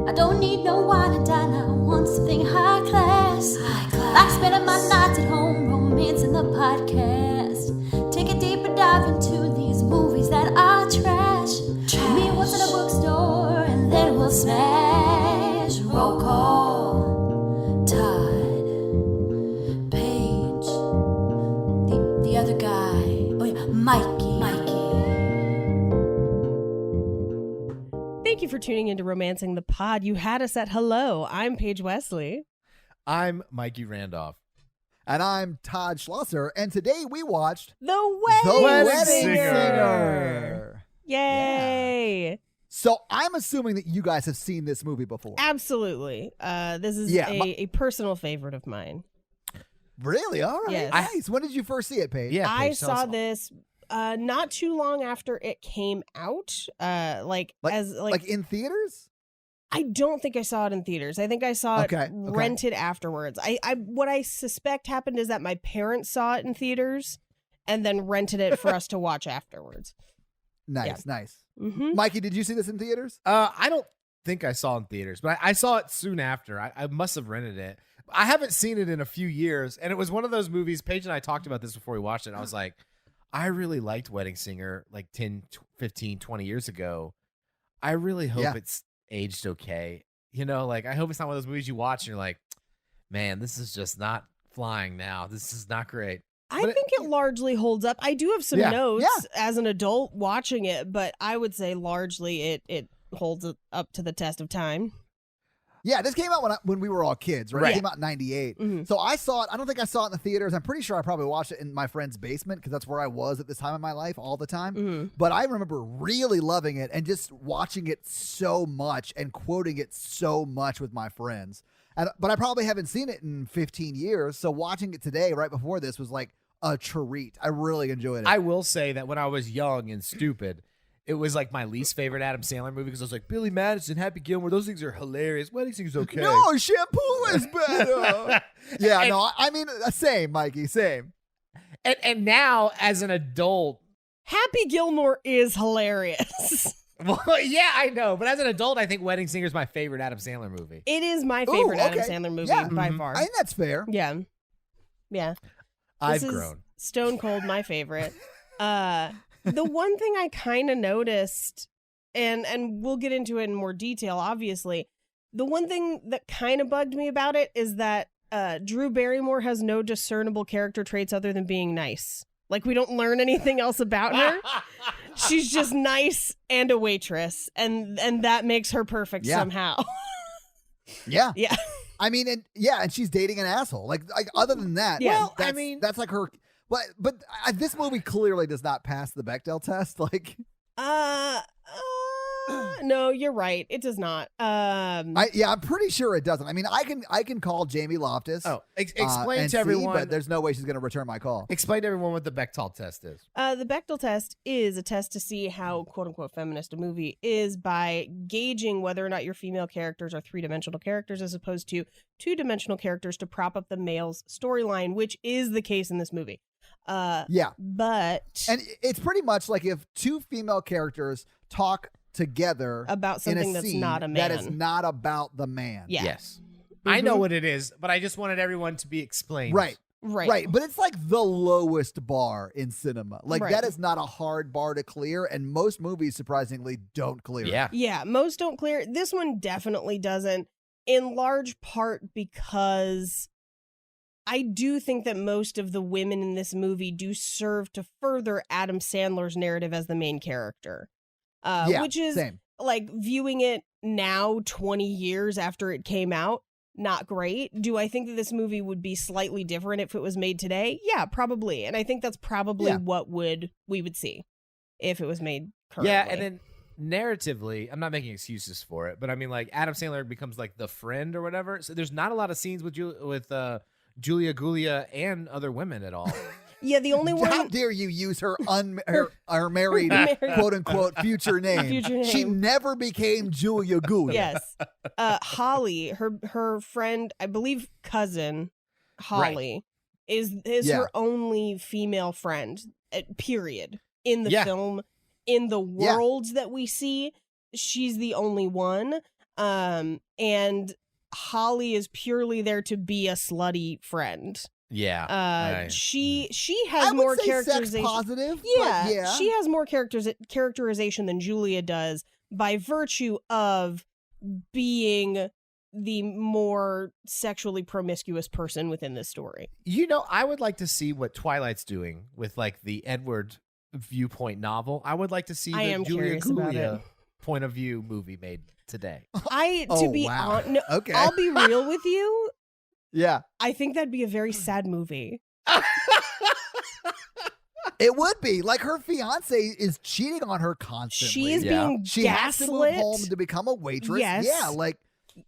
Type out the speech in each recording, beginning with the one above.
I don't need no wine and dine. I want something high class. Like spending my nights at home, romancing the podcast. Take a deeper dive into these movies that are trash. Meet what's in a bookstore, and then we'll smash. Roll call. Todd. Paige. The other guy. Oh yeah, Mikey. Thank you for tuning into Romancing the Pod. You had us at hello. I'm Paige Wesley. I'm Mikey Randolph. And I'm Todd Schlosser. And today we watched The Wedding, Wedding Singer. Singer. Yay. Yeah. So I'm assuming that you guys have seen this movie before. Absolutely. This is a personal favorite of mine. Really? All right. Yes. Nice. When did you first see it, Paige? Yeah, I Paige, tell us saw all. this not too long after it came out. Like in theaters? I don't think I saw it in theaters. I think I saw it Okay. rented afterwards. What I suspect happened is that my parents saw it in theaters and then rented it for us to watch afterwards. Nice. Mm-hmm. Mikey, did you see this in theaters? I don't think I saw it in theaters, but I saw it soon after. I must have rented it. I haven't seen it in a few years, and it was one of those movies. Paige and I talked about this before we watched it, and I was like, I really liked Wedding Singer like 10, 15, 20 years ago. I really hope it's aged okay. You know, like, I hope it's not one of those movies you watch and you're like, man, this is just not flying now. This is not great. I think it largely holds up. I do have some notes as an adult watching it, but I would say largely it holds up to the test of time. Yeah, this came out when we were all kids, right? It came out in 98. Mm-hmm. So I saw it. I don't think I saw it in the theaters. I'm pretty sure I probably watched it in my friend's basement because that's where I was at this time in my life all the time. Mm-hmm. But I remember really loving it and just watching it so much and quoting it so much with my friends. But I probably haven't seen it in 15 years. So watching it today, right before this, was like a treat. I really enjoyed it. I will say that when I was young and stupid, it was like my least favorite Adam Sandler movie because I was like, Billy Madison, Happy Gilmore, those things are hilarious. Wedding Singer's okay. No, Shampoo is better. I mean, same, Mikey, same. And now, as an adult, Happy Gilmore is hilarious. well, yeah, I know. But as an adult, I think Wedding Singer is my favorite Adam Sandler movie. It is my favorite Adam okay. Sandler movie by far. I think that's fair. Yeah. I've This is grown. Stone cold my favorite. The one thing I kind of noticed, and we'll get into it in more detail, obviously, the one thing that kind of bugged me about it is that Drew Barrymore has no discernible character traits other than being nice. Like, we don't learn anything else about her. She's just nice and a waitress, and that makes her perfect somehow. Yeah. Yeah. I mean, and she's dating an asshole. Like other than that, Yeah. well, that's like her. But this movie clearly does not pass the Bechdel test. Like, no, you're right. It does not. I'm pretty sure it doesn't. I mean, I can call Jamie Loftus. Oh, explain and to everyone. but there's no way she's going to return my call. Explain to everyone what the Bechdel test is. The Bechdel test is a test to see how quote unquote feminist a movie is by gauging whether or not your female characters are three-dimensional characters as opposed to two-dimensional characters to prop up the male's storyline, which is the case in this movie. But and it's pretty much like if two female characters talk together about something that's not a man. That is not about the man. Yeah. Yes. I know what it is, but I just wanted everyone to be explained. Right. But it's like the lowest bar in cinema. Like that is not a hard bar to clear, and most movies surprisingly don't clear it. Yeah, most don't clear it. This one definitely doesn't, in large part because I do think that most of the women in this movie do serve to further Adam Sandler's narrative as the main character. Which is like viewing it now 20 years after it came out, not great. Do I think that this movie would be slightly different if it was made today? Yeah, probably. And I think that's probably what we would see if it was made currently. Yeah, and then narratively, I'm not making excuses for it, but I mean, like, Adam Sandler becomes like the friend or whatever. So there's not a lot of scenes with Julia Gulia and other women at all. Yeah, the only one. How dare you use her married quote unquote future name? She never became Julia Gulia. Yes, Holly, her friend, I believe cousin Holly, is her only female friend. Period. In the film, in the worlds that we see, she's the only one. And Holly is purely there to be a slutty friend. Yeah. She I has would more say characterization. sex positive. Yeah, but yeah. she has more characterization than Julia does by virtue of being the more sexually promiscuous person within this story. You know, I would like to see what Twilight's doing with like the Edward viewpoint novel. I would like to see I the am Julia curious about Gulia it. point of view movie made today. Wow. No, Okay. I'll be real with you. Yeah. I think that'd be a very sad movie. It would be. Like, her fiance is cheating on her constantly. She is Yeah. being She has to move gaslit. home to become a waitress. Yes. Yeah, like,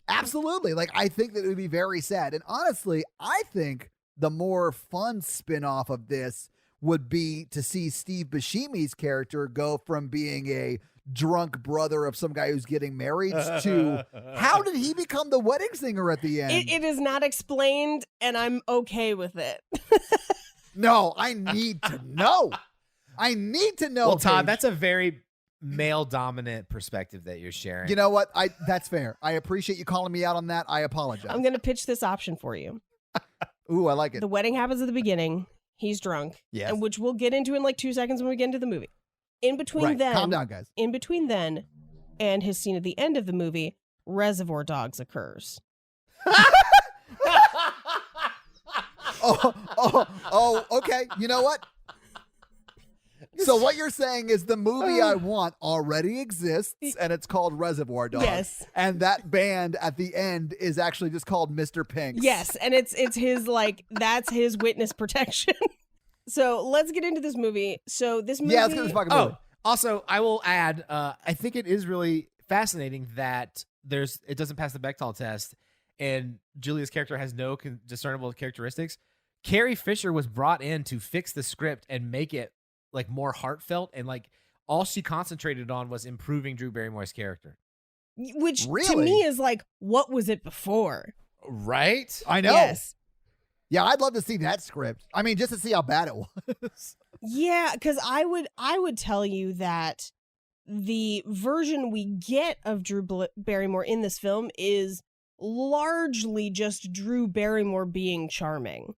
absolutely. Like, I think that it would be very sad. And honestly, I think the more fun spin-off of this would be to see Steve Buscemi's character go from being a drunk brother of some guy who's getting married to how did he become the wedding singer at the end? It is not explained, and I'm okay with it. No, I need to know. I need to know. Well, Todd, Paige. that's a very male dominant perspective that you're sharing. You know what? That's fair. I appreciate you calling me out on that. I apologize. I'm going to pitch this option for you. Ooh, I like it. The wedding happens at the beginning. He's drunk. Yes. And which we'll get into in like 2 seconds when we get into the movie. In between Right. then, Calm down, guys. In between then and his scene at the end of the movie, Reservoir Dogs occurs. Okay. You know what? So what you're saying is the movie I want already exists, and it's called Reservoir Dogs. Yes. And that band at the end is actually just called Mr. Pinks. Yes, and it's his like that's his witness protection. So let's get into this movie. So this movie, Yeah, let's get this fucking movie. Oh, also, I will add, I think it is really fascinating that it doesn't pass the Bechdel test, and Julia's character has no discernible characteristics. Carrie Fisher was brought in to fix the script and make it like more heartfelt, and like all she concentrated on was improving Drew Barrymore's character. which to Really? me is like, what was it before? Right? I know. Yes. Yeah, I'd love to see that script. I mean, just to see how bad it was. Yeah, because I would tell you that the version we get of Drew Barrymore in this film is largely just Drew Barrymore being charming.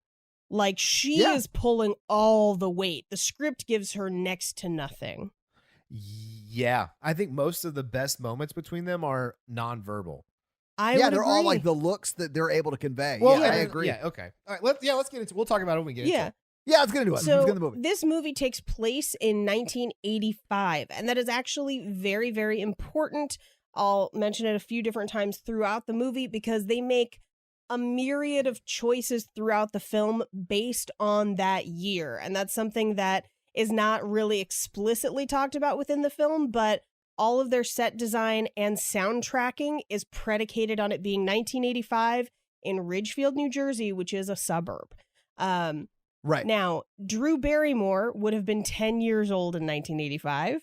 Like, she Yeah. is pulling all the weight. The script gives her next to nothing. Yeah. I think most of the best moments between them are nonverbal. I Yeah, would they're all agree. like the looks that they're able to convey. Well, yeah, I and- agree. Yeah, okay. All right, let's get into it. We'll talk about it when we get into Yeah. it. Yeah, let's get into it. So Let's get into the movie. this movie takes place in 1985, and that is actually very, very important. I'll mention it a few different times throughout the movie because they make a myriad of choices throughout the film based on that year. And that's something that is not really explicitly talked about within the film, but all of their set design and soundtracking is predicated on it being 1985 in Ridgefield, New Jersey, which is a suburb. Right. Now, Drew Barrymore would have been 10 years old in 1985.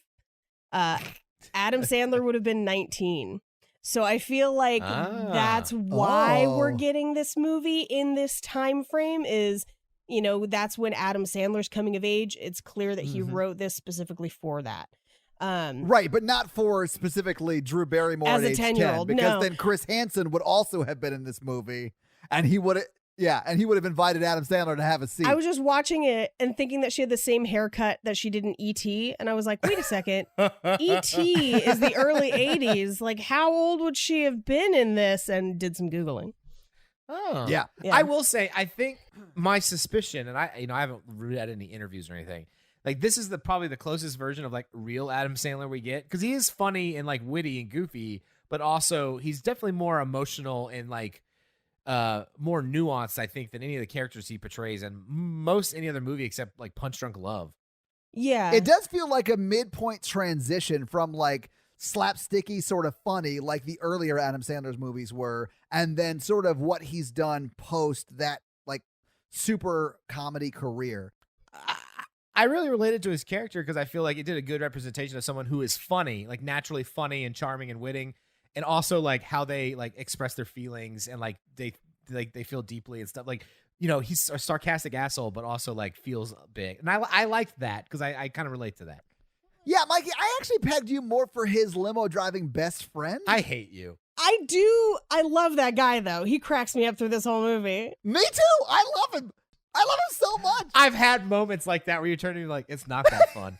Adam Sandler would have been 19. So I feel like that's why we're Oh. getting this movie in this time frame is, you know, that's when Adam Sandler's coming of age. It's clear that he Mhm. wrote this specifically for that. Right, but not for specifically Drew Barrymore As at a age 10-year-old, 10, because no. then Chris Hansen would also have been in this movie, and he would have invited Adam Sandler to have a seat. I was just watching it and thinking that she had the same haircut that she did in E.T. And I was like, wait a second. E.T. is the early 80s. Like, how old would she have been in this? And did some Googling. Oh. Yeah. Yeah. I will say, I think my suspicion, and I haven't read any interviews or anything. Like, this is probably the closest version of like real Adam Sandler we get, because he is funny and like witty and goofy, but also he's definitely more emotional and like more nuanced, I think, than any of the characters he portrays in most any other movie except like Punch Drunk Love. Yeah. It does feel like a midpoint transition from like slapsticky sort of funny, like the earlier Adam Sandler's movies were, and then sort of what he's done post that like super comedy career. I really related to his character because I feel like it did a good representation of someone who is funny, like naturally funny and charming and witting, and also like how they like express their feelings and like they feel deeply and stuff. Like, you know, he's a sarcastic asshole, but also like feels big, and I liked that because I kind of relate to that. Yeah, Mikey, I actually pegged you more for his limo driving best friend. I hate you. I love that guy though. He cracks me up through this whole movie. Me too. I love him. I love him so much. I've had moments like that where you're turning like, it's not that fun.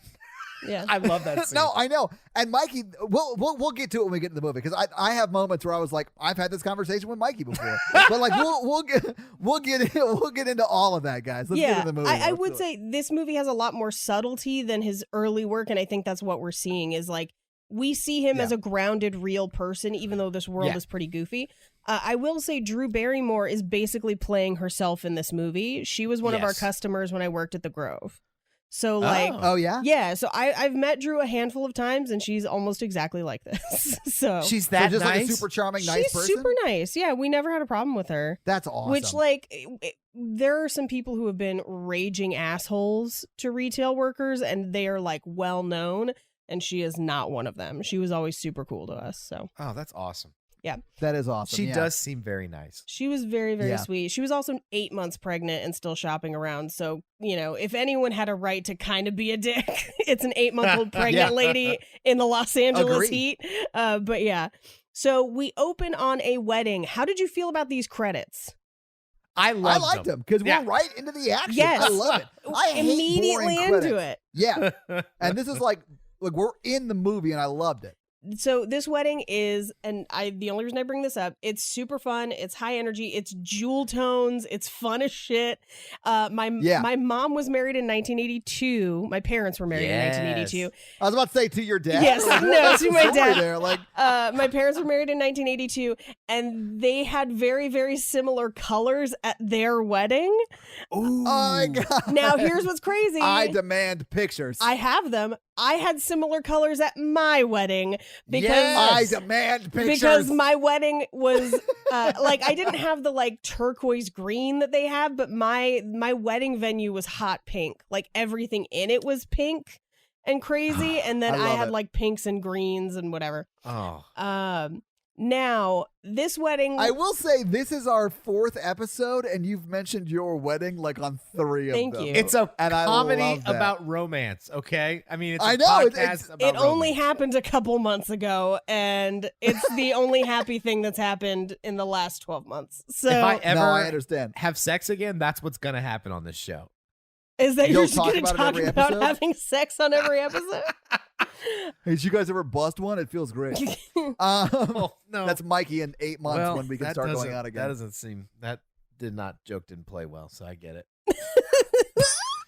Yeah. I love that scene. No, I know. And Mikey, we'll get to it when we get to the movie, because I have moments where I was like, I've had this conversation with Mikey before, but like we'll get into all of that, guys. Let's get into the movie. I would say this movie has a lot more subtlety than his early work, and I think that's what we're seeing is like we see him as a grounded, real person, even though this world is pretty goofy. I will say Drew Barrymore is basically playing herself in this movie. She was one of our customers when I worked at the Grove. So like, yeah. So I've met Drew a handful of times, and she's almost exactly like this. So she's that just nice? like a super charming, nice person. She's super nice. Yeah, we never had a problem with her. That's awesome. Which like, there are some people who have been raging assholes to retail workers, and they are like well known, and she is not one of them. She was always super cool to us. So that's awesome. Yeah, that is awesome. She does seem very nice. She was very, very sweet. She was also 8 months pregnant and still shopping around. So, you know, if anyone had a right to kind of be a dick, it's an 8-month-old pregnant lady in the Los Angeles heat. But yeah. So we open on a wedding. How did you feel about these credits? I liked them because we're right into the action. Yes. I love it. I hate immediately boring into credits. it. Yeah. And this is like we're in the movie, and I loved it. So this wedding is, and the only reason I bring this up, it's super fun. It's high energy. It's jewel tones. It's fun as shit. My mom was married in 1982. My parents were married in 1982. I was about to say to your dad. Yes, no, to my dad. There, like, my parents were married in 1982, and they had very, very similar colors at their wedding. Ooh. Oh my God. Now here's what's crazy. I demand pictures. I have them. I had similar colors at my wedding because I demand pictures. Because my wedding was like I didn't have the like turquoise green that they have, but my wedding venue was hot pink. Like everything in it was pink and crazy, and then I had like pinks and greens and whatever. Now, this wedding... I will say, this is our 4th episode, and you've mentioned your wedding like on 3 of them. Thank you. It's a comedy about romance, okay? I mean, it's a podcast about It only romance. happened a couple months ago, and it's the only happy thing that's happened in the last 12 months. So, if I ever I understand. have sex again, that's what's going to happen on this show. Is that You'll you're just going to talk about having sex on every episode? Hey, did you guys ever bust one? It feels great. No. That's Mikey in 8 months when we can start going out again. That joke didn't play well, so I get it.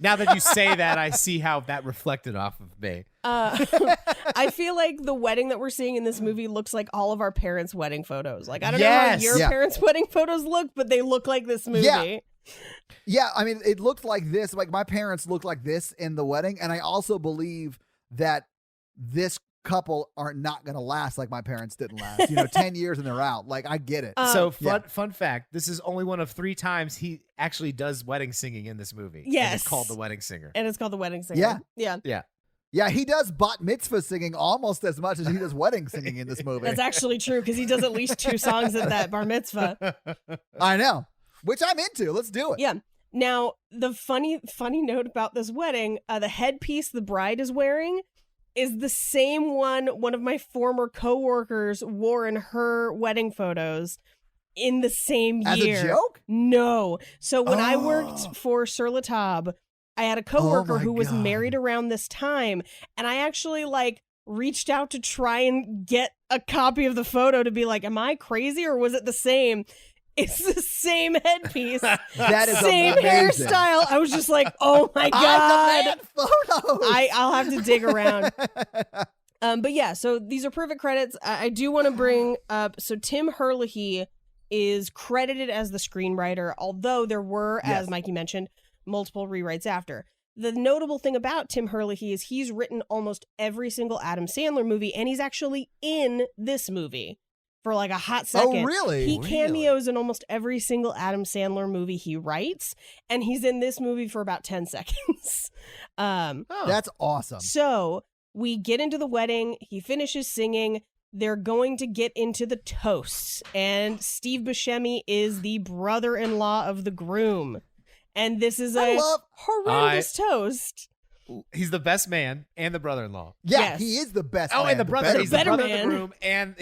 Now that you say that, I see how that reflected off of me. I feel like the wedding that we're seeing in this movie looks like all of our parents' wedding photos. Like, I don't know how your parents' wedding photos look, but they look like this movie. Yeah, I mean, it looked like this. Like, my parents looked like this in the wedding, and I also believe that this couple are not going to last like my parents didn't last. 10 years and they're out. Like, I get it. So, fun fact, this is only one of 3 times he actually does wedding singing in this movie. Yes. And it's called The Wedding Singer. And it's called The Wedding Singer. Yeah, he does bat mitzvah singing almost as much as he does wedding singing in this movie. That's actually true, because he does at least 2 songs at that bar mitzvah. I know. Which I'm into. Let's do it. Yeah. Now, the funny note about this wedding, the headpiece the bride is wearing is the same one of my former coworkers wore in her wedding photos in the same year. As a joke? No. So when I worked for Sur La Table, I had a coworker who was married around this time, and I actually reached out to try and get a copy of the photo to be like, am I crazy or was it the same? It's the same headpiece. That is same amazing. hairstyle. I was just like, oh my God. I demand photos. I'll have to dig around. But yeah, so these are perfect credits. I do want to bring up, so Tim Herlihy is credited as the screenwriter, although there were, as Mikey mentioned, multiple rewrites after. The notable thing about Tim Herlihy is he's written almost every single Adam Sandler movie, and he's actually in this movie for a hot second. Oh, really? He cameos in almost every single Adam Sandler movie he writes, and he's in this movie for about 10 seconds. That's awesome. So we get into the wedding. He finishes singing. They're going to get into the toasts, and Steve Buscemi is the brother-in-law of the groom. And this is a horrendous toast. He's the best man and the brother-in-law. Yeah, he is the best man. And the brother. He's the better brother man. of the groom. And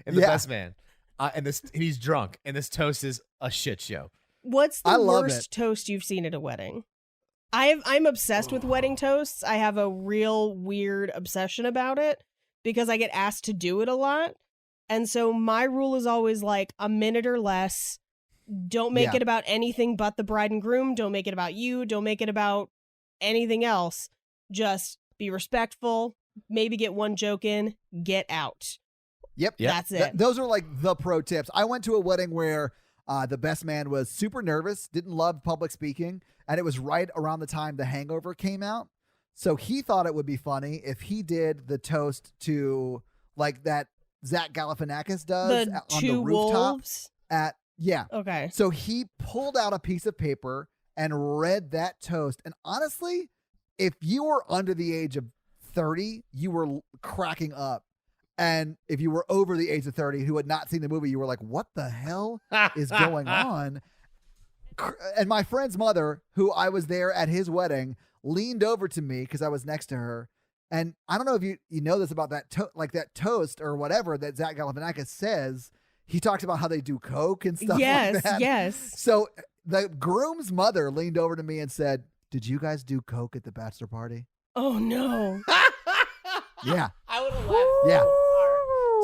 and the Yeah. best man. And he's drunk, and this toast is a shit show. What's I the love worst toast you've seen at a wedding? I'm obsessed with wedding toasts. I have a real weird obsession about it because I get asked to do it a lot. And so my rule is always like a minute or less. Don't make Yeah. it about anything but the bride and groom. Don't make it about you. Don't make it about anything else. Just be respectful. Maybe get one joke in. Get out. Yep. That's it. Those are like the pro tips. I went to a wedding where the best man was super nervous, didn't love public speaking, and it was right around the time The Hangover came out. So he thought it would be funny if he did the toast to like that Zach Galifianakis does The on two the rooftop wolves. yeah. Okay. So he pulled out a piece of paper and read that toast. And honestly, if you were under the age of 30, you were cracking up. And if you were over the age of 30 who had not seen the movie, you were like, what the hell is going on? And my friend's mother, who I was there at his wedding, leaned over to me because I was next to her. And I don't know if you know this about that that toast or whatever that Zach Galifianakis says. He talks about how they do coke and stuff Yes, like that. yes. So the groom's mother leaned over to me and said, "Did you guys do coke at the bachelor party?" Oh no. Yeah. I would have laughed. Yeah.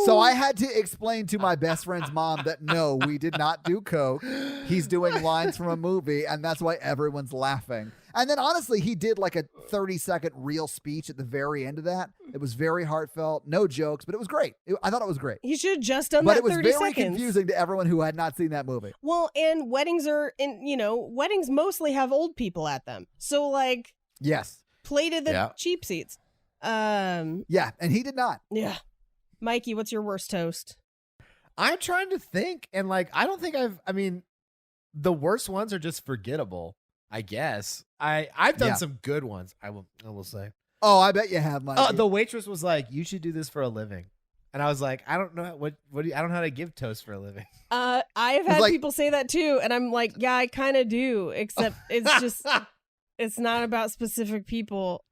So I had to explain to my best friend's mom that no, we did not do coke. He's doing lines from a movie, and that's why everyone's laughing. And then honestly, he did like a 30-second real speech at the very end of that. It was very heartfelt, no jokes, but it was great. I thought it was great. He should have just done But that it was 30 very seconds. confusing to everyone who had not seen that movie. Well, and weddings weddings mostly have old people at them. So like Yes. play to the Yeah. cheap seats. Yeah, and he did not. Yeah. Mikey, what's your worst toast? I'm trying to think, and like I don't think I mean, the worst ones are just forgettable. I guess I've done Yeah. some good ones. I will say. Oh, I bet you have, Mike. The waitress was like, "You should do this for a living," and I was like, "I don't know what do you, I don't know how to give toast for a living." I've It's had like- people say that too, and I'm like, yeah, I kind of do, except it's just it's not about specific people.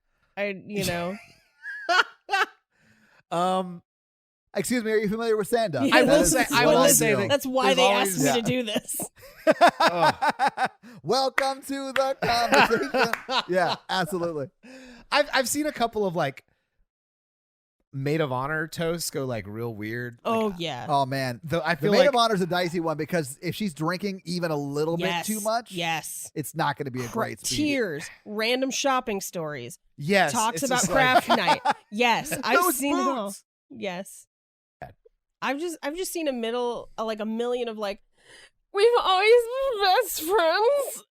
Excuse me, are you familiar with stand-up? Yeah, I will that's say- what I will it say is. that that's why there's they always- asked me Yeah. to do this. Welcome to the conversation. Yeah, absolutely. I've seen a couple of like maid of honor toasts go like real weird. Oh Like, yeah. Oh man, I the feel maid like of honor is a dicey one because if she's drinking even a little Yes. bit too much, Yes. it's not going to be a great speech. Tears, random shopping stories, yes, talks it's about just like- craft night. Yes, I've Those seen it all. boots. Yes. I've just seen a million of like, we've always been best friends.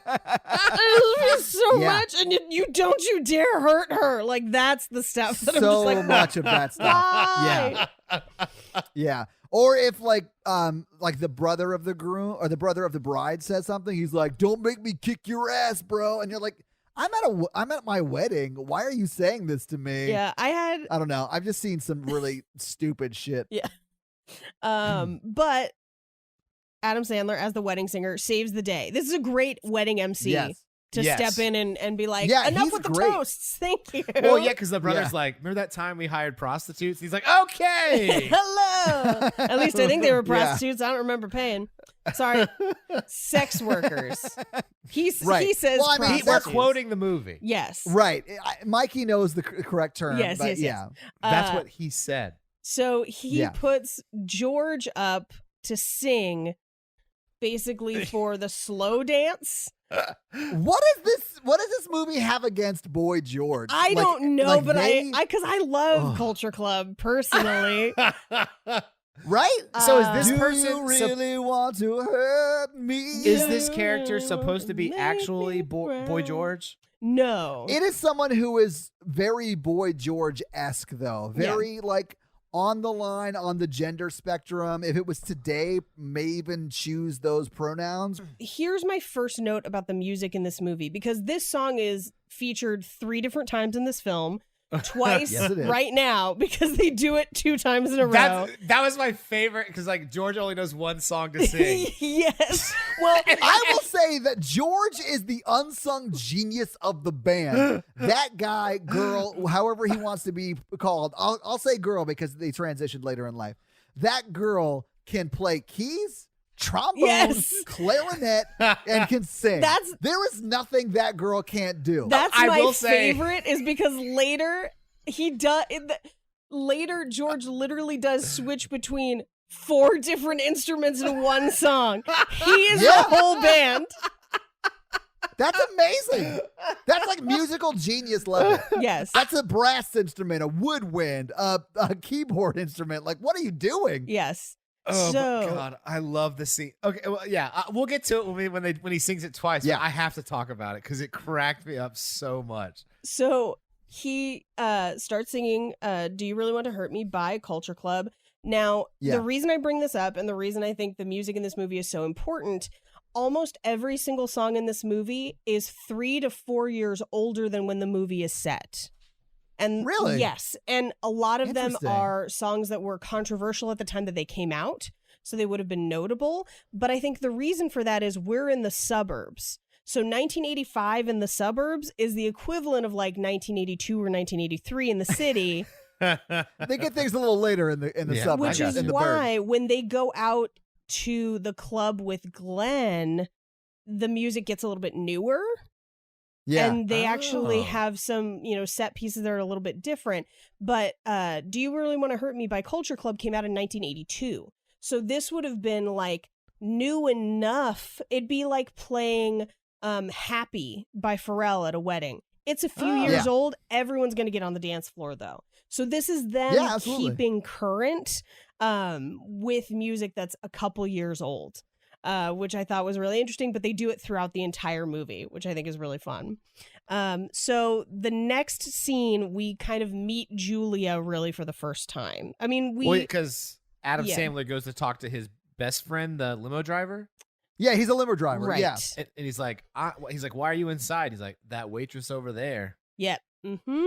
I love you so Yeah. much, and you don't you dare hurt her. Like that's the stuff that I'm just So like, much of that stuff. why? Yeah. Or if like the brother of the groom or the brother of the bride says something, he's like, "Don't make me kick your ass, bro." And you're like, I'm at my wedding. Why are you saying this to me? Yeah, I don't know. I've just seen some really stupid shit. but Adam Sandler as the wedding singer saves the day. This is a great wedding MC Yes. to Yes. step in and be like, Yeah, enough he's with the great. toasts. Thank you. Well, yeah, because the brother's Yeah. like, remember that time we hired prostitutes? He's like, okay. Hello. At least I think they were Yeah. prostitutes. I don't remember paying. Sorry. Sex workers. He Right. says Well, I mean, We're prostitutes. quoting the movie. Yes. Right. Mikey knows the correct term. Yes, but yes, yes. yeah. That's Uh, what he said. So he Yeah. puts George up to sing basically for the slow dance. What does this movie have against Boy George? I Like- don't know, like but they- because I love Ugh. Culture Club personally. right? So is this Do person you really want to hurt me? is this character supposed to be actually Boy Maybe George? No. It is someone who is very Boy George-esque, though. Very like on the line on the gender spectrum. If it was today, may even choose those pronouns. Here's my first note about the music in this movie, because this song is featured 3 different times in this film. twice Yes, it is. right now because they do it 2 times in a row. That was my favorite because like George only knows one song to sing. Yes. Well, I will say that George is the unsung genius of the band. That guy, girl, however he wants to be called, I'll say girl because they transitioned later in life. That girl can play keys, trombone, Yes. clarinet, and can sing. There is nothing that girl can't do. That's I my will say- favorite is because later he does later George literally does switch between 4 different instruments in one song. He is Yeah. the whole band. That's amazing. That's like musical genius level. Yes. That's a brass instrument, a woodwind, a keyboard instrument. Like, what are you doing? Yes. Oh So- my god, I love the scene. Okay, well, yeah, we'll get to it when he sings it twice. Yeah. But I have to talk about it because it cracked me up so much. So he starts singing Do You Really Want to Hurt Me by Culture Club. Now, Yeah. the reason I bring this up and the reason I think the music in this movie is so important, almost every single song in this movie is 3 to 4 years older than when the movie is set. And Really? Yes. And a lot of them Interesting. are songs that were controversial at the time that they came out. So they would have been notable. But I think the reason for that is we're in the suburbs. So 1985 in the suburbs is the equivalent of like 1982 or 1983 in the city, They get things a little later in the Yeah. suburbs. which is in the why when they go out to the club with Glenn, the music gets a little bit newer. Yeah. And they actually Oh. have some, set pieces that are a little bit different. But Do You Really Want to Hurt Me by Culture Club came out in 1982. So this would have been like new enough. It'd be like playing Happy by Pharrell at a wedding. It's a few years Yeah. old. Everyone's going to get on the dance floor though. So this is them Yeah, absolutely. keeping current with music that's a couple years old. Which I thought was really interesting, but they do it throughout the entire movie, which I think is really fun. So the next scene, we kind of meet Julia really for the first time. I mean, because Adam Yeah. Sandler goes to talk to his best friend, the limo driver, Yeah, he's a limo driver. right. Yeah. and he's like, "Why are you inside?" He's like, "That waitress over there. Yep. Mm-hmm.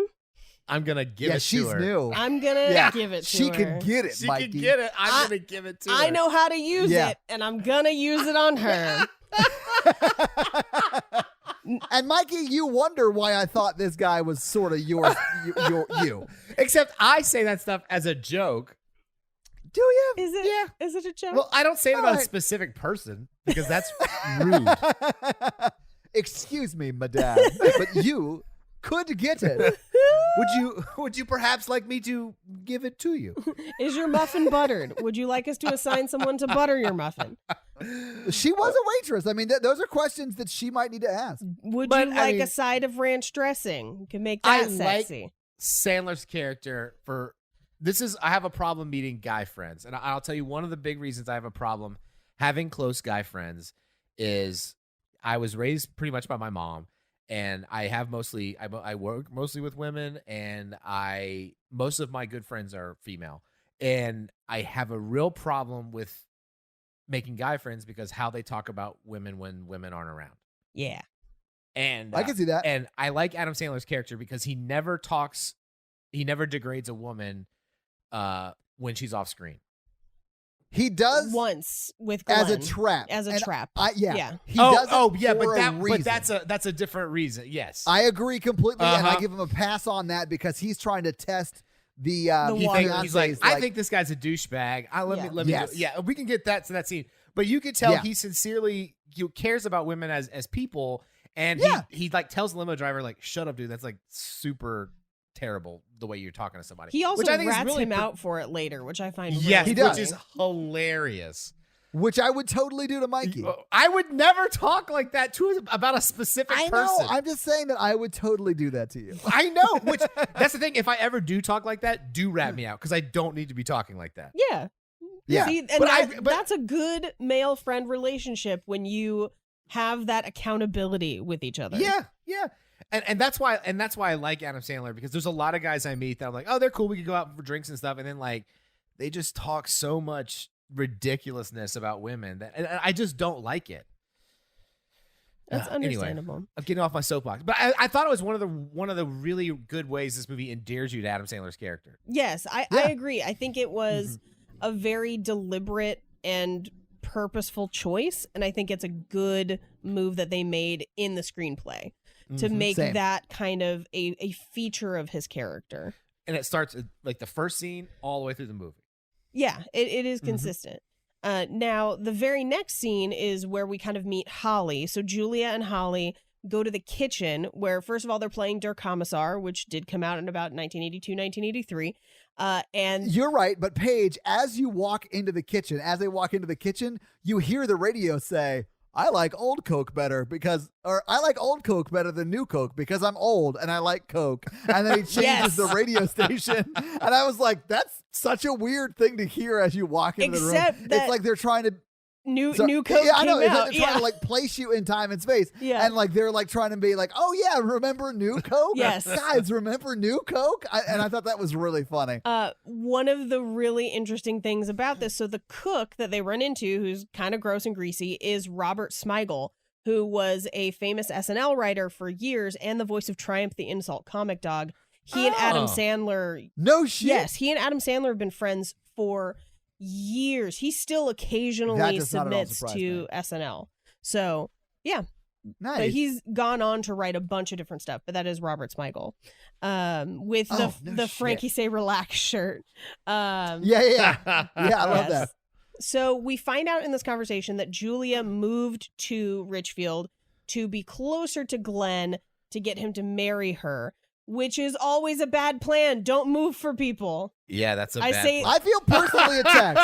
I'm gonna give Yeah, it to she's her. new. I'm gonna Yeah. give it to She her. can get it, She Mikey. can get it. I'm I- gonna give it to her. I know how to use Yeah. it, and I'm gonna use it on her. And Mikey, you wonder why I thought this guy was sort of you. Except I say that stuff as a joke. Do you? Is it? Yeah. Is it a joke? Well, I don't say it All about a right. specific person because that's rude. Excuse me, madame, but you could get it. Would you perhaps like me to give it to you? Is your muffin buttered? Would you like us to assign someone to butter your muffin? She was a waitress. I mean, those are questions that she might need to ask. Would But, you I like mean- a side of ranch dressing? You can make I that like- sexy. Sandler's character I have a problem meeting guy friends. And I'll tell you one of the big reasons I have a problem having close guy friends is I was raised pretty much by my mom, and I work mostly with women, and most of my good friends are female. And I have a real problem with making guy friends because how they talk about women when women aren't around. Yeah. And I can see that. And I like Adam Sandler's character because he never degrades a woman when she's off screen. He does Once with Glenn. as a trap. As a And trap. Yeah. He does it for a reason. but that's a different reason. Yes. I agree completely, and I Uh-huh. give him a pass on that because he's trying to test the water. He's like, fiance's, I think this guy's a douchebag. Let me Yes. yeah, we can get that to that scene. But you can tell Yeah. he sincerely cares about women as people, and Yeah. he like tells the limo driver like, shut up, dude. That's like super terrible the way you're talking to somebody. He also which I think is rats really him out for it later, which I find Yes, really he does. which is hilarious. which I would totally do to Mikey. I would never talk like that about a specific I know. person. I'm just saying that I would totally do that to you. I know. Which that's the thing. If I ever do talk like that, do rat me out because I don't need to be talking like that. Yeah. Yeah. See, and But that's a good male friend relationship when you have that accountability with each other. Yeah, yeah. And that's why I like Adam Sandler because there's a lot of guys I meet that I'm like, oh, they're cool. We could go out for drinks and stuff, and then like they just talk so much ridiculousness about women that and I just don't like it. That's Anyway, understandable. I'm getting off my soapbox, but I thought it was one of the really good ways this movie endears you to Adam Sandler's character. Yes, I agree. I think it was a very deliberate and purposeful choice, and I think it's a good move that they made in the screenplay to make that kind of a feature of his character. And it starts like the first scene all the way through the movie. Yeah, it is consistent. Now, the very next scene is where we kind of meet Holly. So Julia and Holly go to the kitchen where, first of all, they're playing Der Kommissar, which did come out in about 1982, 1983. And you're right, but Paige, as they walk into the kitchen, you hear the radio say, I like old Coke better I like old Coke better than new Coke because I'm old and I like Coke. And then he changes the radio station. And I was like, that's such a weird thing to hear as you walk into the room. It's like they're trying to new Coke. Yeah, I know. It's like they're trying to like place you in time and space. Yeah. And like they're like trying to be like, oh yeah, remember new Coke? Yes. Guys, remember new Coke? And I thought that was really funny. One of the really interesting things about this, so the cook that they run into, who's kind of gross and greasy, is Robert Smigel, who was a famous SNL writer for years and the voice of Triumph the Insult Comic Dog. He and Adam Sandler. No shit. Yes, he and Adam Sandler have been friends for years. He still occasionally submits to SNL. So, yeah. Nice. But he's gone on to write a bunch of different stuff, but that is Robert Smigel. With the Frankie Say Relax shirt. Yeah, I love that. So we find out in this conversation that Julia moved to Richfield to be closer to Glenn to get him to marry her, which is always a bad plan. Don't move for people. Yeah, that's a bad plan. I feel personally attacked.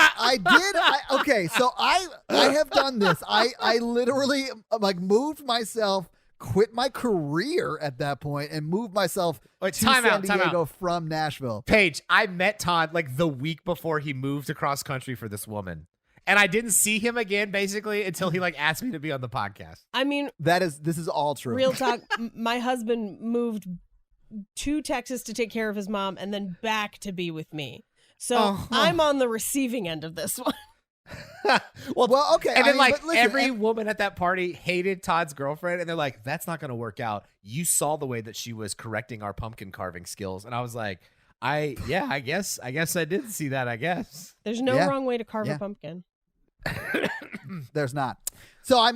So I have done this. I literally like moved myself, quit my career at that point, and moved myself to San Diego from Nashville. Paige, I met Todd like the week before he moved across country for this woman. And I didn't see him again, basically, until he like asked me to be on the podcast. I mean, this is all true. Real talk. My husband moved to Texas to take care of his mom and then back to be with me. So I'm on the receiving end of this one. well, okay. And then every woman at that party hated Todd's girlfriend, and they're like, that's not going to work out. You saw the way that she was correcting our pumpkin carving skills. And I was like, I guess I did see that, I guess. There's no wrong way to carve a pumpkin. There's not. So I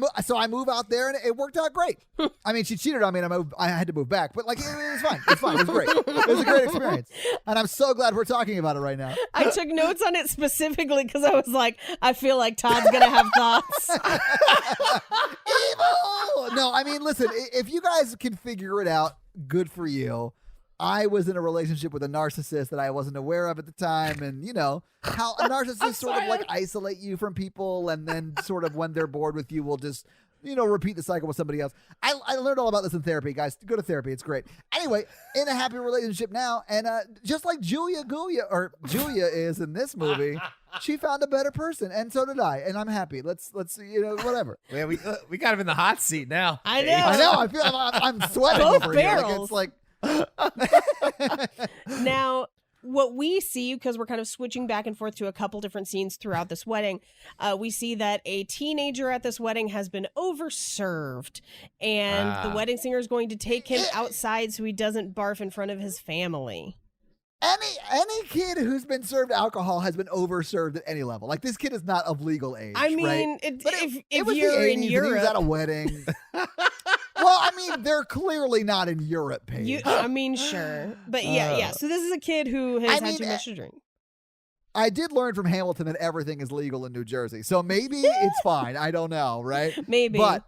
move out there and it worked out great. I mean, she cheated on me and I had to move back, but like it was fine. It's fine. It was great. It was a great experience, and I'm so glad we're talking about it right now. I took notes on it specifically because I was like, I feel like Todd's gonna have thoughts. Evil. No, I mean, listen. If you guys can figure it out, good for you. I was in a relationship with a narcissist that I wasn't aware of at the time. And you know how a narcissist sort of like isolate you from people. And then sort of when they're bored with you, will just, repeat the cycle with somebody else. I learned all about this in therapy, guys. Go to therapy. It's great. Anyway, in a happy relationship now. And just like Julia is in this movie, she found a better person. And so did I. And I'm happy. Let's whatever. Yeah, we got him in the hot seat now. I know. I feel I'm sweating Both over barrels. here. Like, it's like, Now, what we see, because we're kind of switching back and forth to a couple different scenes throughout this wedding, we see that a teenager at this wedding has been overserved, and the wedding singer is going to take him outside so he doesn't barf in front of his family. Any kid who's been served alcohol has been overserved at any level. Like, this kid is not of legal age. I mean, right? if was you're the 80s in and Europe, he was at a wedding. Well, I mean, they're clearly not in Europe, Paige. Sure. But yeah. So this is a kid who has had too much to drink. I did learn from Hamilton that everything is legal in New Jersey. So maybe it's fine. I don't know, right? Maybe. But,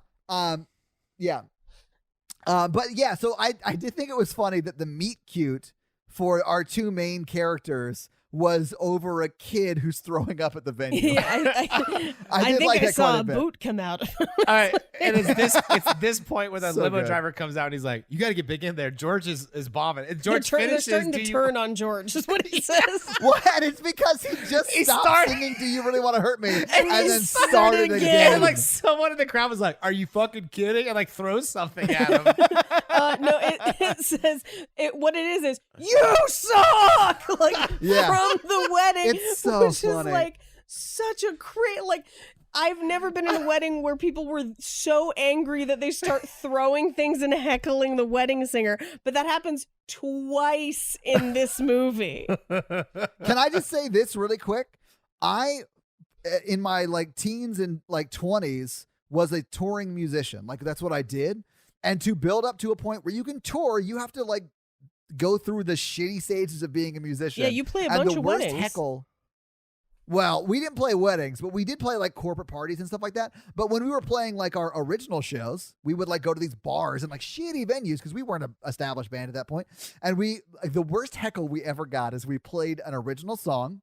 yeah. But yeah, so I did think it was funny that the meet cute for our two main characters was over a kid who's throwing up at the venue. Yeah, I think I saw a boot come out. All right, and it's this point where the limo driver comes out and he's like, "You got to get big in there." George is bombing. And George finishes. They're starting to turn on George. Is what he says. What? And it's because he just stopped singing "Do You Really Want to Hurt Me" and then started again. And like someone in the crowd was like, "Are you fucking kidding?" And like throws something at him. No, it says what it is "You suck!" Like from the wedding. It's so which funny. is like such a great I've never been in a wedding where people were so angry that they start throwing things and heckling the wedding singer, but that happens twice in this movie. Can I just say this really quick? I, in my like teens and like 20s, was a touring musician. Like that's what I did. And to build up to a point where you can tour, you have to like go through the shitty stages of being a musician. Yeah, you play a and bunch the of worst weddings. heckle. Well, we didn't play weddings, but we did play like corporate parties and stuff like that. But when we were playing like our original shows, we would like go to these bars and like shitty venues because we weren't an established band at that point. And we, like, the worst heckle we ever got is we played an original song,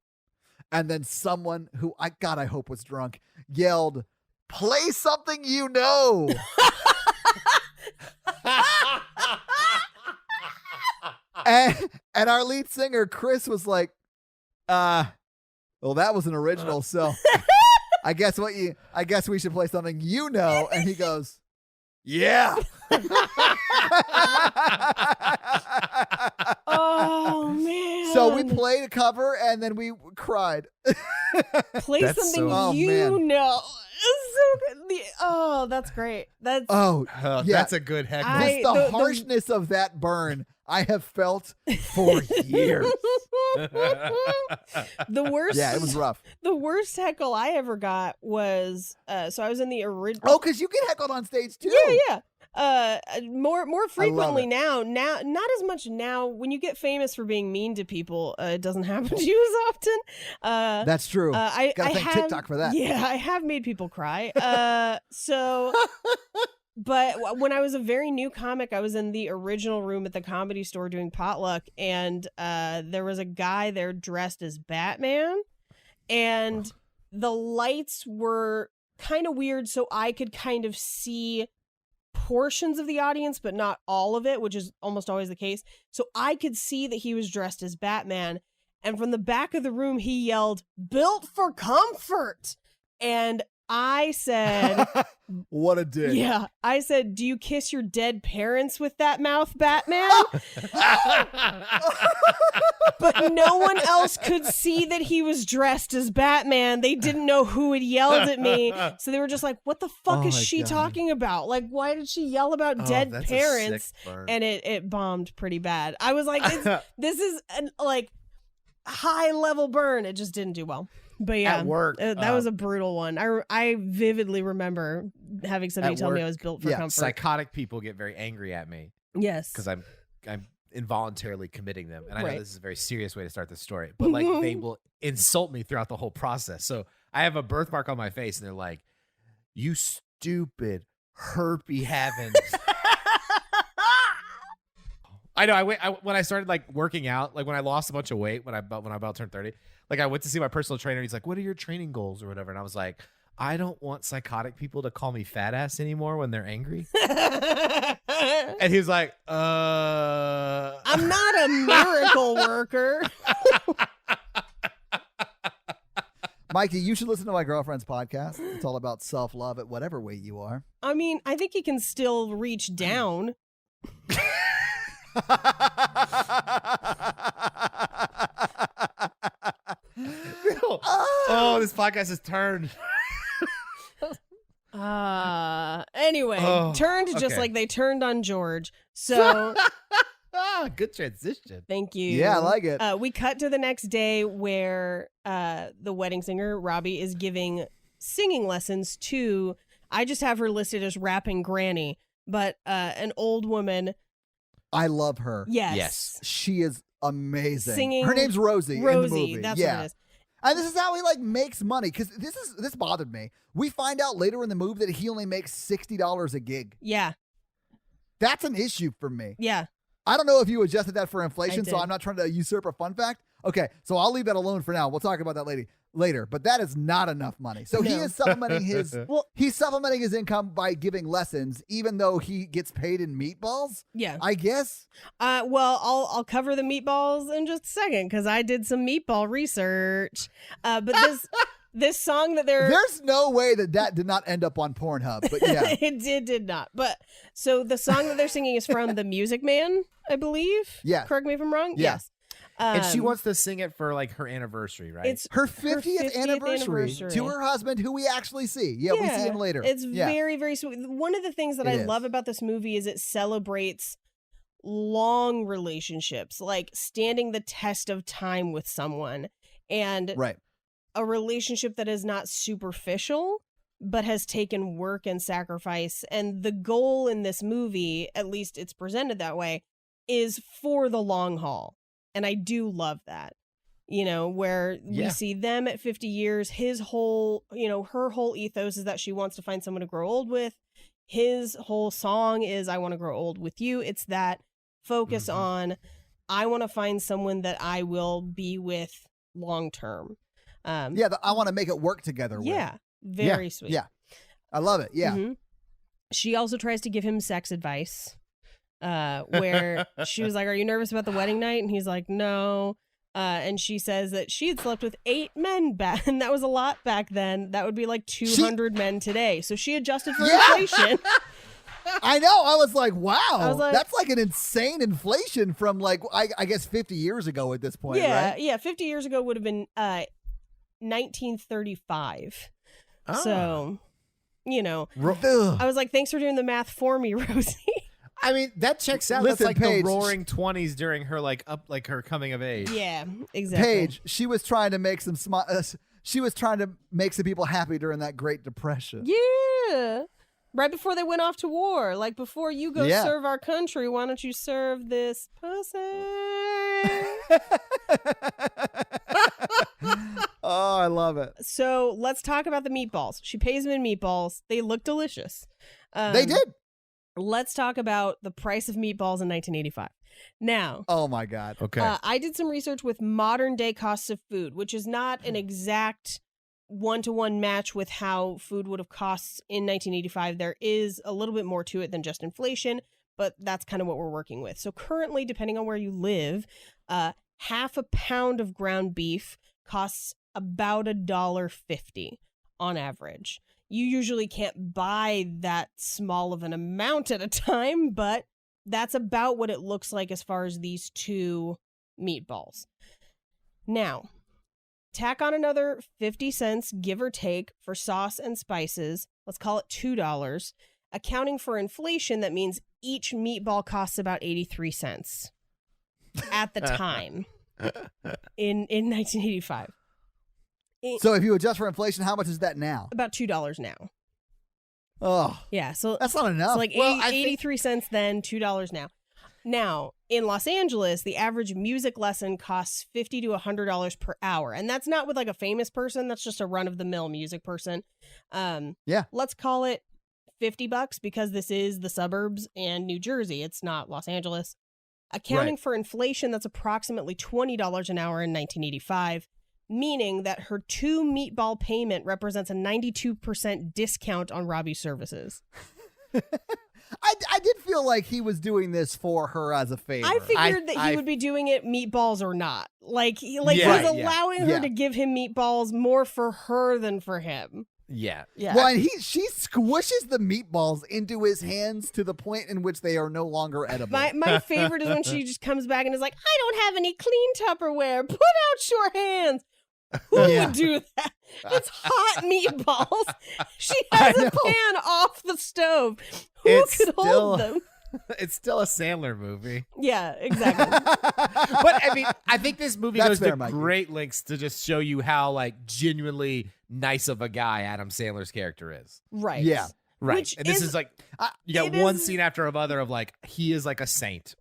and then someone who I hope was drunk yelled, "Play something you know." and our lead singer Chris was like, well, that was an original, so I guess we should play something you know. And he goes, "Yeah." Oh man. So we played a cover and then we cried. Play That's something so- you man. know. It's so good. That's great. That's Oh, yeah. That's a good heckle. I- Just the the- harshness of that burn I have felt for years. the worst. Yeah, it was rough. The worst heckle I ever got was so I was in the original. Oh, because you get heckled on stage too. Yeah. More frequently it. now not as much now. When you get famous for being mean to people, it doesn't happen to you as often. That's true. I Gotta thank have, TikTok for that. Yeah, I have made people cry. But when I was a very new comic, I was in the original room at the Comedy Store doing potluck, and there was a guy there dressed as Batman, and the lights were kind of weird, so I could kind of see portions of the audience, but not all of it, which is almost always the case. So I could see that he was dressed as Batman, and from the back of the room, he yelled, "Built for comfort!" And I said, What a dick. yeah, I said, "Do you kiss your dead parents with that mouth, Batman?" But no one else could see that he was dressed as Batman. They didn't know who had yelled at me. So they were just like, what the fuck Oh is my she God. talking about? Like, why did she yell about Oh, dead that's a parents? sick burn. And it bombed pretty bad. I was like, this is an like high level burn. It just didn't do well. But yeah, At work, that was a brutal one. I vividly remember having somebody At tell me work, I was built for yeah, comfort. Psychotic people get very angry at me Yes. because I'm involuntarily committing them, and I know Right. this is a very serious way to start the story, but like they will insult me throughout the whole process. So I have a birthmark on my face, and they're like, "You stupid herpy having." I know. When I started like working out, like when I lost a bunch of weight when I about turned 30, like I went to see my personal trainer. And he's like, "What are your training goals or whatever?" And I was like, "I don't want psychotic people to call me fat ass anymore when they're angry." And he was like, I'm not a miracle worker. Mikey, you should listen to my girlfriend's podcast. It's all about self-love at whatever weight you are. I mean, I think he can still reach down. Oh, this podcast has turned. Anyway, Oh, turned just okay. like they turned on George. So Good transition. thank you. Yeah, I like it. We cut to the next day where the wedding singer, Robbie, is giving singing lessons to, I just have her listed as rapping granny, but an old woman. I love her. Yes. Yes. She is amazing. Singing Her name's Rosie. in the Rosie, movie. that's yeah. what it is. And this is how he like makes money, because this bothered me. We find out later in the movie that he only makes $60 a gig. Yeah. That's an issue for me. Yeah. I don't know if you adjusted that for inflation, so did. I'm not trying to usurp a fun fact. Okay, so I'll leave that alone for now. We'll talk about that later. But that is not enough money. So he No. is supplementing his Well, he's supplementing his income by giving lessons, even though he gets paid in meatballs. yeah. I guess. Well, I'll cover the meatballs in just a second because I did some meatball research. But this song that they're There's no way that did not end up on Pornhub. But yeah, it did not. But so the song that they're singing is from The Music Man, I believe. Yeah. Correct me if I'm wrong. Yeah. Yes. And she wants to sing it for like her anniversary, right? It's Her 50th anniversary to her husband, who we actually see. Yeah, we see him later. It's very, very sweet. One of the things that I love about this movie is it celebrates long relationships, like standing the test of time with someone, and a relationship that is not superficial, but has taken work and sacrifice. And the goal in this movie, at least it's presented that way, is for the long haul. And I do love that, where we see them at 50 years, his whole, her whole ethos is that she wants to find someone to grow old with. His whole song is, I want to grow old with you. It's that focus on, I want to find someone that I will be with long term. I want to make it work together with. Yeah, very sweet. Yeah, I love it. Yeah. Mm-hmm. She also tries to give him sex advice. Where she was like, are you nervous about the wedding night? And he's like, no. And she says that she had slept with 8 men back, and that was a lot back then. That would be like 200 men today. So she adjusted for inflation. I know. I was like, wow, that's like an insane inflation from like, I guess 50 years ago at this point, right? Yeah, 50 years ago would have been 1935. So, I was like, thanks for doing the math for me, Rosie. I mean, that checks out. Listen, that's like Paige, the roaring 20s during her her coming of age. Yeah, exactly. Paige, she was trying to make some she was trying to make some people happy during that Great Depression. Yeah. Right before they went off to war. Like, before you go serve our country, why don't you serve this pussy? Oh, I love it. So let's talk about the meatballs. She pays them in meatballs. They look delicious. They did. Let's talk about the price of meatballs in 1985. Now, oh my God. Okay. I did some research with modern day costs of food, which is not an exact one-to-one match with how food would have cost in 1985. There is a little bit more to it than just inflation, but that's kind of what we're working with. So currently, depending on where you live, half a pound of ground beef costs about $1.50 on average. You usually can't buy that small of an amount at a time, but that's about what it looks like as far as these 2 meatballs. Now, tack on another 50 cents, give or take, for sauce and spices. Let's call it $2. Accounting for inflation, that means each meatball costs about 83 cents at the time in 1985. So if you adjust for inflation, how much is that now? About $2 now. Oh. Yeah, so that's not enough. So like 83 cents then, $2 now. Now, in Los Angeles, the average music lesson costs $50 to $100 per hour. And that's not with like a famous person. That's just a run-of-the-mill music person. Let's call it $50 because this is the suburbs and New Jersey. It's not Los Angeles. Accounting for inflation, that's approximately $20 an hour in 1985. Meaning that her 2 meatball payment represents a 92% discount on Robbie's services. I did feel like he was doing this for her as a favor. I figured that he would be doing it meatballs or not. He was allowing her to give him meatballs more for her than for him. Yeah. Well, and she squishes the meatballs into his hands to the point in which they are no longer edible. My favorite is when she just comes back and is like, I don't have any clean Tupperware. Put out your hands. Who would do that? It's hot meatballs. She has a pan off the stove. Who could hold them? It's still a Sandler movie. Yeah, exactly. But I mean, I think this movie goes to Mikey. great lengths to just show you how like genuinely nice of a guy Adam Sandler's character is. Right. Yeah. Right. Which and this is like, you got one scene after another of like, he is like a saint.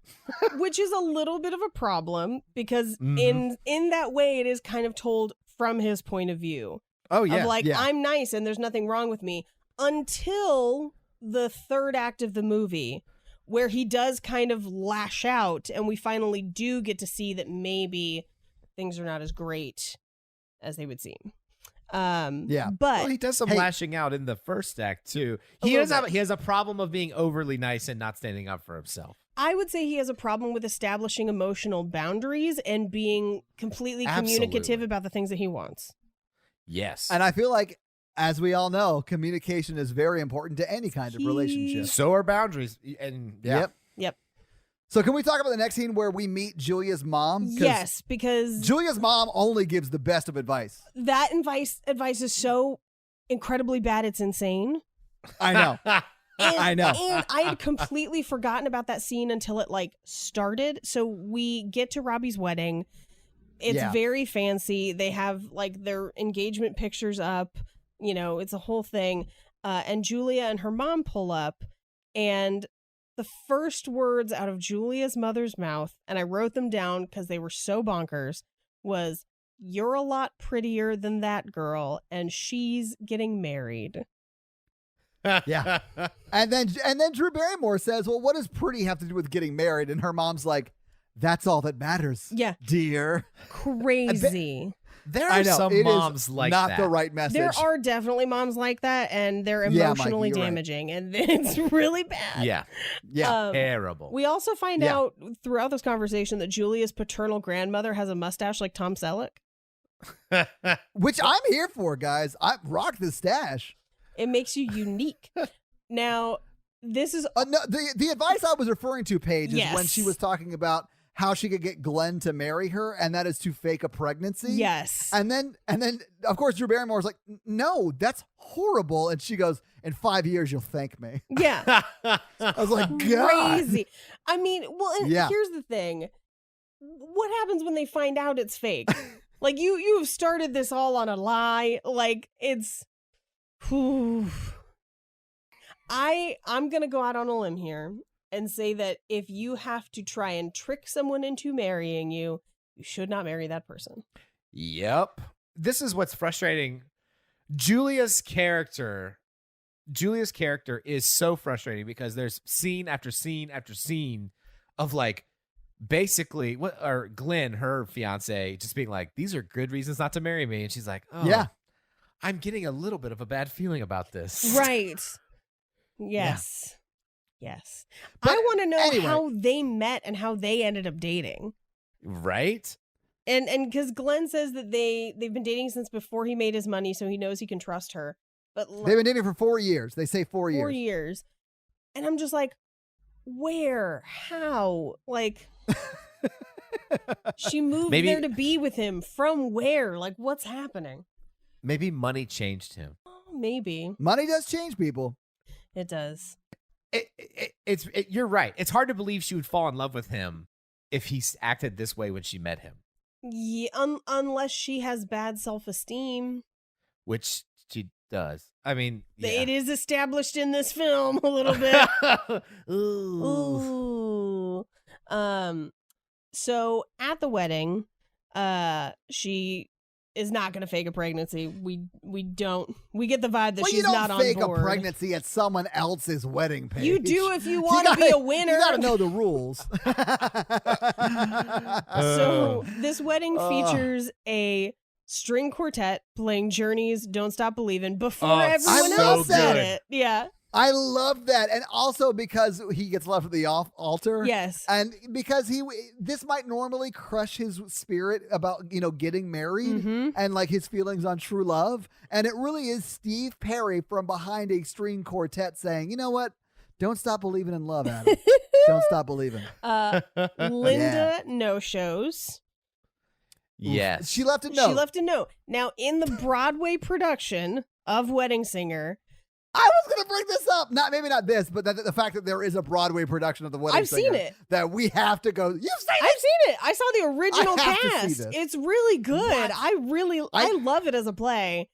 Which is a little bit of a problem because in that way, it is kind of told from his point of view. Oh, yeah. Of like, I'm nice and there's nothing wrong with me until the third act of the movie where he does kind of lash out and we finally do get to see that maybe things are not as great as they would seem. But well, he does some lashing out in the first act too. He has a problem of being overly nice and not standing up for himself. I would say he has a problem with establishing emotional boundaries and being completely communicative about the things that he wants. Yes. And I feel like, as we all know, communication is very important to any kind of relationship. So are boundaries. And Yep. So can we talk about the next scene where we meet Julia's mom? Yes, because Julia's mom only gives the best of advice. that advice is so incredibly bad, it's insane. I know. I know. And I had completely forgotten about that scene until it like started. So we get to Robbie's wedding. It's very fancy. They have like their engagement pictures up. You know, it's a whole thing. And Julia and her mom pull up, and the first words out of Julia's mother's mouth, and I wrote them down because they were so bonkers, was, "You're a lot prettier than that girl, and she's getting married." Yeah. And then Drew Barrymore says, well, what does pretty have to do with getting married? And her mom's like, that's all that matters. Yeah. Dear. Crazy. There are some moms like not that. the right message. There are definitely moms like that, and they're emotionally damaging, and it's really bad. Yeah. Terrible. We also find out throughout this conversation that Julia's paternal grandmother has a mustache like Tom Selleck. Which I'm here for, guys. I rock the stash. It makes you unique. Now, this is no, the advice I was referring to, Paige, is when she was talking about how she could get Glenn to marry her, and that is to fake a pregnancy. Yes. And then of course Drew Barrymore's like, no, that's horrible. And she goes, in 5 years you'll thank me. Yeah. I was like, God. Crazy. I mean, well, and here's the thing. What happens when they find out it's fake? Like you have started this all on a lie. Like it's I'm going to go out on a limb here and say that if you have to try and trick someone into marrying you, you should not marry that person. Yep. This is what's frustrating. Julia's character is so frustrating because there's scene after scene after scene of like basically Glenn, her fiance, just being like, these are good reasons not to marry me. And she's like, oh, yeah, I'm getting a little bit of a bad feeling about this. Right. Yes. Yeah. Yes. But I want to know how they met and how they ended up dating. Right. And because Glenn says that they've been dating since before he made his money, so he knows he can trust her. But they've been dating for 4 years. They say 4 years. 4 years. And I'm just like, where? How? Like, she moved there to be with him. From where? Like, what's happening? Maybe money changed him. Oh, maybe. Money does change people. It does. You're right. It's hard to believe she would fall in love with him if he acted this way when she met him. Yeah, unless she has bad self-esteem. Which she does. I mean, it is established in this film a little bit. Ooh. So at the wedding, she is not going to fake a pregnancy. We get the vibe that she's not on board. You don't fake a pregnancy at someone else's wedding, Paige. You do if you want to be a winner. You got to know the rules. So this wedding features a string quartet playing Journey's "Don't Stop Believin'" before everyone else did it. Yeah. I love that. And also because he gets left at the altar. Yes. And because this might normally crush his spirit about, getting married and like his feelings on true love. And it really is Steve Perry from behind a string quartet saying, you know what? Don't stop believing in love, Adam. Don't stop believing. Linda no-shows. Yes. She left a note. She left a note. Now, in the Broadway production of Wedding Singer, I was going to bring this up. Maybe not this, but the fact that there is a Broadway production of The Wedding Singer. I've seen it. That we have to go. You've seen it? I've seen it. I saw the original I have to cast. see this. It's really good. I love it as a play.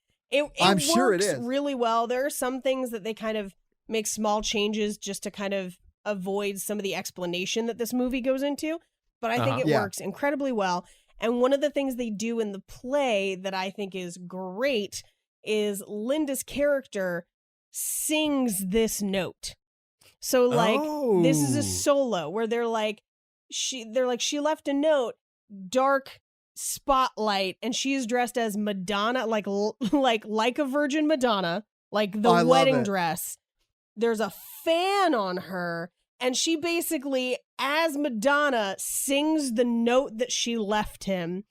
I'm sure it is. Really well. There are some things that they kind of make small changes just to kind of avoid some of the explanation that this movie goes into. But I think it works incredibly well. And one of the things they do in the play that I think is great is Linda's character sings this note. So this is a solo where they're like she left a note, dark spotlight, and she is dressed as Madonna, like a Virgin Madonna, like the wedding dress. There's a fan on her, and she basically, as Madonna, sings the note that she left him.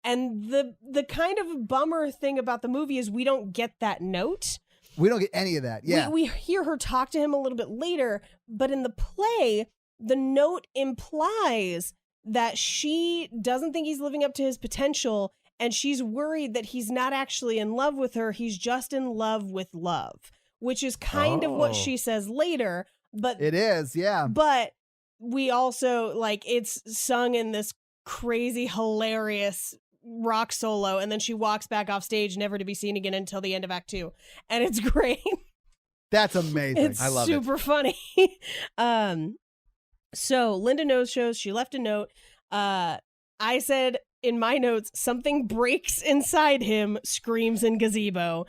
And the kind of bummer thing about the movie is we don't get that note. We don't get any of that. Yeah. We hear her talk to him a little bit later, but in the play, the note implies that she doesn't think he's living up to his potential, and she's worried that he's not actually in love with her. He's just in love with love, which is kind of what she says later. But It is, yeah. But we also, like, it's sung in this crazy, hilarious rock solo, and then she walks back off stage, never to be seen again until the end of Act 2. And it's great. That's amazing. It's I love super funny. So Linda no-shows. She left a note. I said in my notes, something breaks inside him, screams in gazebo.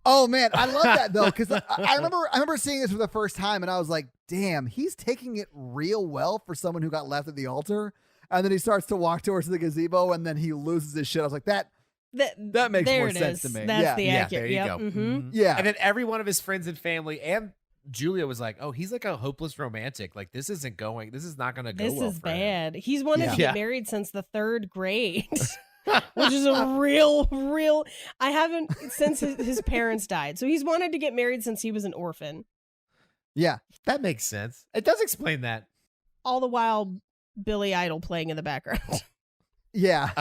Oh man, I love that though, because I remember seeing this for the first time, and I was like, "Damn, he's taking it real well for someone who got left at the altar." And then he starts to walk towards the gazebo, and then he loses his shit. I was like, "That makes there more it sense is. to me." That's Yeah. the Yeah, accurate. there you Yep. go. Mhm. Yeah, And then every one of his friends and family and Julia was like, "Oh, he's like a hopeless romantic. Like this is not going to go This well is for him." bad. He's wanted to Yeah. get married since the 3rd grade. Which is a real I haven't since his parents died. So he's wanted to get married since he was an orphan. yeah. That makes sense. It does explain that. All the while Billy Idol playing in the background. Yeah.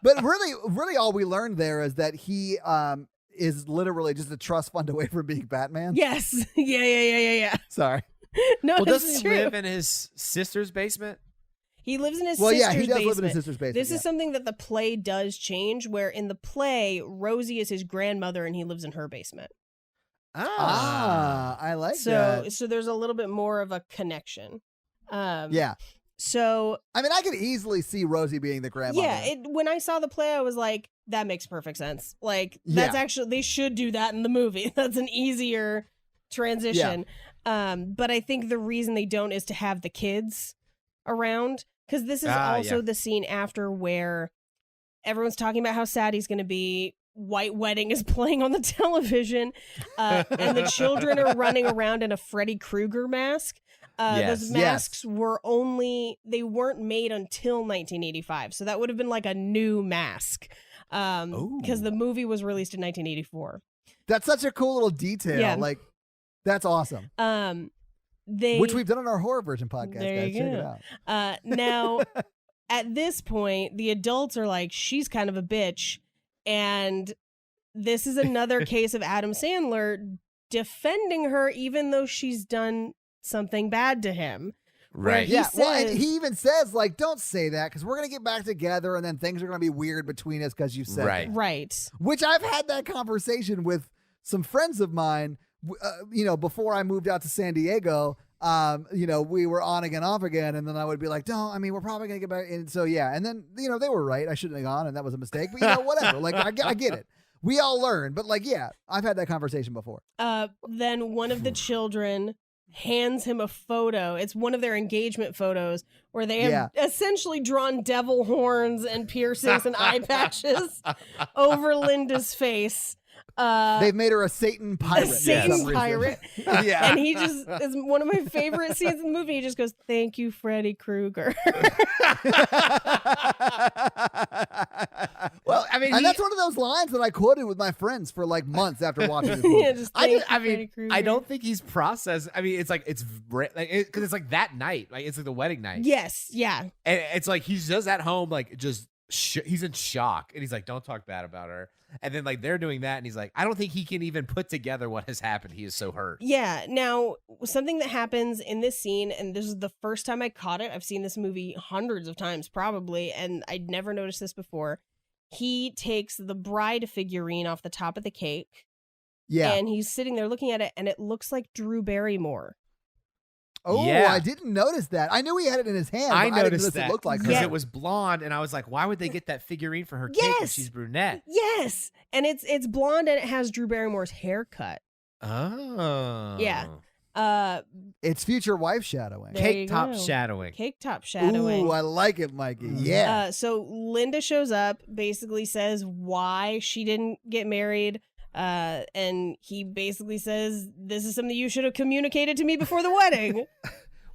But really all we learned there is that he is literally just a trust fund away from being Batman. Yes. Yeah. Sorry. No, Well, it's doesn't he true. live in his sister's basement? He lives in his Well, sister's yeah, he does basement. live in his sister's basement. This yeah. is something that the play does change, where in the play, Rosie is his grandmother and he lives in her basement. I like that. So there's a little bit more of a connection. Yeah. So I mean, I could easily see Rosie being the grandmother. yeah, when I saw the play, I was like, that makes perfect sense. Like, that's Yeah. actually, they should do that in the movie. That's an easier transition. But I think the reason they don't is to have the kids around, because this is also yeah. the scene after where everyone's talking about how sad he's going to be. White Wedding is playing on the television, and the children are running around in a Freddy Krueger mask. Yes. Those masks they weren't made until 1985. So that would have been like a new mask. Because the movie was released in 1984. That's such a cool little detail. Yeah. Like, that's awesome. Which we've done on our horror version podcast, There guys. you Check go. it out. Now, at this point, the adults are like, she's kind of a bitch. And this is another case of Adam Sandler defending her, even though she's done something bad to him. Right. He Yeah, well, and says- he even says, like, don't say that because we're going to get back together and then things are going to be weird between us because you said Right. that. Right. Which I've had that conversation with some friends of mine, before I moved out to San Diego. We were on again, off again, and then I would be like, "Don't. I mean, we're probably gonna get back." And so yeah, and then they were right. I shouldn't have gone, and that was a mistake. But whatever. Like I get it. We all learn, but like, yeah, I've had that conversation before. Then one of the children hands him a photo. It's one of their engagement photos where they have essentially drawn devil horns and piercings and eye patches over Linda's face. They've made her a Satan pirate. A for Satan some reason. pirate. Yeah. And he just is one of my favorite scenes in the movie. He just goes, "Thank you, Freddy Krueger." Well, I mean, And that's one of those lines that I quoted with my friends for like months after watching this movie. Yeah, just thank you, I Freddy mean, Krueger. I don't think he's processed. I mean, it's like because it's like that night, like it's like the wedding night. Yes, yeah. And it's like he's just at home, like just he's in shock, and he's like, "Don't talk bad about her." And then like they're doing that, and he's like, "I don't think he can even put together what has happened. He is so hurt." Yeah. Now, something that happens in this scene, and this is the first time I caught it. I've seen this movie hundreds of times, probably, and I'd never noticed this before. He takes the bride figurine off the top of the cake, Yeah. and he's sitting there looking at it, and it looks like Drew Barrymore. Oh, Yeah. I didn't notice that. I knew he had it in his hand. I but I didn't noticed notice that it looked like because her. it was blonde, and I was like, "Why would they get that figurine for her cake when Yes. she's brunette?" Yes, and it's blonde, and it has Drew Barrymore's haircut. Oh, Yeah. It's future wife shadowing. There you Cake top go. shadowing. Cake top shadowing. Ooh, I like it, Mikey. Yeah. So Linda shows up, basically says why she didn't get married. And he basically says, "This is something you should have communicated to me before the wedding."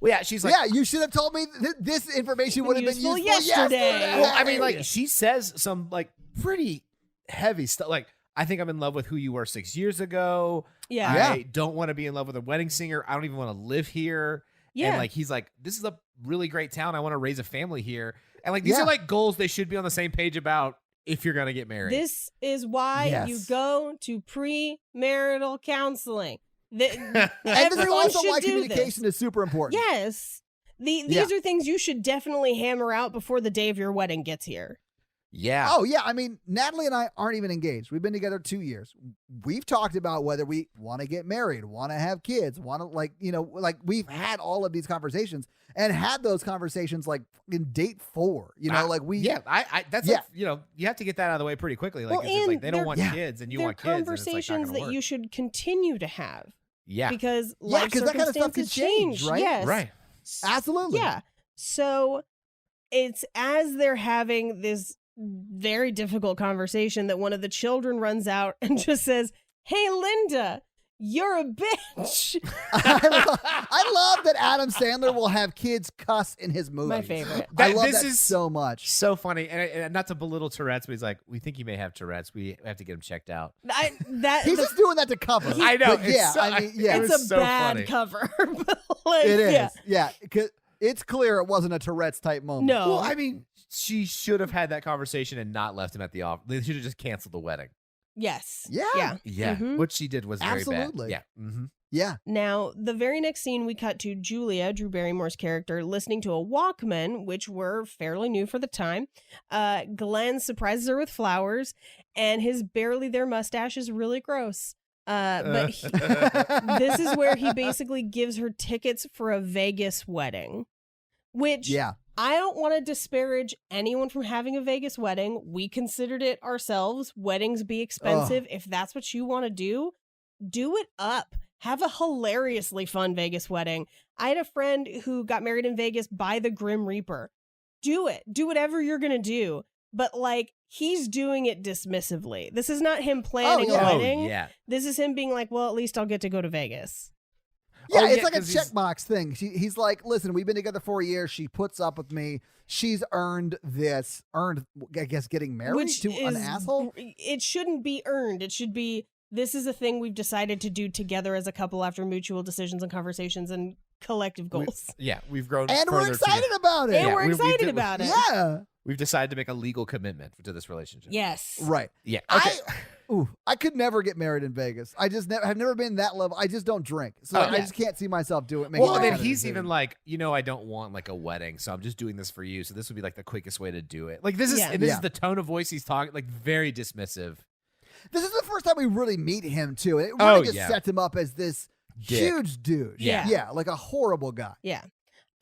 Well, yeah, she's like, yeah, you should have told me this information would have been Useful useful yesterday. Well, I mean, like she says some like pretty heavy stuff. Like, I think I'm in love with who you were 6 years ago. Yeah. Yeah. I don't want to be in love with a wedding singer. I don't even want to live here. Yeah. And like he's like, this is a really great town. I want to raise a family here. And like, these Yeah. are like goals they should be on the same page about if you're going to get married. This is why Yes. you go to premarital counseling. And this is Everyone also should why do communication this. is super important. Yes. These are things you should definitely hammer out before the day of your wedding gets here. yeah. Oh, yeah. I mean, Natalie and I aren't even engaged. We've been together 2 years. We've talked about whether we want to get married, want to have kids, want to, like, you know, like we've had all of these conversations and had those conversations like in date 4. You know, like we. Yeah, I that's like, you know, you have to get that out of the way pretty quickly. Like, Well, it's just like and they don't they're- want Yeah. kids and you They're want kids. And it's like not conversations gonna that work. you should continue to have Yeah. because Yeah, life 'cause that kind of stuff circumstances could change, right? Yes. Right. Absolutely. Yeah. So it's as they're having this very difficult conversation that one of the children runs out and just says, "Hey, Linda, you're a bitch." I love that Adam Sandler will have kids cuss in his movies. My favorite. I love This that is so much. So funny. And not to belittle Tourette's, but he's like, we think you may have Tourette's. We have to get him checked out. He's just doing that to cover. I know. But yeah, so- I mean, yeah. it it's was a so bad funny. cover. But like, It is. yeah. Yeah. 'Cause it's clear it wasn't a Tourette's type moment. No. Well, I mean, she should have had that conversation and not left him at the office. They should have just canceled the wedding. Yes. Yeah. Yeah. Yeah. Mhm. What she did was very Absolutely. bad. Yeah. Mm-hmm. Yeah. Now, the very next scene, we cut to Julia, Drew Barrymore's character, listening to a Walkman, which were fairly new for the time. Glenn surprises her with flowers, and his barely there mustache is really gross. But this is where he basically gives her tickets for a Vegas wedding, which Yeah. I don't want to disparage anyone from having a Vegas wedding. We considered it ourselves. Weddings be expensive. If that's what you want to do it up. Have a hilariously fun Vegas wedding. I had a friend who got married in Vegas by the Grim Reaper. Do it. Do whatever you're going to do. But like, he's doing it dismissively. This is not him planning yeah. a Oh, wedding. yeah. This is him being like, well, at least I'll get to go to Vegas. Yeah, Oh, it's yeah, like a 'cause he's- checkbox thing. He's like, listen, we've been together 4 years. She puts up with me. She's earned, I guess, getting married Which to an is- asshole. It shouldn't be earned. It should be, this is a thing we've decided to do together as a couple after mutual decisions and conversations and collective goals. Yeah. We've grown And we're further excited together. about it. And Yeah, we're we excited did- about it. Yeah. We've decided to make a legal commitment to this relationship. Yes. Right. Yeah. Okay. I could never get married in Vegas. I just have never been that level. I just don't drink. So Oh, I yeah. just can't see myself doing it. Well, making and that then kind of he's decision. even like, I don't want like a wedding, so I'm just doing this for you. So this would be like the quickest way to do it. Like this is, Yeah. and this Yeah. is the tone of voice he's talking, like very dismissive. This is the first time we really meet him too. It really Oh, just yeah. sets him up as this Dick. huge dude. Yeah. Yeah, like a horrible guy. Yeah.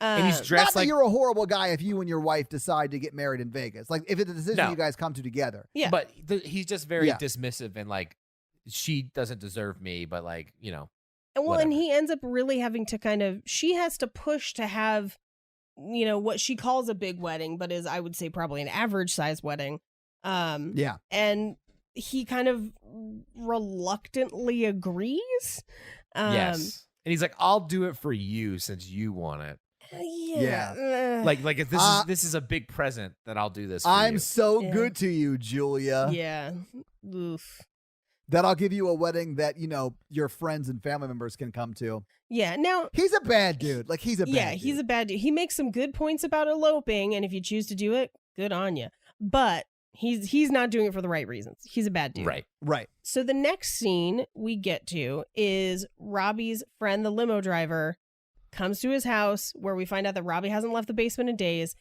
And he's Not dressed that like, you're a horrible guy if you and your wife decide to get married in Vegas. Like if it's a decision No. you guys come to together. Yeah. but he's just very Yeah. dismissive and like, she doesn't deserve me, but like, And whatever. he ends up really having to she has to push to have, what she calls a big wedding, but is, I would say, probably an average size wedding. Yeah. And he kind of reluctantly agrees. yes. And he's like, I'll do it for you since you want it. Yeah. Like if this is a big present that I'll do this for I'm you. so Yeah. good to you, Julia, yeah. Oof. that I'll give you a wedding that, your friends and family members can come to. Yeah. Now, He's a bad dude. Like he's a bad yeah, dude. he's a bad dude. He makes some good points about eloping, and if you choose to do it, good on you. But he's not doing it for the right reasons. He's a bad dude. Right. Right. So the next scene we get to is Robbie's friend, the limo driver, comes to his house where we find out that Robbie hasn't left the basement in days.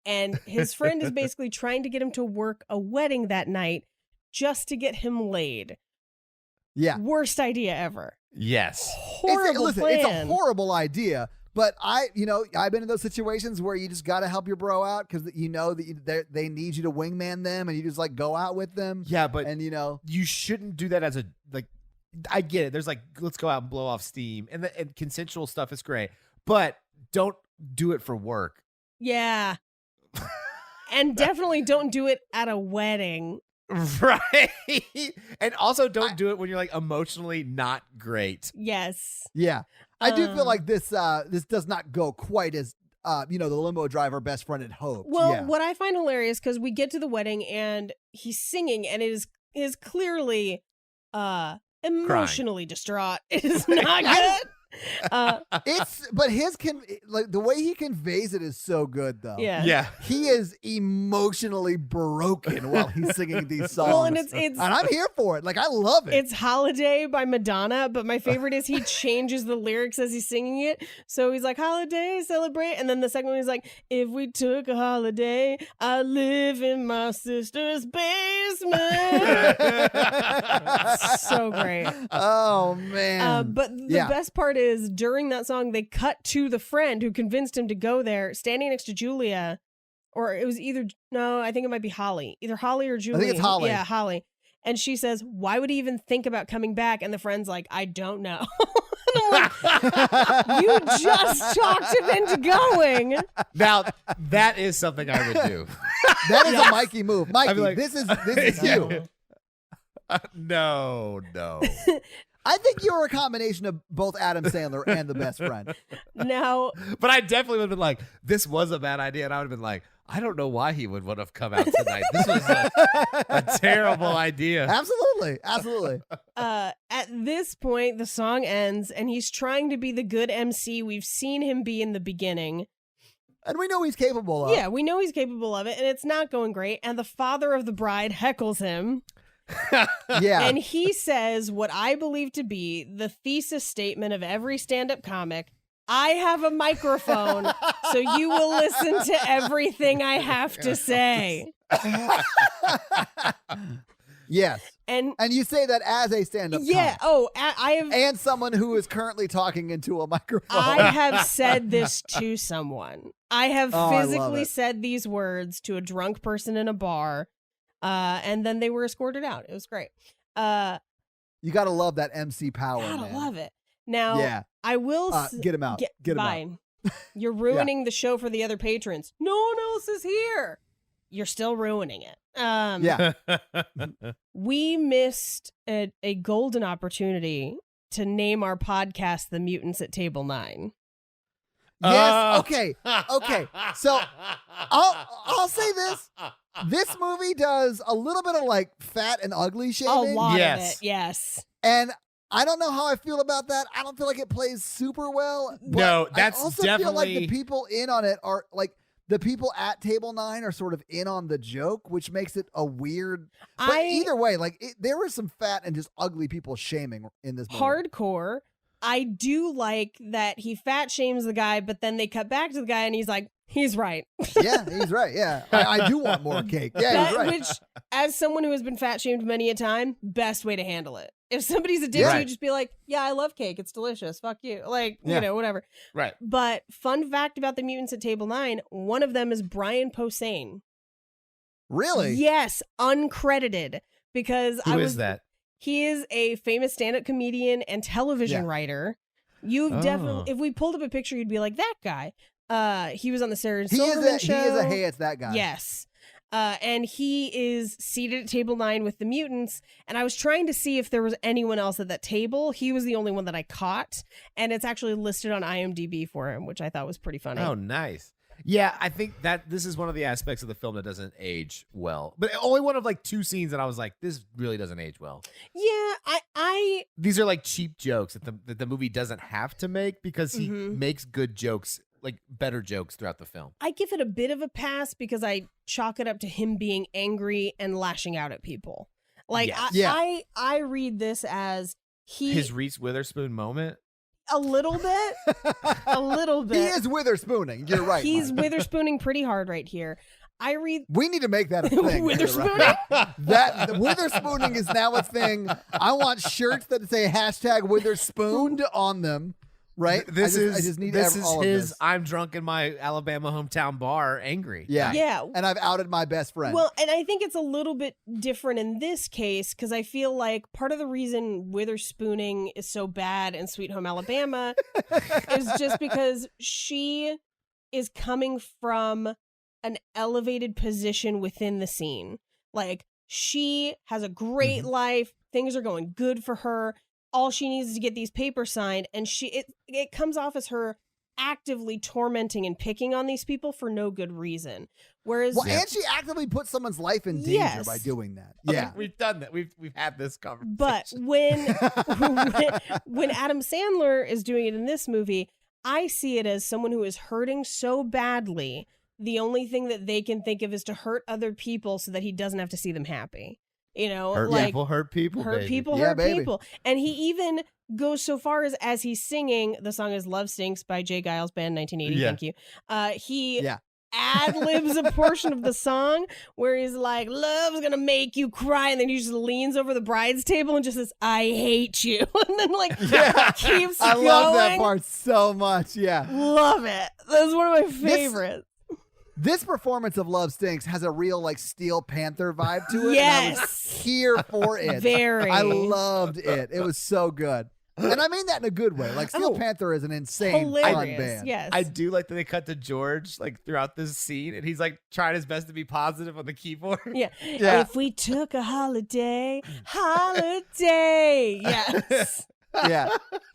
And his friend is basically trying to get him to work a wedding that night just to get him laid. Yeah. Worst idea ever. Yes. Horrible It's plan. a horrible idea. But I've been in those situations where you just got to help your bro out because that they need you to wingman them, and you just like go out with them. Yeah, but And you shouldn't do that as a like. I get it. There's like, let's go out and blow off steam, and consensual stuff is great, but don't do it for work. Yeah. And definitely don't do it at a wedding. Right. And also don't do it when you're like emotionally not great. Yes. yeah, I do feel Um, like this does not go quite as the limo driver best friend had hoped. Well, yeah. what I find hilarious, because we get to the wedding and he's singing and it is clearly emotionally distraught. It is not good. But like the way he conveys it is so good though. Yeah. Yeah. He is emotionally broken while he's singing these songs. Well, and it's and I'm here for it. Like I love it. It's Holiday by Madonna, but my favorite is he changes the lyrics as he's singing it. So he's like, holiday, celebrate. And then the second one he's like, if we took a holiday, I'd live in my sister's basement. So great. Oh man. But the best part is during that song, they cut to the friend who convinced him to go there, standing next to Julia, or it was I think it might be Holly, either Holly or Julia. I think it's Holly. Yeah, Holly. And she says, why would he even think about coming back? And the friend's like, I don't know. And I'm like, you just talked him into going. Now, that is something I would do. That is a Mikey move. Mikey, like- this is you. No. I think you're a combination of both Adam Sandler and The Best Friend. Now, But I definitely would have been like, this was a bad idea. And I would have been like, I don't know why he would have come out tonight. This was a terrible idea. Absolutely. at this point, the song ends, and he's trying to be the good MC we've seen him be in the beginning. And we know he's capable of. Yeah, we know he's capable of it, and it's not going great. And the father of the bride heckles him. Yeah. And he says what I believe to be the thesis statement of every stand-up comic. I have a microphone, so you will listen to everything I have to say. Yes. And you say that as a stand-up yeah, comic. I have And someone who is currently talking into a microphone. I have said this to someone. I have Oh, I love physically it. said these words to a drunk person in a bar, and then they were escorted out. It was great. You got to love that MC power, Gotta man. love it. Now, Yeah. I will Get him out. Get him out. fine. You're ruining the show for the other patrons. No one else is here. You're still ruining it. Yeah. We missed a golden opportunity to name our podcast The Mutants at Table 9. Yes. Okay. So I'll say this. This movie does a little bit of like fat and ugly A shaming. lot Yes. of it, yes. And I don't know how I feel about that. I don't feel like it plays super well. But No, that's I also feel like the definitely- people in on it are like the people at Table 9 are sort of in on the joke, which makes it a weird. But either way, like there was some fat and just ugly people shaming in this movie. Hardcore. I do like that he fat shames the guy, but then they cut back to the guy and he's like, he's right. Yeah, he's right. Yeah, I do want more cake. Yeah, he's right. Which, as someone who has been fat shamed many a time, best way to handle it. If somebody's a dick to you, just be like, yeah, I love cake. It's delicious. Fuck you. Like, you know, whatever. Right. But fun fact about the Mutants at Table 9, one of them is Brian Posehn. Really? Yes, uncredited. Because Who is that? He is a famous stand-up comedian and television writer. You've definitely, if we pulled up a picture, you'd be like, that guy. He was on the Sarah Silverman show. He is a hey, it's that guy. Yes. And he is seated at Table 9 with the Mutants. And I was trying to see if there was anyone else at that table. He was the only one that I caught. And it's actually listed on IMDb for him, which I thought was pretty funny. Oh, nice. Yeah, I think that this is one of the aspects of the film that doesn't age well. But only one of like two scenes that I was like, this really doesn't age well. Yeah, I These are like cheap jokes that the movie doesn't have to make because he makes good jokes, like better jokes throughout the film. I give it a bit of a pass because I chalk it up to him being angry and lashing out at people. Like, Yes. I read this as His Reese Witherspoon moment. a little bit. He is witherspooning. You're right. He's Mike. witherspooning pretty hard right here. I read We need to make that a thing. Witherspooning? That witherspooning is now a thing. I want shirts that say hashtag witherspooned on them. Right? I just need all of his this. I'm drunk in my Alabama hometown bar angry. Yeah. Yeah. And I've outed my best friend. Well, and I think it's a little bit different in this case because I feel like part of the reason witherspooning is so bad in Sweet Home Alabama is just because she is coming from an elevated position within the scene. Like, she has a great life. Things are going good for her. All she needs is to get these papers signed, and it comes off as her actively tormenting and picking on these people for no good reason. Whereas, Well, and she actively puts someone's life in danger Yes. by doing that. Okay, Yeah. we've done that. We've had this conversation. but when Adam Sandler is doing it in this movie, I see it as someone who is hurting so badly, the only thing that they can think of is to hurt other people so that he doesn't have to see them happy. You know, hurt like people, hurt people, hurt baby. people, Yeah, hurt baby. people. And he even goes so far as he's singing, the song is Love Stinks by Jay Giles Band, 1980, Yeah. thank you. He Yeah. ad-libs a portion of the song where he's like, love's gonna make you cry, and then he just leans over the bride's table and just says, I hate you. And then like keeps I going. love that part so much. Yeah. Love it. That's one of my favorites. This performance of Love Stinks has a real like Steel Panther vibe to it. Yes. And I was here for it. Very. I loved it. It was so good. And I mean that in a good way. Like Steel Oh, Panther is an insane fun Hilarious. band. Yes. I do like that they cut to George like throughout this scene, and he's like trying his best to be positive on the keyboard. Yeah. Yeah. If we took a holiday. Yes. Yeah.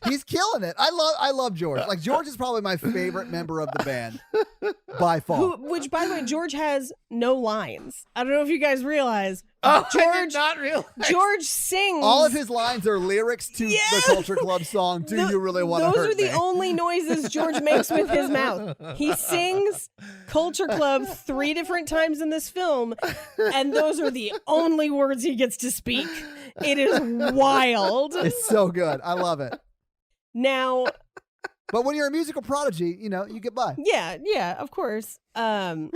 He's killing it. I love George. Like George is probably my favorite member of the band by far. Which, by the way, George has no lines. I don't know if you guys realize. Oh, I did George, not realize. George sings. All of his lines are lyrics to Yes! the Culture Club song, Do You Really Want to Those Hurt are the Me? only noises George makes with his mouth. He sings Culture Club 3 different times in this film, and those are the only words he gets to speak. It is wild. It's so good. I love it. Now, But when you're a musical prodigy, you know, you get by. yeah, of course. The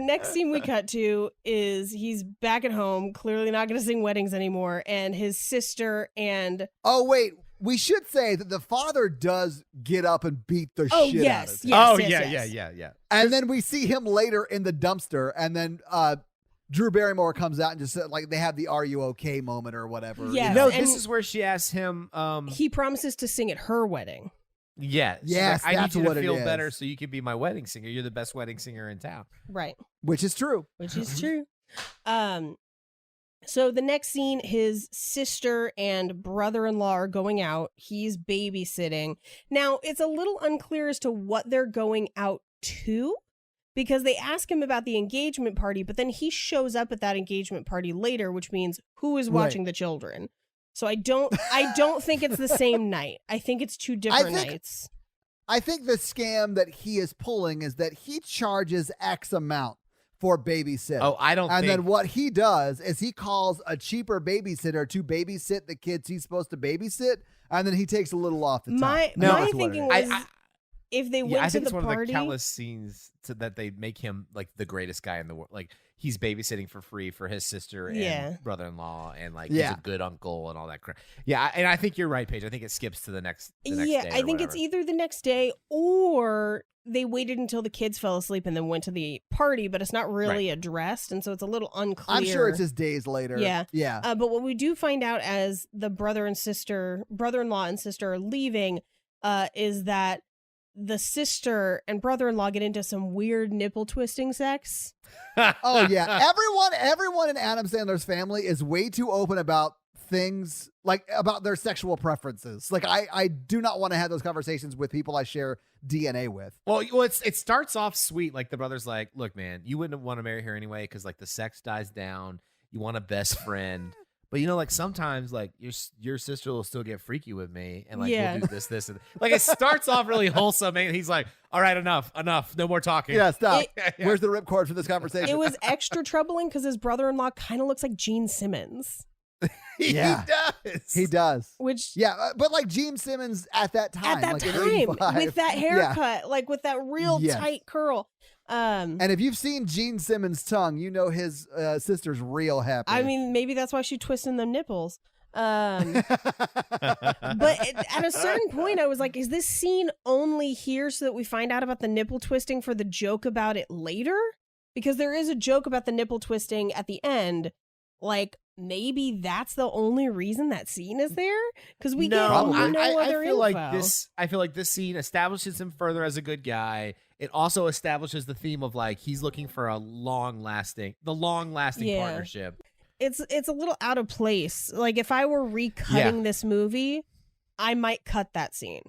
next scene we cut to is he's back at home, clearly not going to sing weddings anymore, and his sister and Oh, wait. We should say that the father does get up and beat the shit out of yes, him. yes. Yeah. And then we see him later in the dumpster, and then Drew Barrymore comes out and just like they have the "Are you okay?" moment or whatever. you Yes. know? No, And- this is where she asks him. He promises to sing at her wedding. Yeah, she's Yes, like, I that's need you what to it feel is. better so you can be my wedding singer. You're the best wedding singer in town. Right. Which is true. Which is true. So the next scene, his sister and brother-in-law are going out. He's babysitting. Now, it's a little unclear as to what they're going out to, because they ask him about the engagement party, but then he shows up at that engagement party later, which means who is watching the children. So I don't think it's the same night. I think it's two different nights. I think the scam that he is pulling is that he charges X amount for babysit. Oh, I don't And think. then what he does is he calls a cheaper babysitter to babysit the kids he's supposed to babysit, and then he takes a little off the top. My And that's what thinking it is. was if they I went to think the it's one of the party. countless scenes that they make him like the greatest guy in the world. Like he's babysitting for free for his sister and brother-in-law, and like he's a good uncle and all that crap. Yeah, and I think you're right, Paige. I think it skips to the next day I think it's either the next day or they waited until the kids fell asleep and then went to the party, but it's not really addressed, and so it's a little unclear. I'm sure it's just days later. Yeah. Yeah. But what we do find out as the brother-in-law and sister are leaving, is that the sister and brother-in-law get into some weird nipple twisting sex. Oh yeah. Everyone in Adam Sandler's family is way too open about things like about their sexual preferences. Like I do not want to have those conversations with people I share DNA with. Well, it starts off sweet. Like the brother's like, "Look, man, you wouldn't want to marry her anyway because like the sex dies down. You want a best friend." But you know, like sometimes, like your sister will still get freaky with me, and like we'll do this, and like it starts off really wholesome, and he's like, "All right, enough, no more talking." Yeah, stop. Where's the ripcord for this conversation? It was extra troubling because his brother-in-law kind of looks like Gene Simmons. Yeah. He does. Which but like Gene Simmons at that time. at that like in time 85. with that haircut, like with that real tight curl. And if you've seen Gene Simmons' tongue, you know his sister's real happy. I mean, maybe that's why she's twisting them nipples. But at a certain point, I was like, is this scene only here so that we find out about the nipple twisting for the joke about it later? Because there is a joke about the nipple twisting at the end. Like, maybe that's the only reason that scene is there? Because we get no other info. I feel like this scene establishes him further as a good guy. It also establishes the theme of like he's looking for a long-lasting partnership. It's a little out of place. Like if I were recutting this movie, I might cut that scene.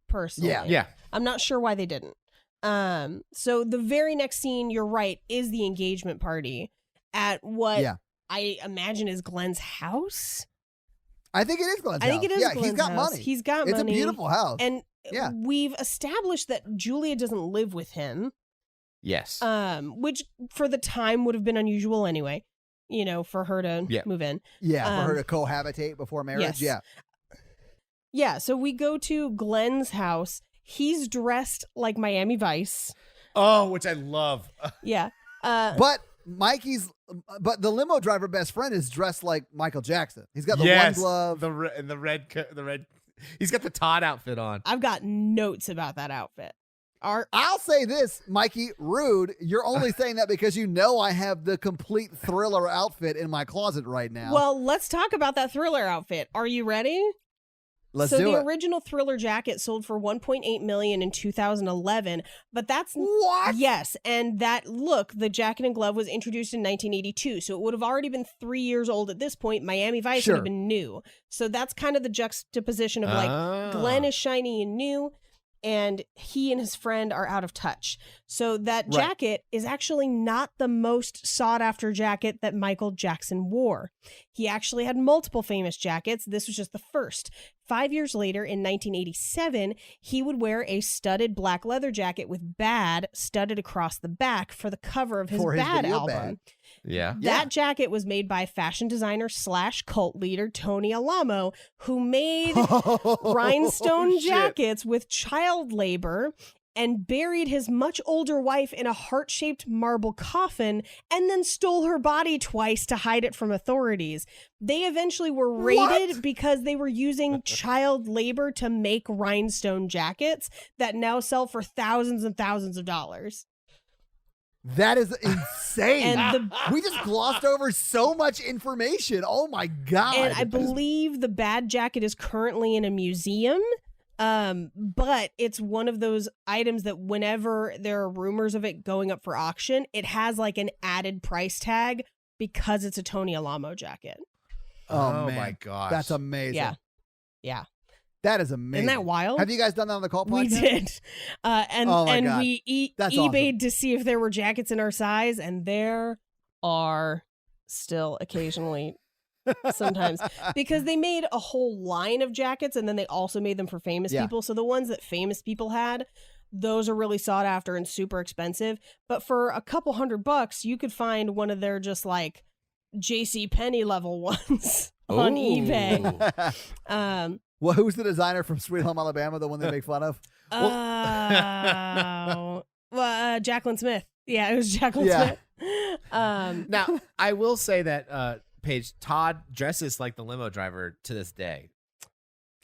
personally. Yeah. I'm not sure why they didn't. So the very next scene, you're right, is the engagement party at what I imagine is Glenn's house. I think it is Glenn's house. I think it is Glenn's he's got house. money. He's got money. It's a beautiful house. And we've established that Julia doesn't live with him. Yes. Which for the time would have been unusual anyway, for her to move in. Yeah, for her to cohabitate before marriage. Yes. Yeah, so we go to Glenn's house. He's dressed like Miami Vice. Oh, which I love. Yeah. But the limo driver best friend is dressed like Michael Jackson. He's got the one glove. The red. He's got the Todd outfit on. I've got notes about that outfit. I'll say this, Mikey, rude. You're only saying that because I have the complete Thriller outfit in my closet right now. Well, let's talk about that Thriller outfit. Are you ready? Let's do it. So the original Thriller jacket sold for $1.8 million in 2011, but that's what? Yes, and that look, the jacket and glove was introduced in 1982, so it would have already been 3 years old at this point. Miami Vice would have been new, so that's kind of the juxtaposition of like Glenn is shiny and new, and he and his friend are out of touch. So that jacket is actually not the most sought after jacket that Michael Jackson wore. He actually had multiple famous jackets. This was just the first. 5 years later, in 1987, he would wear a studded black leather jacket with Bad studded across the back for the cover of his Bad album. Bad. Yeah. That jacket was made by fashion designer / cult leader Tony Alamo, who made rhinestone jackets with child labor and buried his much older wife in a heart-shaped marble coffin and then stole her body twice to hide it from authorities. They eventually were raided because they were using child labor to make rhinestone jackets that now sell for thousands and thousands of dollars. That is insane. And we just glossed over so much information. Oh my God. And I believe the Bad jacket is currently in a museum. But it's one of those items that whenever there are rumors of it going up for auction, it has like an added price tag because it's a Tony Alamo jacket. Oh man. My gosh. That's amazing. Yeah. That is amazing. Isn't that wild? Have you guys done that on the Cult podcast? We did. And God. we That's eBayed awesome. to see if there were jackets in our size, and there are still occasionally sometimes, because they made a whole line of jackets and then they also made them for famous people. So the ones that famous people had, those are really sought after and super expensive. But for a couple $100, you could find one of their just like JCPenney level ones on eBay. Well, who's the designer from Sweet Home Alabama, the one they make fun of? Jacqueline Smith. Yeah, it was Jacqueline Smith. Now, I will say that Paige, Todd dresses like the limo driver to this day.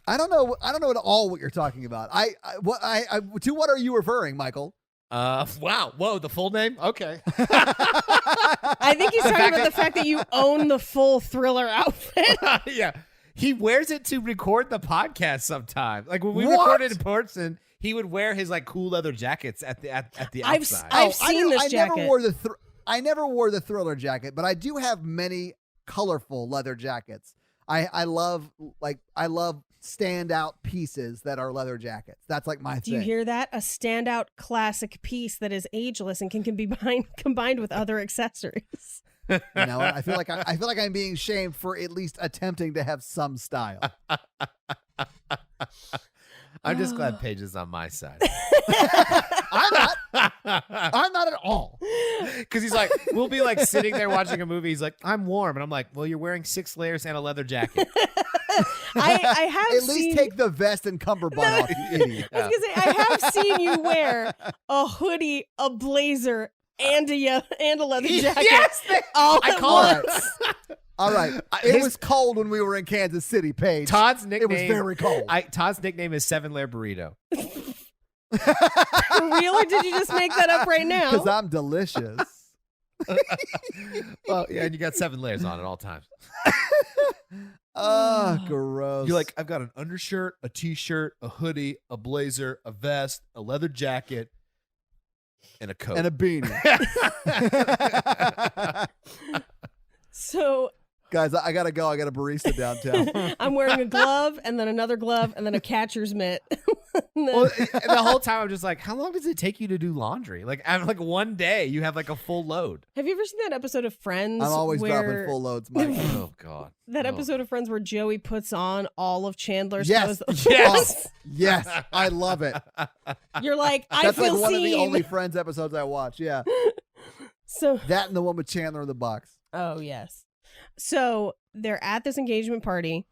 I don't know at all what you're talking about. To what are you referring, Michael? Wow. Whoa, the full name? Okay. I think he's talking about the fact that you own the full Thriller outfit. Yeah. He wears it to record the podcast sometimes. Like when we recorded in person, he would wear his like cool leather jackets at the outside. I've seen this jacket. I never wore the Thriller jacket, but I do have many colorful leather jackets. I love standout pieces that are leather jackets. That's like my thing. Do you hear that? A standout classic piece that is ageless and can be combined with other accessories. You know, I feel like I'm being shamed for at least attempting to have some style. I'm just glad Paige is on my side. I'm not at all. Because he's like, we'll be like sitting there watching a movie. He's like, I'm warm. And I'm like, well, you're wearing 6 layers and a leather jacket. I have at least take the vest and cummerbund off, you idiot. I was going to say, I have seen you wear a hoodie, a blazer, and a leather jacket. Yes! I call it. All right. It was cold when we were in Kansas City, Paige. Todd's nickname. It was very cold. Todd's nickname is 7-layer burrito. For real, or did you just make that up right now? Because I'm delicious. Well, yeah, and you got 7 layers on at all times. Oh, gross. You're like, I've got an undershirt, a t-shirt, a hoodie, a blazer, a vest, a leather jacket, and a coat. And a beanie. So, guys, I got to go. I got a barista downtown. I'm wearing a glove and then another glove and then a catcher's mitt. Well, the whole time I'm just like, how long does it take you to do laundry? Like, I'm like one day you have like a full load. Have you ever seen that episode of Friends? I'm always where dropping full loads, Mike. Oh God. That Oh. episode of Friends where Joey puts on all of Chandler's Yes. clothes. Yes. Yes, I love it. You're like, I That's like feel one seen. of the only Friends episodes I watch. Yeah, So, that and the one with Chandler in the box. oh yes. So they're at this engagement party,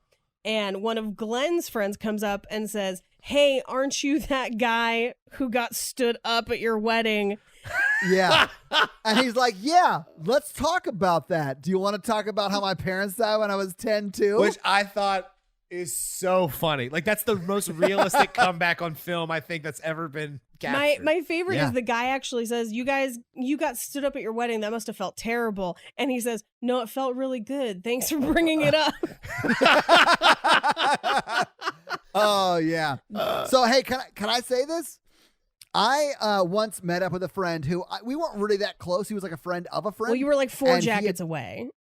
and one of Glenn's friends comes up and says, "Hey, aren't you that guy who got stood up at your wedding?" Yeah, and he's like, "Yeah, let's talk about that. Do you want to talk about how my parents died when I was 10 too?" Which I thought is so funny. Like that's the most realistic comeback on film I think that's ever been captured. My favorite Yeah. is the guy actually says, you got stood up at your wedding. That must have felt terrible. And he says, no, it felt really good. Thanks for bringing it up. Oh yeah. So hey, can I say this? I once met up with a friend who we weren't really that close. He was like a friend of a friend. Well, you were like 4 And he had- jackets away.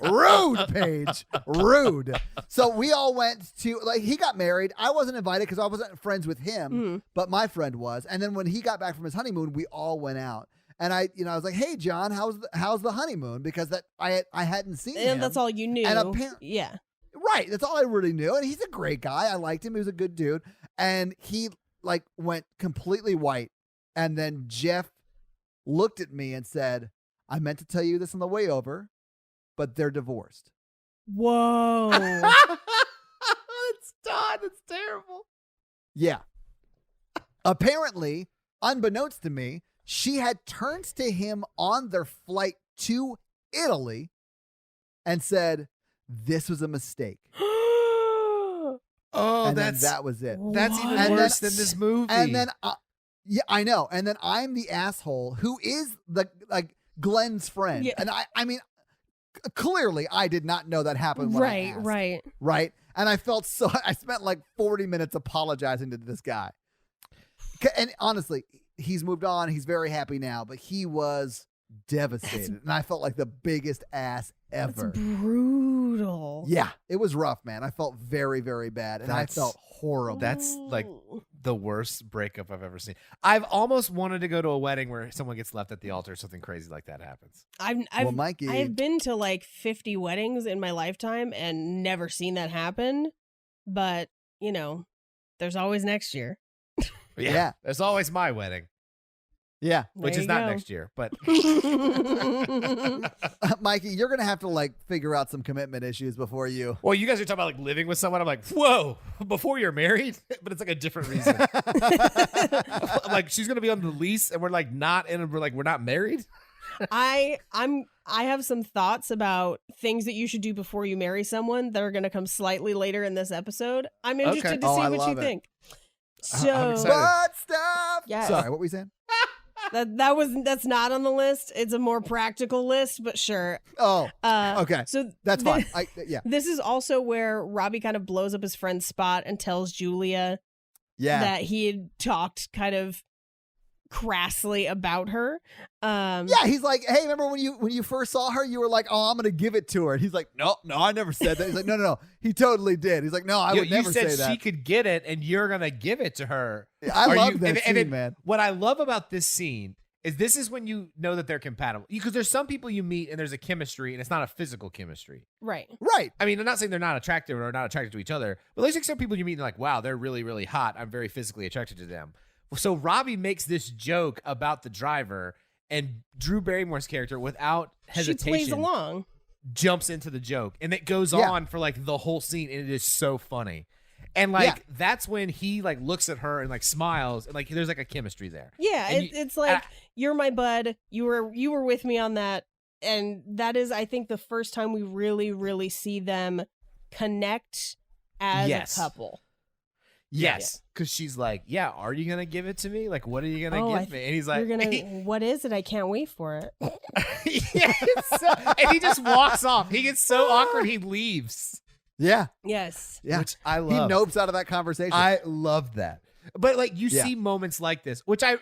Rude, Paige. Rude. So we all went to, like, he got married. I wasn't invited because I wasn't friends with him, but my friend was. And then when he got back from his honeymoon, we all went out. And I was like, "Hey, John, how's the honeymoon?" Because that I hadn't seen him. And that's all you knew. And yeah. Right. That's all I really knew. And he's a great guy. I liked him. He was a good dude. And he like went completely white. And then Jeff looked at me and said, "I meant to tell you this on the way over, but they're divorced." Whoa. It's done. It's terrible. Yeah. Apparently, unbeknownst to me, she had turned to him on their flight to Italy and said, "This was a mistake." Oh, And then that's that was it. that's even What? worse than this movie. And then, yeah, I know. And then I'm the asshole who is the like Glenn's friend. Yeah. And I mean, clearly I did not know that happened. When I asked, right. And I felt so. I spent like 40 minutes apologizing to this guy. And honestly, he's moved on. He's very happy now, but he was devastated, and I felt like the biggest ass That's ever. brutal. Yeah, it was rough, man. I felt very, very bad, and I That's- felt horrible. That's like the worst breakup I've ever seen. I've almost wanted to go to a wedding where someone gets left at the altar, something crazy like that happens. I've Mikey, I've been to like 50 weddings in my lifetime and never seen that happen. But, there's always next year. Yeah. There's always my wedding, yeah, which There is you not go. next year, but Mikey, you're gonna have to like figure out some commitment issues before you. well, you guys are talking about like living with someone. I'm like, whoa, before you're married, but it's like a different reason. Like she's gonna be on the lease, and we're like not in. We're not married. I have some thoughts about things that you should do before you marry someone that are going to come slightly later in this episode. I'm interested Okay. to Oh, see I what you love it. think. I'm So excited. But stuff. Yes. Sorry, what were we saying? that's not on the list. It's a more practical list, but sure. Oh, okay. So That's fine. Yeah. This is also where Robbie kind of blows up his friend's spot and tells Julia Yeah. that he had talked kind of crassly about her. Yeah, he's like, "Hey, remember when you first saw her, you were like, 'Oh, I'm gonna give it to her.'" And he's like, No, I never said that." He's like, No, he totally did. He's like, "No, I would never you said say that." she could get it, and you're gonna give it to her. I Are love you- that and- scene, and it- man. What I love about this scene is this is when you know that they're compatible, because there's some people you meet and there's a chemistry, and it's not a physical chemistry. Right. Right. I mean, I'm not saying they're not attractive or not attracted to each other, but there's like some people you meet and like, wow, they're really, really hot. I'm very physically attracted to them. So Robbie makes this joke about the driver, and Drew Barrymore's character, without hesitation, She plays along. jumps into the joke, and it goes Yeah. on for like the whole scene, and it is so funny. And like that's when he like looks at her and like smiles, and like there's like a chemistry there. Yeah, And it's like you're my bud. You were with me on that, and that is, I think, the first time we really, really see them connect as Yes. a couple. Yes, because she's like, yeah, are you gonna give it to me? Like, what are you gonna Oh, give me? And he's like, You're gonna. What is it? I can't wait for it. yeah, it's so, and he just walks off. He gets so awkward, he leaves. Yeah. Yes. Yeah. Which I He love. nopes out of that conversation. I love that. But like you Yeah. see moments like this, which I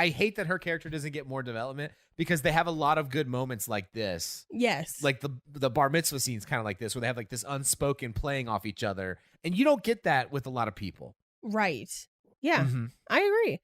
hate that her character doesn't get more development because they have a lot of good moments like this. Yes. Like the bar mitzvah scenes kind of like this, where they have like this unspoken playing off each other. And you don't get that with a lot of people. Right. Yeah, Mhm. I agree.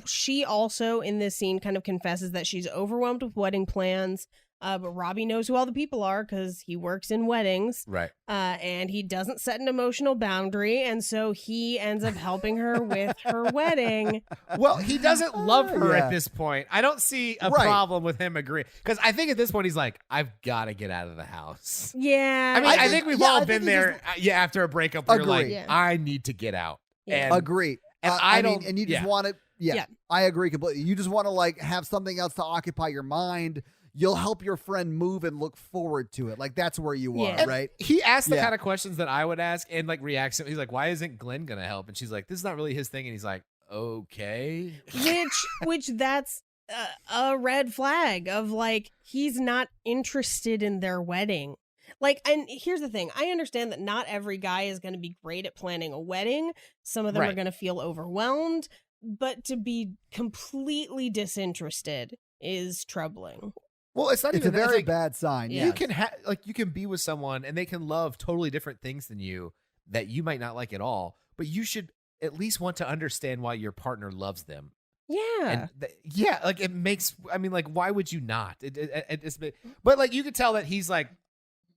She also in this scene kind of confesses that she's overwhelmed with wedding plans. But Robbie knows who all the people are because he works in weddings. Right. And he doesn't set an emotional boundary, and so he ends up helping her with her wedding. Well, he doesn't love her Yeah. at this point. I don't see a Right. problem with him agreeing. Because I think at this point he's like, I've got to get out of the house. Yeah. I mean, I think we've all I been think he's there. After a breakup, where you're like, Agree. Yeah. I need to get out. Yeah. And Agree. and I I mean, don't- and you just yeah. want to. Yeah, Yeah. I agree completely. You just want to like have something else to occupy your mind. You'll help your friend move and look forward to it. Like that's where you Yeah. are, And right? He asked the Yeah. kind of questions that I would ask and like reacts. He's like, why isn't Glenn going to help? And she's like, this is not really his thing. And he's like, okay. which that's a red flag of like he's not interested in their wedding. Like, and here's the thing. I understand that not every guy is going to be great at planning a wedding. Some of them are Right. going to feel overwhelmed, but to be completely disinterested is troubling. Well, it's not It's a even that. It's very like, bad sign. Yeah. You can you can be with someone and they can love totally different things than you that you might not like at all, but you should at least want to understand why your partner loves them. Yeah. And like it makes. I mean, like, why would you not? But like, you could tell that he's like,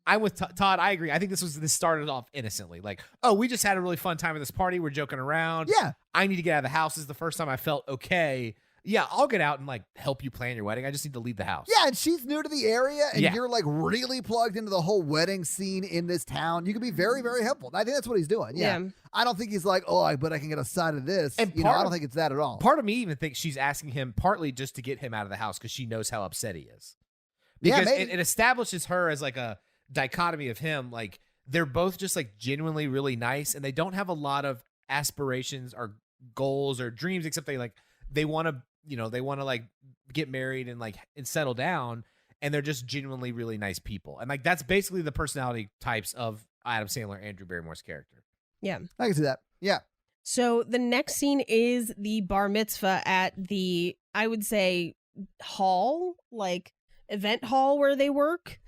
I'm with Todd. I agree. I think this started off innocently. Like, oh, we just had a really fun time at this party. We're joking around. Yeah. I need to get out of the house. This is the first time I felt okay. Yeah, I'll get out and like help you plan your wedding. I just need to leave the house. Yeah, and she's new to the area, and Yeah. you're like really plugged into the whole wedding scene in this town. You can be very, very helpful. I think that's what he's doing. Yeah. I don't think he's like, but I can get a side of this. And I don't think it's that at all. Part of me even thinks she's asking him partly just to get him out of the house because she knows how upset he is. Yeah, Because maybe. it establishes her as like a dichotomy of him. Like they're both just like genuinely really nice, and they don't have a lot of aspirations or goals or dreams, except they want to like get married and settle down, and they're just genuinely really nice people. And like that's basically the personality types of Adam Sandler and Drew Barrymore's character. Yeah. I can see that. Yeah. So the next scene is the bar mitzvah at the, I would say, hall, like event hall where they work.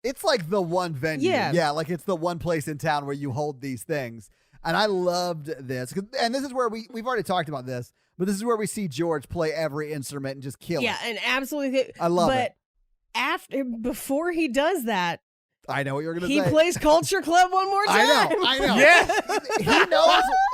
It's like the one venue. Yeah. Yeah, like it's the one place in town where you hold these things. And I loved this. And this is where we've already talked about this, but this is where we see George play every instrument and just kill Yeah, it. and absolutely. I love it. But before he does that, I know what you're going to he say. plays Culture Club one more time. I know. Yeah.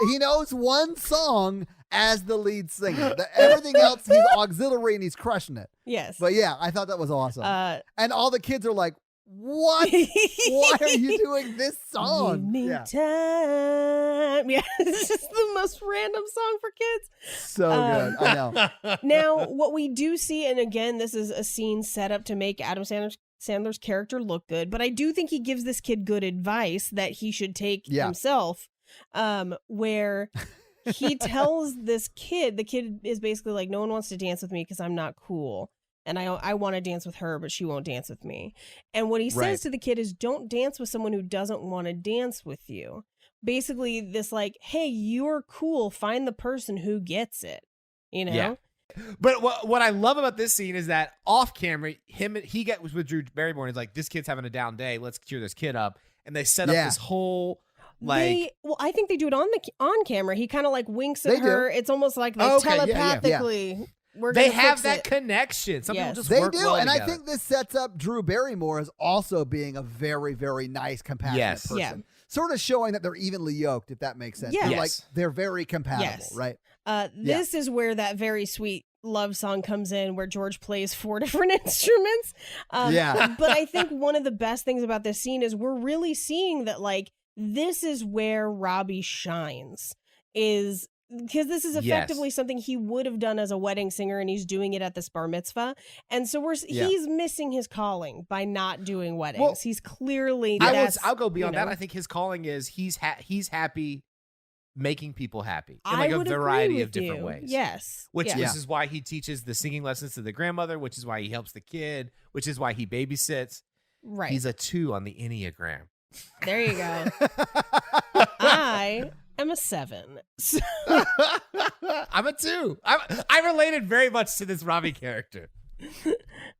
he knows one song as the lead singer. Everything else, he's auxiliary and he's crushing it. Yes. But yeah, I thought that was awesome. Uh, And all the kids are like, what? Why are you doing this song? Give me Yeah. time. Yeah, it's just the most random song for kids. So good. I know. Now, what we do see, and again, this is a scene set up to make Adam Sandler's character look good, but I do think he gives this kid good advice that he should take himself, where he tells this kid, the kid is basically like, no one wants to dance with me because I'm not cool. And I want to dance with her, but she won't dance with me. And what he says to the kid is, don't dance with someone who doesn't want to dance with you. Basically, this like, hey, you're cool. Find the person who gets it. You know? Yeah. But what I love about this scene is that off camera, he gets with Drew Barrymore and he's like, this kid's having a down day. Let's cheer this kid up. And they set up this whole I think they do it on camera. He kind of like winks at They do. her. It's almost like they Okay, yeah, yeah. telepathically. We're they gonna have fix that it. connection. Some Yes. people just They work do. well And I together. think this sets up Drew Barrymore as also being a very, very nice, compassionate Yes. person. Yeah. Sort of showing that they're evenly yoked, if that makes sense. Yeah. They're Yes. like they're very compatible, Yes. right? This is where that very sweet love song comes in, where George plays 4 different instruments. Yeah. But I think one of the best things about this scene is we're really seeing that like this is where Robbie shines, is because this is effectively something he would have done as a wedding singer, and he's doing it at this bar mitzvah. And so he's missing his calling by not doing weddings. Well, He's clearly I'll go beyond you know. that. I think his calling is he's happy making people happy in I like a would agree variety with of different you. ways. Yes. Which Yeah. this is why he teaches the singing lessons to the grandmother, which is why he helps the kid, which is why he babysits. Right. He's a 2 on the Enneagram. There you go. I I'm a 7. I'm a 2. I related very much to this Robbie character.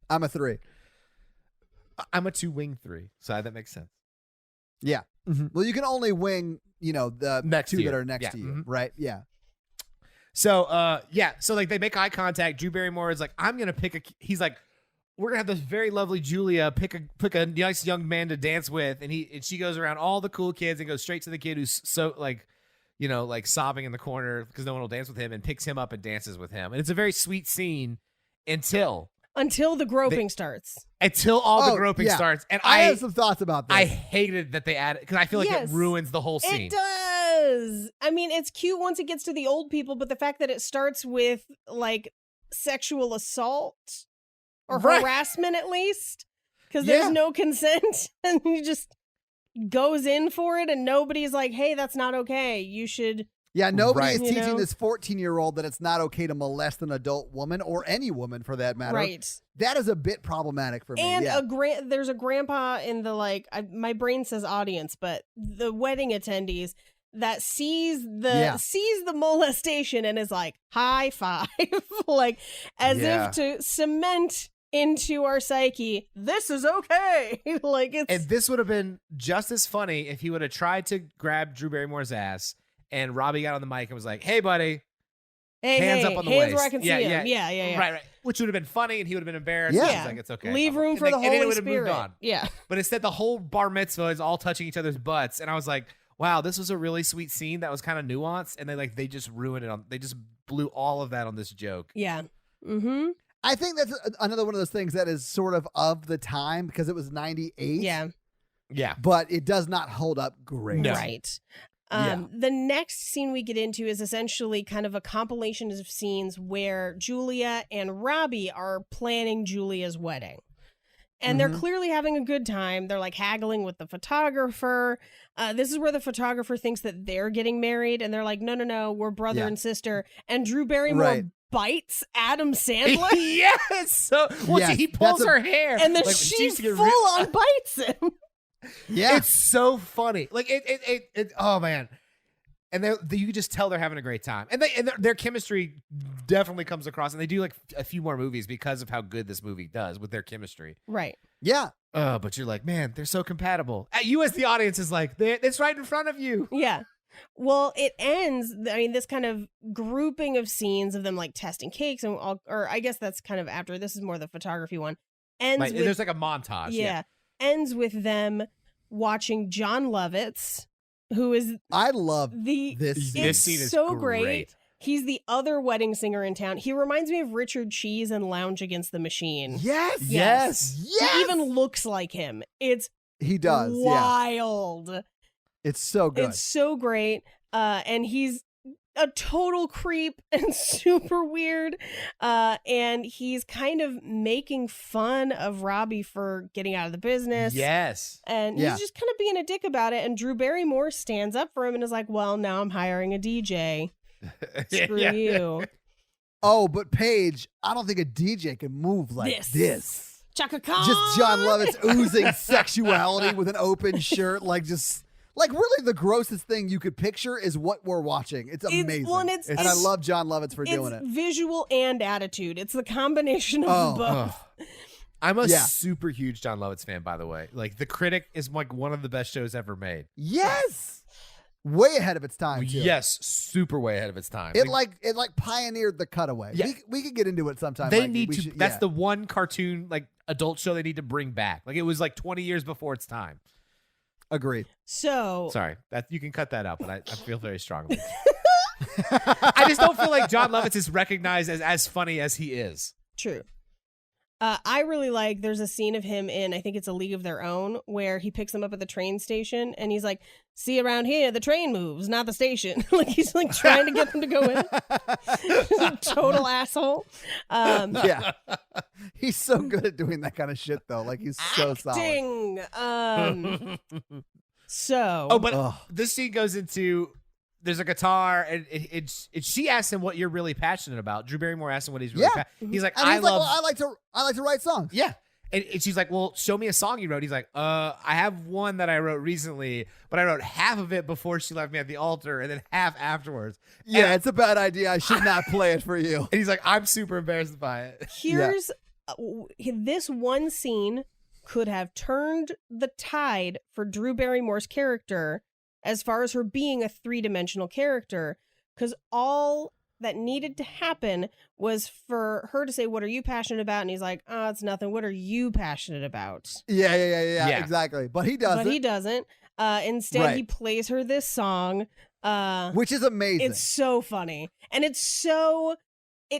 I'm a 3. I'm a 2 wing 3. So that makes sense. Yeah. Mm-hmm. Well, you can only wing, the Next 2 to you. that are next Yeah. to you, Mhm. right? Yeah. So, so like they make eye contact. Drew Barrymore is like, I'm gonna he's like, we're gonna have this very lovely Julia pick a nice young man to dance with, and she goes around all the cool kids and goes straight to the kid who's so like, like sobbing in the corner because no one will dance with him, and picks him up and dances with him, and it's a very sweet scene until the groping starts. Until all the groping yeah. starts, and I have some thoughts about this. I hated that they added because I feel like Yes. it ruins the whole scene. It does. I mean, it's cute once it gets to the old people, but the fact that it starts with like sexual assault or Right. harassment at least, because there's no consent, and he just goes in for it, and nobody's like, "Hey, that's not okay. You should." Yeah, nobody Right. is You teaching know? this 14-year-old that it's not okay to molest an adult woman or any woman for that matter. Right. That is a bit problematic for me. And yeah. there's a grandpa in the my brain says audience, but the wedding attendees that sees the molestation and is like high five, like as if to cement into our psyche, this is okay. Like it's And this would have been just as funny if he would have tried to grab Drew Barrymore's ass, and Robbie got on the mic and was like, "Hey, buddy." Hands up on the hands waist. where I can see him. Yeah. Right. Which would have been funny, and he would have been embarrassed. Yeah. He's like, it's okay. Leave room for And the then it Holy would have moved Spirit. on. Yeah. But instead, the whole bar mitzvah is all touching each other's butts, and I was like, wow, this was a really sweet scene that was kind of nuanced, and they just ruined it they just blew all of that on this joke. Yeah. Mm-hmm. I think that's another one of those things that is sort of the time because it was 98. Yeah. Yeah. But it does not hold up great. No. Right. Yeah. The next scene we get into is essentially kind of a compilation of scenes where Julia and Robbie are planning Julia's wedding. And they're clearly having a good time. They're like haggling with the photographer. This is where the photographer thinks that they're getting married. And they're like, no, we're brother and sister. And Drew Barrymore bites Adam Sandler. Yes. So he pulls her hair. And then like, she used to get full on bites him. Yeah. It's so funny. Like it oh man. And you can just tell they're having a great time. And their chemistry definitely comes across, and they do like a few more movies because of how good this movie does with their chemistry. Right. Yeah. But you're like, man, they're so compatible. You as the audience is like, it's right in front of you. Yeah. Well, it ends, I mean, this kind of grouping of scenes of them like testing cakes and or I guess that's kind of after, this is more the photography one. Ends with, there's like a montage. yeah. Ends with them watching John Lovitz, who is I love the this it's scene. This scene is so great. He's the other wedding singer in town. He reminds me of Richard Cheese in Lounge Against the Machine. Yes. Yes. Yes. He even looks like him. It's He does. Yeah. wild. It's so good. It's so great. And he's a total creep and super weird. And he's kind of making fun of Robbie for getting out of the business. Yes. And Yeah. he's just kind of being a dick about it. And Drew Barrymore stands up for him and is like, well, now I'm hiring a DJ. Screw you. Oh, but Paige, I don't think a DJ can move like this. Chaka Khan. Just John Lovitz oozing sexuality with an open shirt, like really the grossest thing you could picture is what we're watching. It's amazing. And I love John Lovitz for doing it. It's visual and attitude. It's the combination of both. I'm a super huge John Lovitz fan, by the way. Like, The Critic is like one of the best shows ever made. Yes. Way ahead of its time, too. Yes, super way ahead of its time. It pioneered the cutaway. Yeah. We could get into it sometime. They Mikey. need We to. should- That's yeah. the one cartoon like adult show they need to bring back. Like, it was like 20 years before its time. Agreed. So Sorry, that you can cut that out, but I feel very strongly. I just don't feel like John Lovitz is recognized as funny as he is. true. I really like, there's a scene of him in, I think it's A League of Their Own, where he picks them up at the train station and he's like, see, around here, the train moves, not the station. Like, he's like trying to get them to go in. He's a total asshole. Yeah. He's so good at doing that kind of shit, though. Like, he's so solid. Acting. So. Oh, but this scene goes into, there's a guitar, and she asks him what you're really passionate about. Drew Barrymore asks him what he's really passionate. He's like, And I he's love. like, well, I like to write songs. Yeah. And she's like, well, show me a song you wrote. He's like, I have one that I wrote recently, but I wrote half of it before she left me at the altar and then half afterwards. Yeah, And, it's a bad idea. I should not play it for you. and he's like, I'm super embarrassed by it. Here's this one scene could have turned the tide for Drew Barrymore's character as far as her being a three-dimensional character, because all that needed to happen was for her to say, what are you passionate about? And he's like, oh, it's nothing. What are you passionate about? Yeah, exactly. But he doesn't. But he doesn't. Instead, he plays her this song. Which is amazing. It's so funny. And it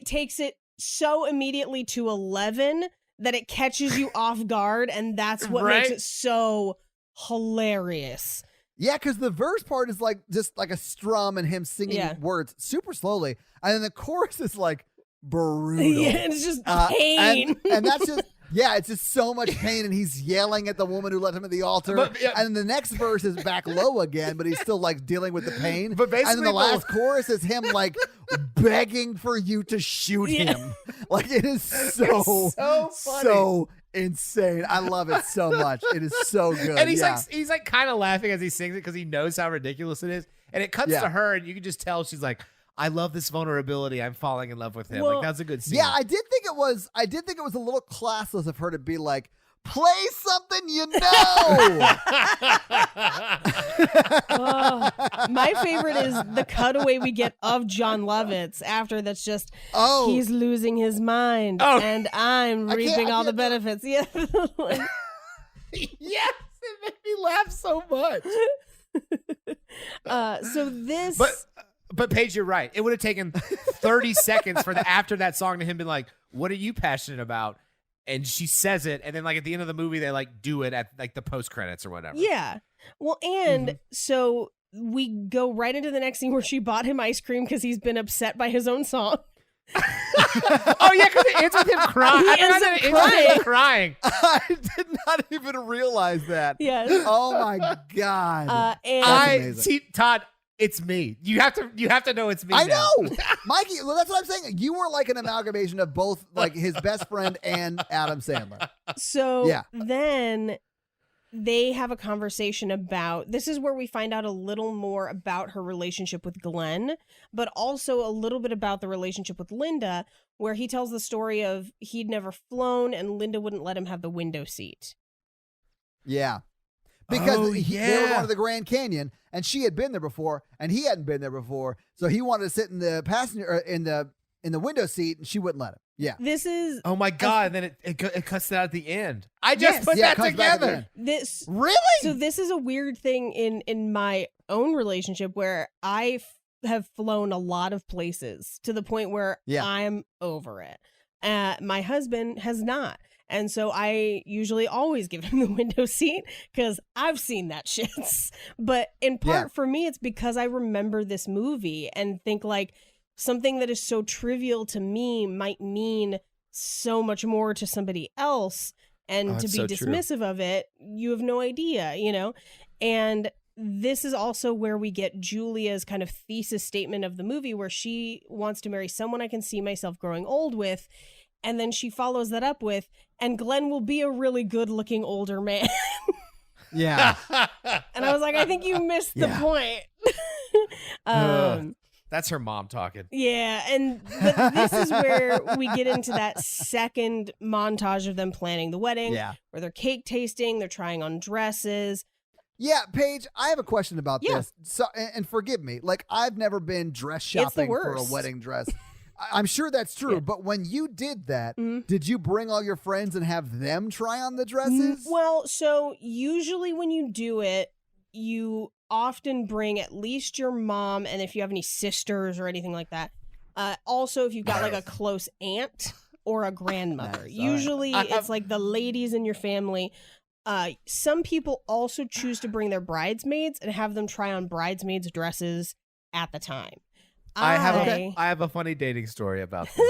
takes it so immediately to 11 that it catches you off guard. And that's what makes it so hilarious. Yeah, because the verse part is like just like a strum and him singing words super slowly. And then the chorus is like brutal. Yeah, it's just pain. And that's just, it's just so much pain. And he's yelling at the woman who let him at the altar. And the next verse is back low again, but he's still like dealing with the pain. But basically, and then the last chorus is him like begging for you to shoot him. Like it is so funny. So insane. I love it so much. It is so good. And he's like kind of laughing as he sings it because he knows how ridiculous it is. And it cuts to her, and you can just tell she's like, I love this vulnerability. I'm falling in love with him. Well, like that's a good scene. Yeah, I did think it was a little classless of her to be like, play something you know. My favorite is the cutaway we get of John Lovitz after that's just, he's losing his mind and I'm reaping all the benefits. Yeah. Yes, it made me laugh so much. So this... But Paige, you're right. It would have taken 30 seconds for after that song to him being like, what are you passionate about? And she says it, and then like at the end of the movie, they like do it at like the post credits or whatever. Yeah. Well, and so we go right into the next scene where she bought him ice cream because he's been upset by his own song. Oh yeah, because it ends with him crying. He ends up crying. I did not even realize that. Yes. Oh my God. And That's amazing. See, Todd, it's me. You have to know it's me. I now. know, Mikey. Well, that's what I'm saying. You were like an amalgamation of both, like his best friend and Adam Sandler. So then they have a conversation about, this is where we find out a little more about her relationship with Glenn, but also a little bit about the relationship with Linda, where he tells the story of he'd never flown and Linda wouldn't let him have the window seat. Yeah. Because they were going to the Grand Canyon, and she had been there before, and he hadn't been there before, so he wanted to sit in the passenger in the window seat, and she wouldn't let him. Yeah, this is oh my God! And then it cuts it out at the end. I just put that together. This really. So this is a weird thing in my own relationship where I have flown a lot of places to the point where I'm over it. My husband has not. And so I usually always give him the window seat because I've seen that shit. But in part for me, it's because I remember this movie and think like something that is so trivial to me might mean so much more to somebody else. And to be dismissive of it, you have no idea, you know? And this is also where we get Julia's kind of thesis statement of the movie where she wants to marry someone I can see myself growing old with. And then she follows that up with, and Glenn will be a really good looking older man. Yeah. And I was like, I think you missed the point. That's her mom talking. Yeah. And this is where we get into that second montage of them planning the wedding, where they're cake tasting, they're trying on dresses. Yeah, Paige, I have a question about this. So, and forgive me, like I've never been dress shopping for a wedding dress. I'm sure that's true, but when you did that, did you bring all your friends and have them try on the dresses? Well, so usually when you do it, you often bring at least your mom, and if you have any sisters or anything like that. Also, if you've got like a close aunt or a grandmother. Usually it's like the ladies in your family. Some people also choose to bring their bridesmaids and have them try on bridesmaids' dresses at the time. I have a funny dating story about this.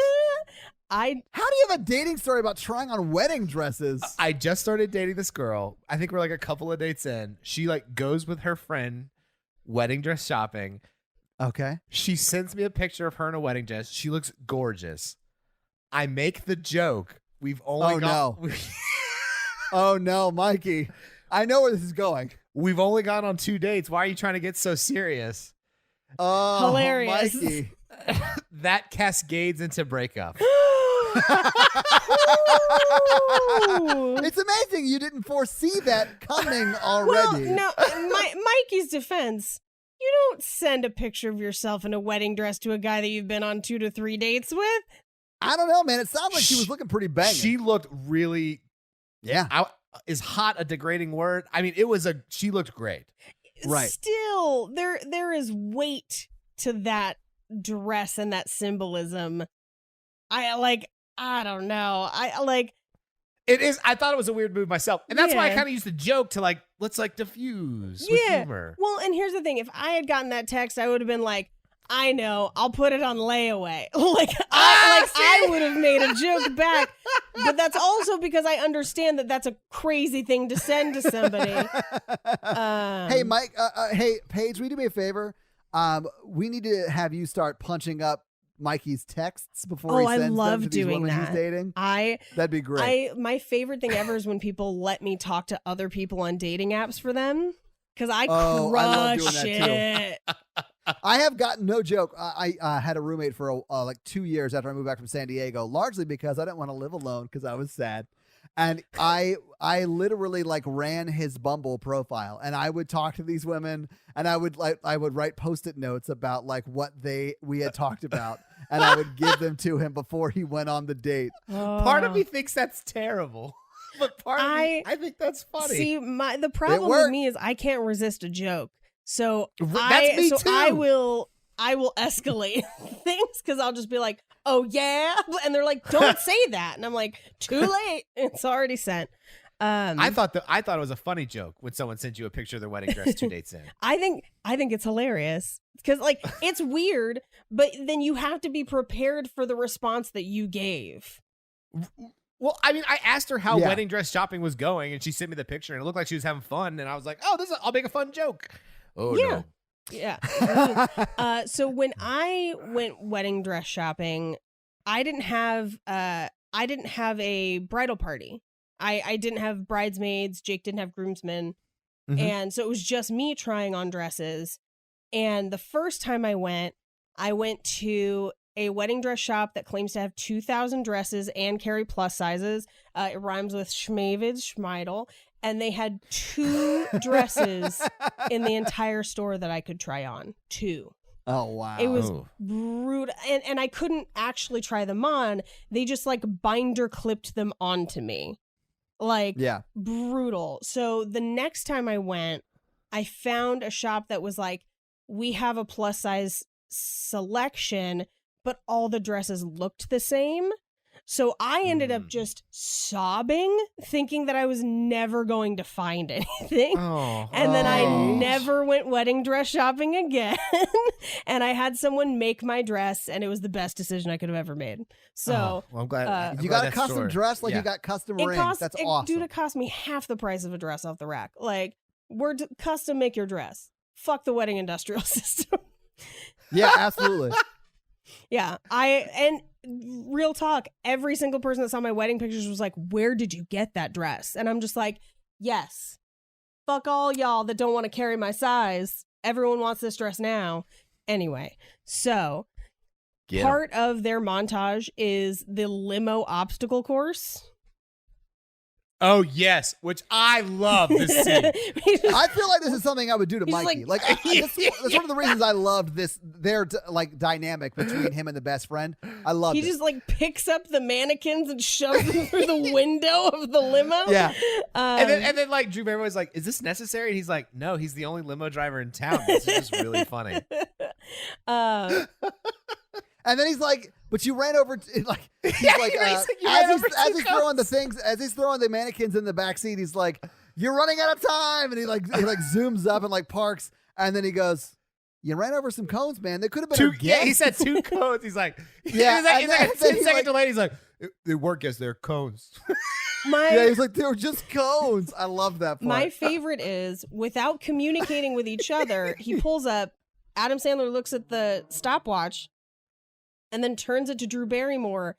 How do you have a dating story about trying on wedding dresses? I just started dating this girl. I think we're like a couple of dates in. She like goes with her friend wedding dress shopping. Okay. She sends me a picture of her in a wedding dress. She looks gorgeous. I make the joke. We've only Oh no, Mikey. I know where this is going. We've only gone on 2 dates. Why are you trying to get so serious? Oh, Hilarious. Mikey. That cascades into breakup. It's amazing you didn't foresee that coming Well, already. no, Mikey's defense, you don't send a picture of yourself in a wedding dress to a guy that you've been on 2 to 3 dates with. I don't know, man. It sounded like she was looking pretty banging. She looked really. Yeah. Is hot a degrading word? I mean, she looked great. Right. Still, there is weight to that dress and that symbolism. I don't know. It is. I thought it was a weird move myself, and that's why I Yeah. kind of used to joke to let's diffuse with Yeah. humor. Well, and here's the thing. If I had gotten that text, I would have been like, I know, I'll put it on layaway. I would have made a joke back. But that's also because I understand that that's a crazy thing to send to somebody. Hey, Mike. Hey, Paige, will you do me a favor? We need to have you start punching up Mikey's texts before he I sends them love to these doing women he's that. dating. I That'd be great. my favorite thing ever is when people let me talk to other people on dating apps for them. Because I Oh, I love doing crush that it. I have gotten no joke. I had a roommate for like 2 years after I moved back from San Diego, largely because I didn't want to live alone because I was sad. And I literally ran his Bumble profile, and I would talk to these women, and I would write Post-it notes about what we had talked about, and I would give them to him before he went on the date. Part of me thinks that's terrible, but part of me, I think that's funny. See, the problem with me is I can't resist a joke. So That's me too. I will escalate things because I'll just be like, "Oh yeah," and they're like, "Don't say that," and I'm like, "Too late. It's already sent." I thought it was a funny joke when someone sent you a picture of their wedding dress 2 dates in. I think it's hilarious because it's weird, but then you have to be prepared for the response that you gave. Well, I mean, I asked her how Yeah. wedding dress shopping was going, and she sent me the picture, and it looked like she was having fun, and I was like, "Oh, I'll make a fun joke." Oh Yeah. no. Yeah. So when I went wedding dress shopping, I didn't have a bridal party. I didn't have bridesmaids. Jake didn't have groomsmen. Mhm. And so it was just me trying on dresses. And the first time I went to a wedding dress shop that claims to have 2,000 dresses and carry plus sizes. It rhymes with Schmavid, Schmeidel. And they had 2 dresses in the entire store that I could try on. 2. Oh wow! It was Oh. brutal. And I couldn't actually try them on. They just binder clipped them onto me. Yeah. Brutal. So the next time I went, I found a shop that was like, we have a plus size selection, but all the dresses looked the same. So I ended up just sobbing, thinking that I was never going to find anything. Oh. And then I Oh. never went wedding dress shopping again. And I had someone make my dress, and it was the best decision I could have ever made. So Well, I'm glad I'm You glad got a that's custom stored. dress like Yeah. you got custom it rings. cost, That's it, awesome. dude, it cost me half the price of a dress off the rack. We're custom make your dress. Fuck the wedding industrial system. Yeah, absolutely. Yeah, and real talk, every single person that saw my wedding pictures was like, where did you get that dress? And I'm just like, yes, fuck all y'all that don't want to carry my size. Everyone wants this dress now. Anyway, so Get 'em. part of their montage is the limo obstacle course. Oh yes, which I love this scene. I feel like this is something I would do to He's Mikey. like- That's one of the reasons I loved their dynamic between him and the best friend. I loved He it. just picks up the mannequins and shoves them through the window of the limo. Yeah. And then Drew Barrymore was like, "Is this necessary?" And he's like, "No, he's the only limo driver in town." This is just really funny. And then he's like, "But you ran over." He's like, he's like, "You ran over as two he's throwing the coats." things, as he's throwing the mannequins in the back seat, he's like, "You're running out of time," and he zooms up and parks, and then he goes, "You ran over some cones, man. They could have been Two, a yeah, he guest." said 2 cones. He's like, Yeah, it's like, and then it's like a he, 10-second like- delay. He's like, they weren't guests, they're cones. Yeah, he's like, "They were just cones." I love that part. My favorite is, without communicating with each other, he pulls up, Adam Sandler looks at the stopwatch, and then turns it to Drew Barrymore,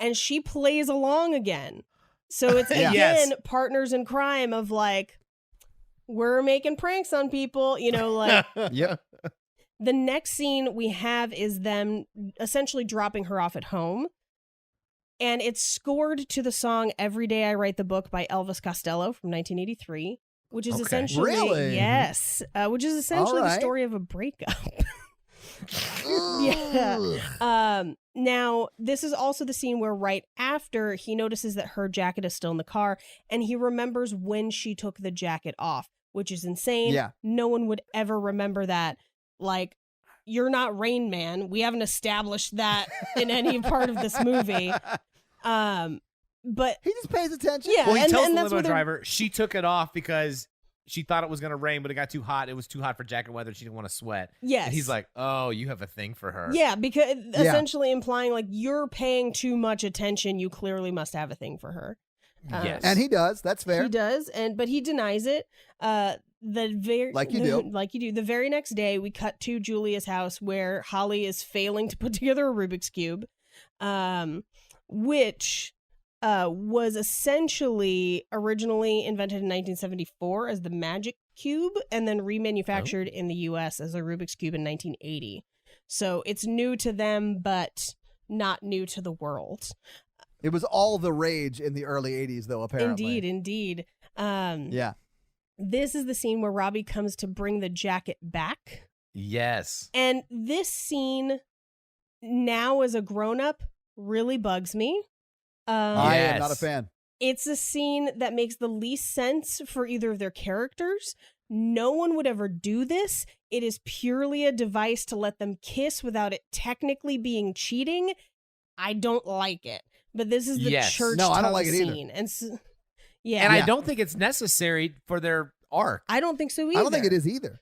and she plays along again. So it's again Yes. partners in crime of like, we're making pranks on people, you know, like Yep. the next scene we have is them essentially dropping her off at home. And it's scored to the song Every Day I Write the Book by Elvis Costello from 1983, which is Okay. essentially, Really? yes, which is essentially the right. story of a breakup. Yeah. Now, this is also the scene where right after he notices that her jacket is still in the car and he remembers when she took the jacket off, which is insane. Yeah. No one would ever remember that. Like, you're not Rain Man. We haven't established that in any part of this movie. But He just pays attention. yeah, Well, he and, tells and the that's limo where they're- driver she took it off because she thought it was going to rain, but it got too hot. It was too hot for jacket weather. She didn't want to sweat. Yes. And he's like, oh, you have a thing for her. Yeah, because essentially implying like you're paying too much attention. You clearly must have a thing for her. Yes. And he does. That's fair. He does, but he denies it. Like you do. Like you do. The very next day, we cut to Julia's house where Holly is failing to put together a Rubik's Cube, which was essentially originally invented in 1974 as the Magic Cube and then remanufactured in the U.S. as a Rubik's Cube in 1980. So it's new to them, but not new to the world. It was all the rage in the early 80s, though, apparently. Indeed. Yeah. This is the scene where Robbie comes to bring the jacket back. Yes. And this scene, now as a grown-up, really bugs me. I am Yes. not a fan. It's a scene that makes the least sense for either of their characters. No one would ever do this. It is purely a device to let them kiss without it technically being cheating. I don't like it. But this is the Yes. church No, I don't tongue like it either. scene. And yeah, And I don't think it's necessary for their arc. I don't think so either. I don't think it is either.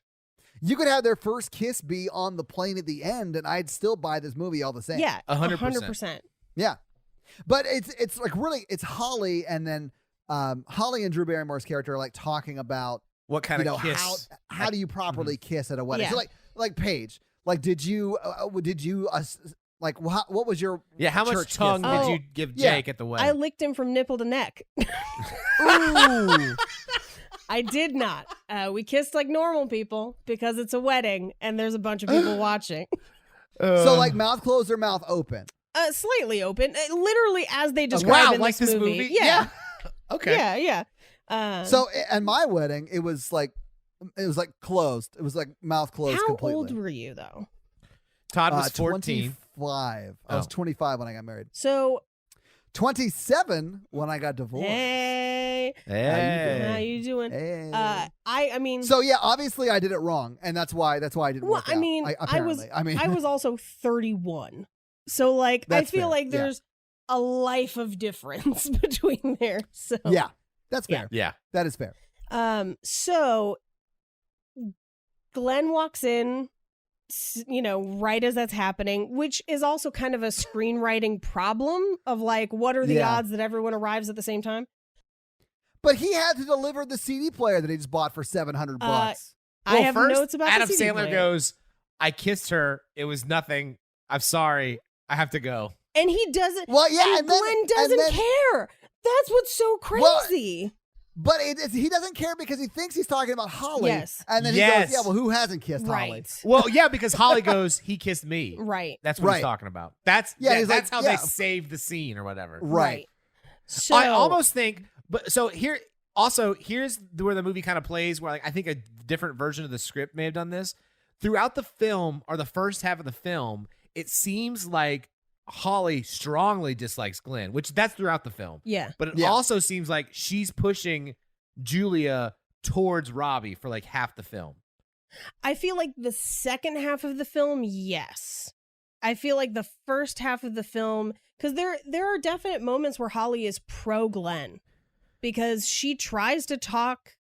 You could have their first kiss be on the plane at the end, and I'd still buy this movie all the same. Yeah, 100%. Yeah. But it's like really, it's Holly, and then Holly and Drew Barrymore's character are like talking about, What kind you know, of kiss? how do you properly kiss at a wedding? Yeah. So like Paige, like did you like what was your How much church tongue kiss? did Oh, you give yeah. Jake at the I wedding? licked him from nipple to neck. Ooh. I did not. We kissed like normal people because it's a wedding and there's a bunch of people watching. So like mouth closed or mouth open? Slightly open, literally as they describe in like this movie? Yeah, Okay. yeah. So at my wedding, it was like closed. It was like mouth closed How completely. old were you though? Todd was 14. 25. I was Oh. 25 when I got married. So 27 when I got divorced. hey, Hey. how you doing? Hey. I mean, So yeah, obviously I did it wrong, and that's why I didn't well, work out. I was also 31. So like, I That's feel fair, like yeah. there's a life of difference between there. So yeah, that's Yeah. fair. Yeah. That is fair. So Glenn walks in, right as that's happening, which is also kind of a screenwriting problem of like, what are the Yeah. odds that everyone arrives at the same time? But he had to deliver the CD player that he just bought for $700. I have first, notes about Adam the CD Sandler player. goes, I kissed her. It was nothing. I'm sorry. I have to go. And he doesn't. Well, yeah, and Glenn doesn't care. That's what's so Well, crazy. But he doesn't care because he thinks he's talking about Holly. Yes. And then Yes. he goes, yeah, well, who hasn't kissed Holly? Right. Well, yeah, because Holly goes, he kissed me. Right. That's what Right. he's talking about. That's Yeah, he's that's like, how yeah. they saved the scene or whatever. Right. So I almost think, but so here's where the movie kind of plays, where like I think a different version of the script may have done this. Throughout the film, or the first half of the film, it seems like Holly strongly dislikes Glenn, which that's throughout the film. Yeah. But it Yeah. also seems like she's pushing Julia towards Robbie for like half the film. I feel like the second half of the film, yes. I feel like the first half of the film, because there are definite moments where Holly is pro Glenn, because she tries to talk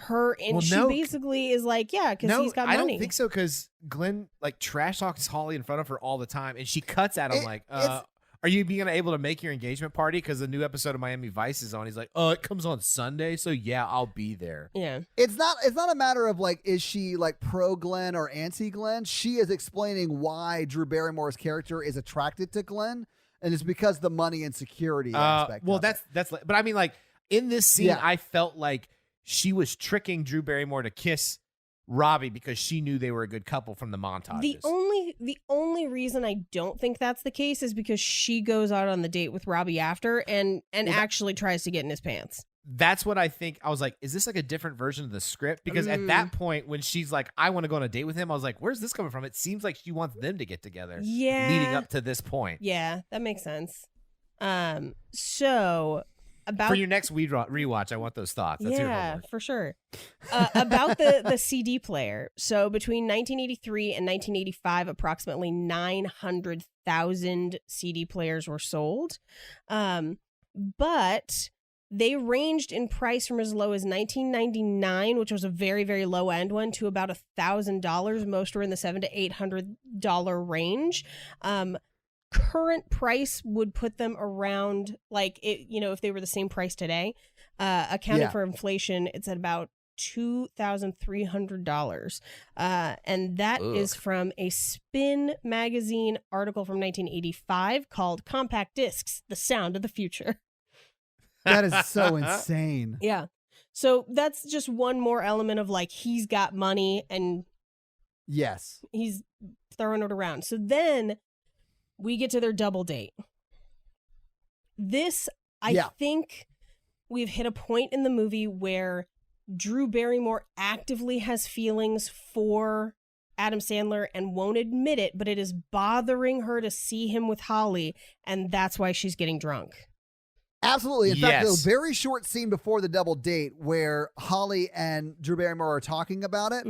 her, and Well, she no. basically is like, yeah, because No, he's got I money. don't think so, because Glenn like trash talks Holly in front of her all the time, and she cuts at him It's- are you being able to make your engagement party? Because the new episode of Miami Vice is on. He's like, oh, it comes on Sunday, so yeah, I'll be there. Yeah. It's not a matter of like, is she like pro Glenn or anti Glenn? She is explaining why Drew Barrymore's character is attracted to Glenn. and it's because the money and security aspect. Well, of it. that's. But I mean, like in this scene, Yeah. I felt like she was tricking Drew Barrymore to kiss Robbie because she knew they were a good couple from the montages. The only reason I don't think that's the case is because she goes out on the date with Robbie after and actually tries to get in his pants. That's what I think. I was like, is this like a different version of the script? Because at that point, when she's like, I want to go on a date with him, I was like, where's this coming from? It seems like she wants them to get together. Yeah. Leading up to this point. Yeah, that makes sense. So about For your next rewatch, I want those thoughts. That's your yeah, homework. for sure. About the CD player. So between 1983 and 1985, approximately 900,000 CD players were sold. But they ranged in price from as low as $19.99, which was a very, very low end one, to about $1,000. Most were in the $700 to $800 range. Current price would put them around, like, it, if they were the same price today, accounting for inflation, it's at about $2,300. And that is from a Spin magazine article from 1985 called Compact Discs, The Sound of the Future. That is so insane. Yeah. So that's just one more element of like, he's got money and Yes. he's throwing it around. So then we get to their double date. This, I think we've hit a point in the movie where Drew Barrymore actively has feelings for Adam Sandler and won't admit it, but it is bothering her to see him with Holly, and that's why she's getting drunk. Absolutely. In fact, Yes. a very short scene before the double date where Holly and Drew Barrymore are talking about it,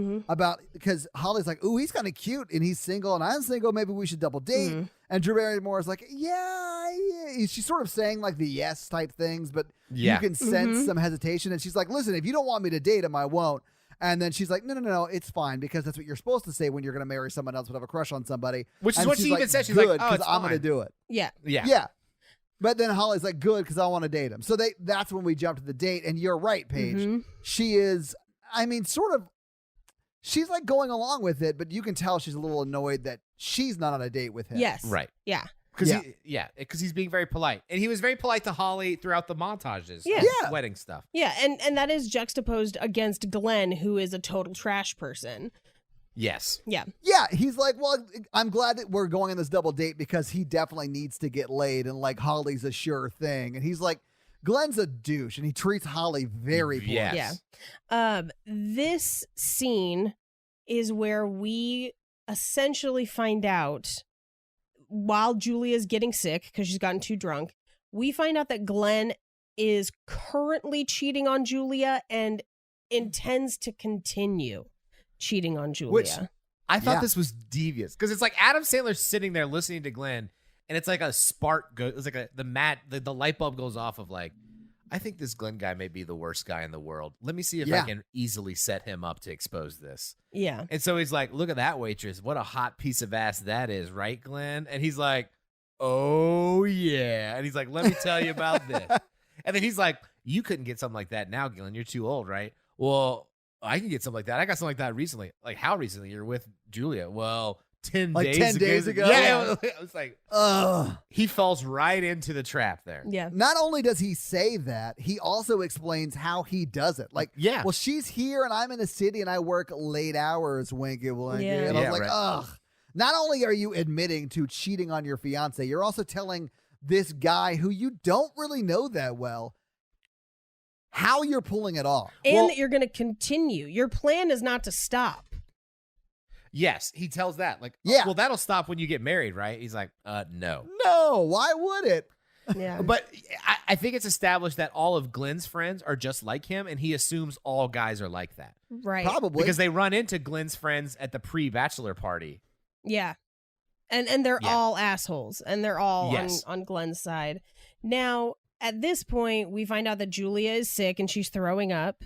because Holly's like, ooh, he's kind of cute and he's single and I'm single. Maybe we should double date. And Drew Barrymore is like, yeah. She's sort of saying like the yes type things, but you can sense some hesitation. And she's like, listen, if you don't want me to date him, I won't. And then she's like, no, it's fine because that's what you're supposed to say when you're going to marry someone else, would have a crush on somebody. Which is And what she's she like, even said. She's good, like, oh, 'cause it's I'm going to fine. do it. Yeah. Yeah. But then Holly's like, good, because I want to date him. So that's when we jump to the date. And you're right, Paige. She is, she's like going along with it, but you can tell she's a little annoyed that she's not on a date with him. Yes. Right. Yeah. Because he's being very polite. And he was very polite to Holly throughout the montages. Yeah. Wedding stuff. Yeah. And that is juxtaposed against Glenn, who is a total trash person. Yes. Yeah. Yeah, he's like, well, I'm glad that we're going on this double date because he definitely needs to get laid and like Holly's a sure thing. And he's like, Glenn's a douche and he treats Holly very poorly. Yes. Yeah. This scene is where we essentially find out, while Julia's getting sick because she's gotten too drunk, we find out that Glenn is currently cheating on Julia and intends to continue cheating on Julia. Which I thought this was devious because it's like Adam Sandler's sitting there listening to Glenn, and it's like a spark goes. It's like the light bulb goes off of like, I think this Glenn guy may be the worst guy in the world. Let me see if I can easily set him up to expose this. Yeah. And so he's like, look at that waitress. What a hot piece of ass that is, right, Glenn? And he's like, oh yeah. And he's like, let me tell you about this. And then he's like, you couldn't get something like that now, Glenn. You're too old, right? Well, I can get something like that. I got something like that recently. Like, how recently? You're with Julia. Well, 10 Like days 10 days ago? Yeah. I was like, Ugh. he falls right into the trap there. Yeah. Not only does he say that, he also explains how he does it. Like, Yeah. well, she's here and I'm in the city and I work late hours, winky winky. Yeah. And I Yeah, was like, right. ugh. Not only are you admitting to cheating on your fiance, you're also telling this guy who you don't really know that well how you're pulling it off. And that you're going to continue. Your plan is not to stop. Yes, he tells that. Like, Yeah. well, that'll stop when you get married, right? He's like, no. No, why would it? Yeah. But I think it's established that all of Glenn's friends are just like him, and he assumes all guys are like that. Right. Probably. Because they run into Glenn's friends at the pre-bachelor party. Yeah. And they're Yeah. all assholes, and they're all Yes. on Glenn's side. Now, at this point, we find out that Julia is sick and she's throwing up,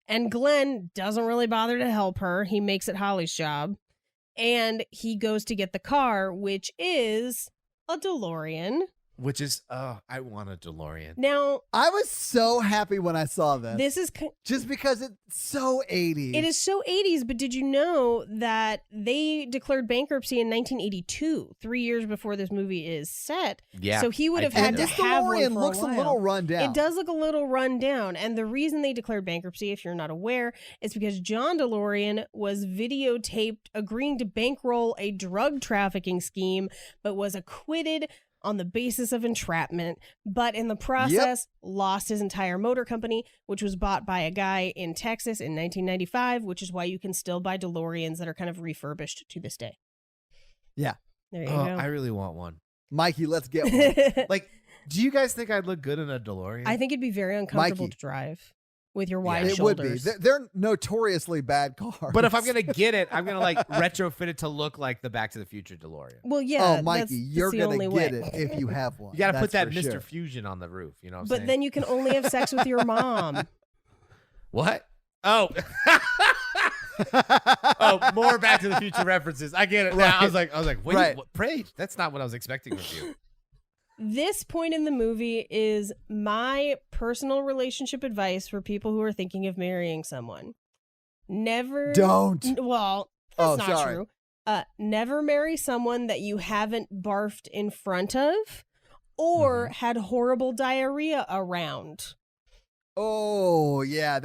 and Glenn doesn't really bother to help her. He makes it Holly's job, and he goes to get the car, which is a DeLorean. Which is, I want a DeLorean. Now, I was so happy when I saw this. this is Just because it's so 80s. it is so 80s, but did you know that they declared bankruptcy in 1982, 3 years before this movie is set? Yeah. So he would have I had did to this know. have one DeLorean for looks a while. little run down. It does look a little run down. And the reason they declared bankruptcy, if you're not aware, is because John DeLorean was videotaped agreeing to bankroll a drug trafficking scheme, but was acquitted on the basis of entrapment, but in the process lost his entire motor company, which was bought by a guy in Texas in 1995, which is why you can still buy DeLoreans that are kind of refurbished to this day. Yeah. There you Oh, go. I really want one. Mikey, let's get one. Like, do you guys think I'd look good in a DeLorean? I think it'd be very uncomfortable Mikey. to drive with your wide It would be. shoulders. They're notoriously bad cars. But if I'm gonna get it, I'm gonna like retrofit it to look like the Back to the Future DeLorean. Well, yeah. oh, Mikey, that's you're the going only to way. get it if you have one. You gotta put That's that for Mr. sure. Fusion on the roof. You know what I'm But saying? then you can only have sex with your mom. What? Oh. Oh, more Back to the Future references. I get it now. I was like, wait, Right. what, Paige? That's not what I was expecting from you. This point in the movie is my personal relationship advice for people who are thinking of marrying someone. Never. Don't. Well, Oh, that's not sorry. true. Never marry someone that you haven't barfed in front of or had horrible diarrhea around. Oh, yeah.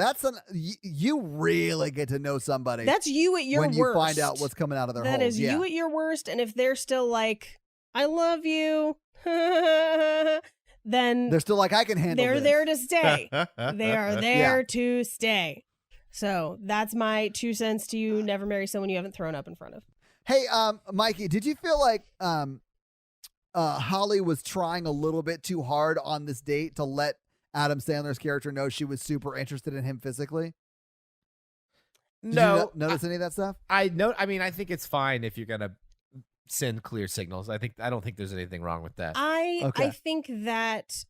You really get to know somebody That's you at your when worst. you find out what's coming out of their That holes. is yeah. you at your worst, and if they're still like, I love you, then They're still like, I can handle they're this. there to stay. They are Yeah. there to stay. So that's my 2 cents to you. Never marry someone you haven't thrown up in front of. Hey, Mikey, did you feel like Holly was trying a little bit too hard on this date to let Adam Sandler's character know she was super interested in him physically? Did you notice any of that stuff? I think it's fine if you're gonna send clear signals. I don't think there's anything wrong with that. I Okay. think that,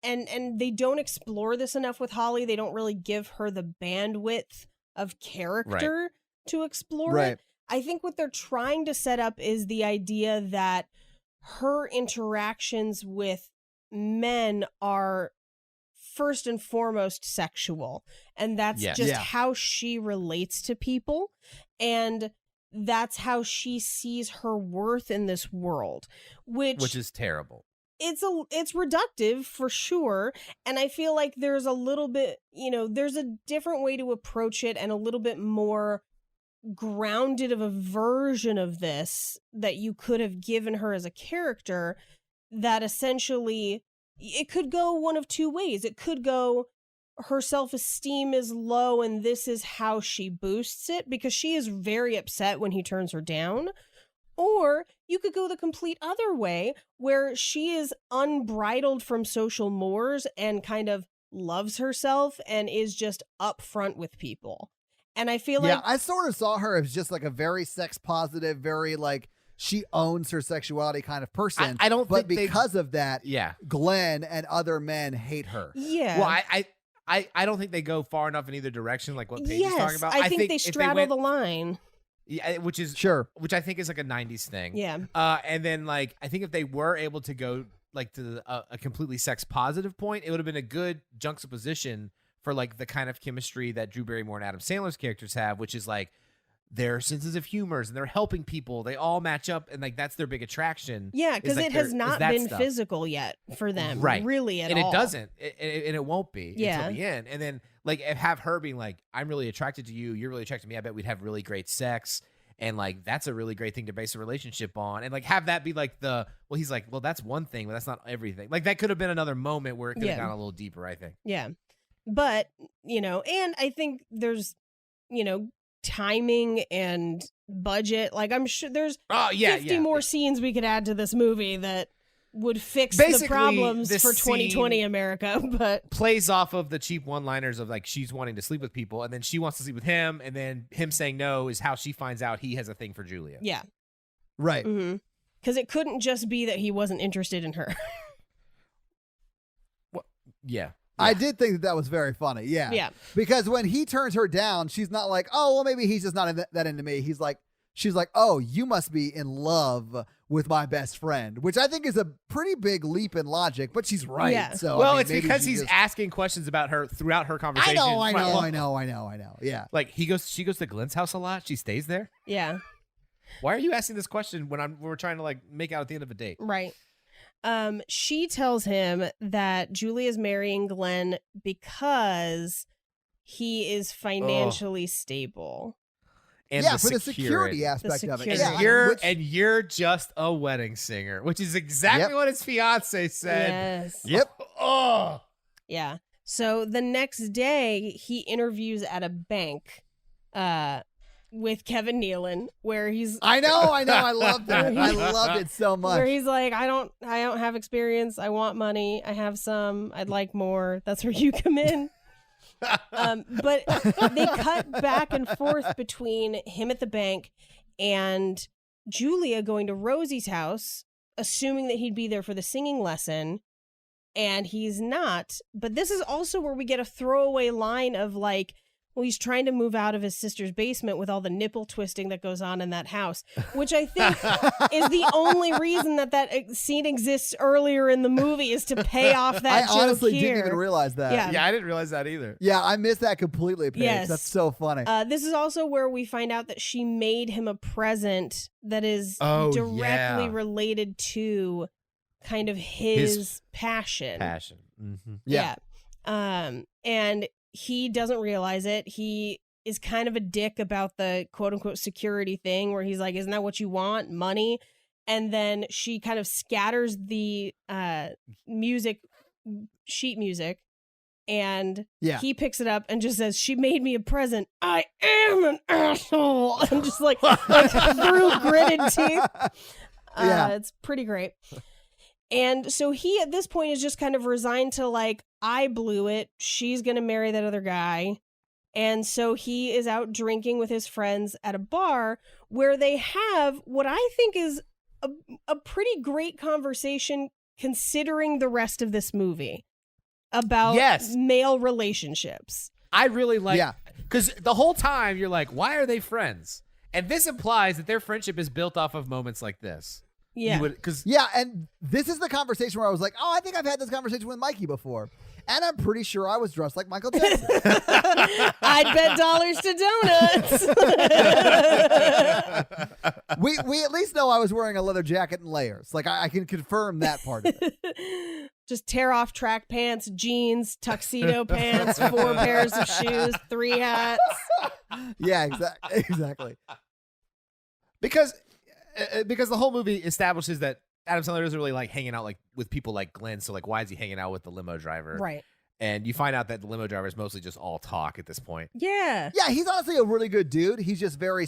and they don't explore this enough with Holly. They don't really give her the bandwidth of character to explore it. I think what they're trying to set up is the idea that her interactions with men are first and foremost sexual, and that's just how she relates to people, and that's how she sees her worth in this world, which is terrible. It's reductive for sure, and I feel like there's a little bit, there's a different way to approach it and a little bit more grounded of a version of this that you could have given her as a character, that essentially it could go one of two ways. It could go, her self-esteem is low and this is how she boosts it because she is very upset when he turns her down. Or you could go the complete other way where she is unbridled from social mores and kind of loves herself and is just upfront with people. And I feel like I sort of saw her as just like a very sex positive, very like she owns her sexuality kind of person. I don't but think because of that, Yeah. Glenn and other men hate her. Yeah. Well, I don't think they go far enough in either direction, like what Paige is talking about. I think they if straddle the line. Yeah, which I think is like a 90s thing. Yeah. And then like I think if they were able to go like to a completely sex positive point, it would have been a good juxtaposition for like the kind of chemistry that Drew Barrymore and Adam Sandler's characters have, which is like their senses of humors and they're helping people. They all match up, and like that's their big attraction. Yeah, because like it has not been stuff. physical yet for them, Right. really at and all. it doesn't, and it won't be Yeah. until the end. And then like have her being like, "I'm really attracted to you. You're really attracted to me. I bet we'd have really great sex." And like that's a really great thing to base a relationship on, and like have that be like he's like, well, that's one thing, but that's not everything. Like that could have been another moment where it could have gone a little deeper, I think. Yeah. But, and I think there's, timing and budget. Like I'm sure there's 50 more scenes we could add to this movie that would fix the Basically, problems this for 2020 America, but plays off of the cheap one-liners of like she's wanting to sleep with people, and then she wants to sleep with him, and then him saying no is how she finds out he has a thing for Julia. yeah. Right. Mm-hmm. Because it couldn't just be that he wasn't interested in her. Yeah. I did think that was very funny. Yeah. Yeah. Because when he turns her down, she's not like, oh, well, maybe he's just not that into me. She's like, oh, you must be in love with my best friend, which I think is a pretty big leap in logic, but she's right. Yeah. So Well, I mean, it's maybe because she he's just- asking questions about her throughout her conversation. I know. Yeah. Like she goes to Glenn's house a lot. She stays there. Yeah. Why are you asking this question when we're trying to like make out at the end of a date? Right. She tells him that Julia's marrying Glenn because he is financially stable. And yeah, for the security aspect of it. security. Yeah, And you're just a wedding singer, which is exactly what his fiance said. Yes. Yep. Oh. Yeah. So the next day, he interviews at a bank with Kevin Nealon, where he's I know. I love that. I loved it so much. where he's like, I don't have experience. I want money. I have some. I'd like more. That's where you come in. But they cut back and forth between him at the bank and Julia going to Rosie's house, assuming that he'd be there for the singing lesson, and he's not. But this is also where we get a throwaway line of like, well, he's trying to move out of his sister's basement with all the nipple twisting that goes on in that house, which I think is the only reason that scene exists earlier in the movie, is to pay off that I joke honestly here. didn't even realize that. Yeah. Yeah, I didn't realize that either. Yeah, I missed that completely, Paige. Yes. That's so funny. This is also where we find out that she made him a present that is Oh, directly yeah. related to kind of his passion. Passion. Mm-hmm. Yeah. And he doesn't realize it. He is kind of a dick about the quote unquote security thing, where he's like, isn't that what you want? Money. And then she kind of scatters the sheet music, and Yeah. he picks it up and just says, she made me a present. I am an asshole. And just like through gritted teeth. Yeah. It's pretty great. And so he, at this point, is just kind of resigned to like, I blew it. She's going to marry that other guy. And so he is out drinking with his friends at a bar where they have what I think is a pretty great conversation, considering the rest of this movie, about male relationships. I really like, because the whole time you're like, why are they friends? And this implies that their friendship is built off of moments like this. Yeah. Yeah, and this is the conversation where I was like, oh, I think I've had this conversation with Mikey before. And I'm pretty sure I was dressed like Michael Jackson. I'd bet dollars to donuts. we at least know I was wearing a leather jacket and layers. Like, I can confirm that part of it. Just tear off track pants, jeans, tuxedo pants, 4 pairs of shoes, 3 hats. Yeah, exactly. Because the whole movie establishes that Adam Sandler doesn't really like hanging out like with people like Glenn. So like, why is he hanging out with the limo driver? Right. And you find out that the limo driver is mostly just all talk at this point. Yeah. Yeah, he's honestly a really good dude. He's just very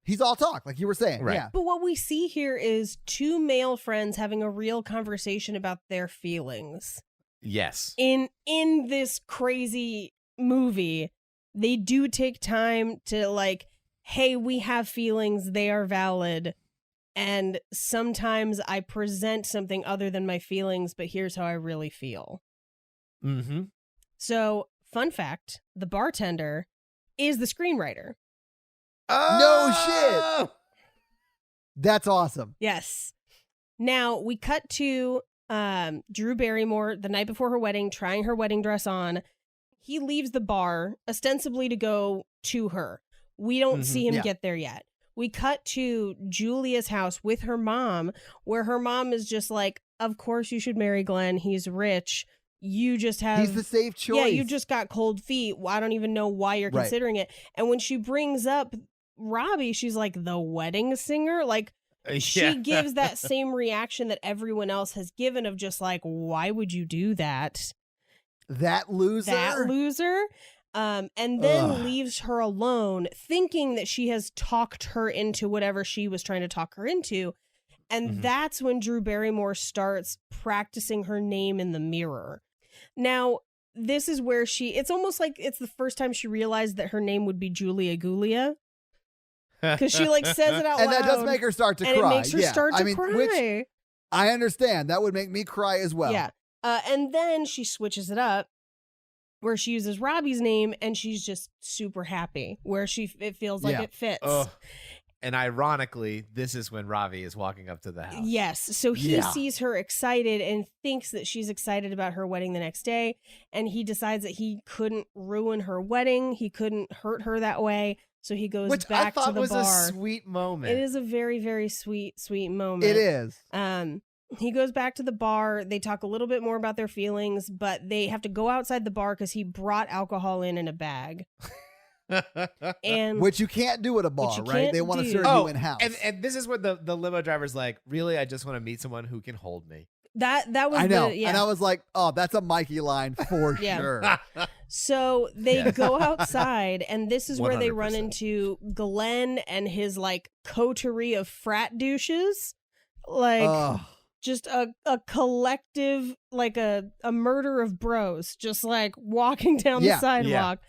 he's all talk, like you were saying. Right. Yeah. But what we see here is 2 male friends having a real conversation about their feelings. Yes. In this crazy movie, they do take time to like, hey, we have feelings, they are valid. And sometimes I present something other than my feelings, but here's how I really feel. Mm-hmm. So, fun fact, the bartender is the screenwriter. No shit. That's awesome. Yes. Now, we cut to Drew Barrymore the night before her wedding, trying her wedding dress on. He leaves the bar, ostensibly to go to her. We don't see him get there yet. We cut to Julia's house with her mom, where her mom is just like, of course you should marry Glenn. He's rich. You just have... He's the safe choice. Yeah, you just got cold feet. I don't even know why you're considering it. And when she brings up Robbie, she's like, the wedding singer? Like, she gives that same reaction that everyone else has given of just like, why would you do that? That loser? And then leaves her alone, thinking that she has talked her into whatever she was trying to talk her into. And that's when Drew Barrymore starts practicing her name in the mirror. Now, this is where it's almost like it's the first time she realized that her name would be Julia Gulia. Because she like says it out loud. And that does make her start to cry. And it makes her start to cry. Which I understand. That would make me cry as well. Yeah. And then she switches it up, where she uses Robbie's name, and she's just super happy, where it feels like it fits. And ironically, this is when Ravi is walking up to the house. Yes. So he Yeah. sees her excited and thinks that she's excited about her wedding the next day. And he decides that he couldn't ruin her wedding. He couldn't hurt her that way. So he goes Which back I thought to the was bar. a sweet moment. It is a very, very sweet moment. It is. He goes back to the bar. They talk a little bit more about their feelings, but they have to go outside the bar because he brought alcohol in a bag. And Which you can't do at a bar, you right? can't They want to do. serve Oh, you in house. and this is where the limo driver's like, really, I just want to meet someone who can hold me. that was I know. yeah. And I was like, oh, that's a Mikey line for Yeah. sure. So they Yeah. go outside, and this is where they run 100%. into Glenn and his like coterie of frat douches, like Ugh. just a collective, like a murder of bros, just like walking down Yeah. the sidewalk.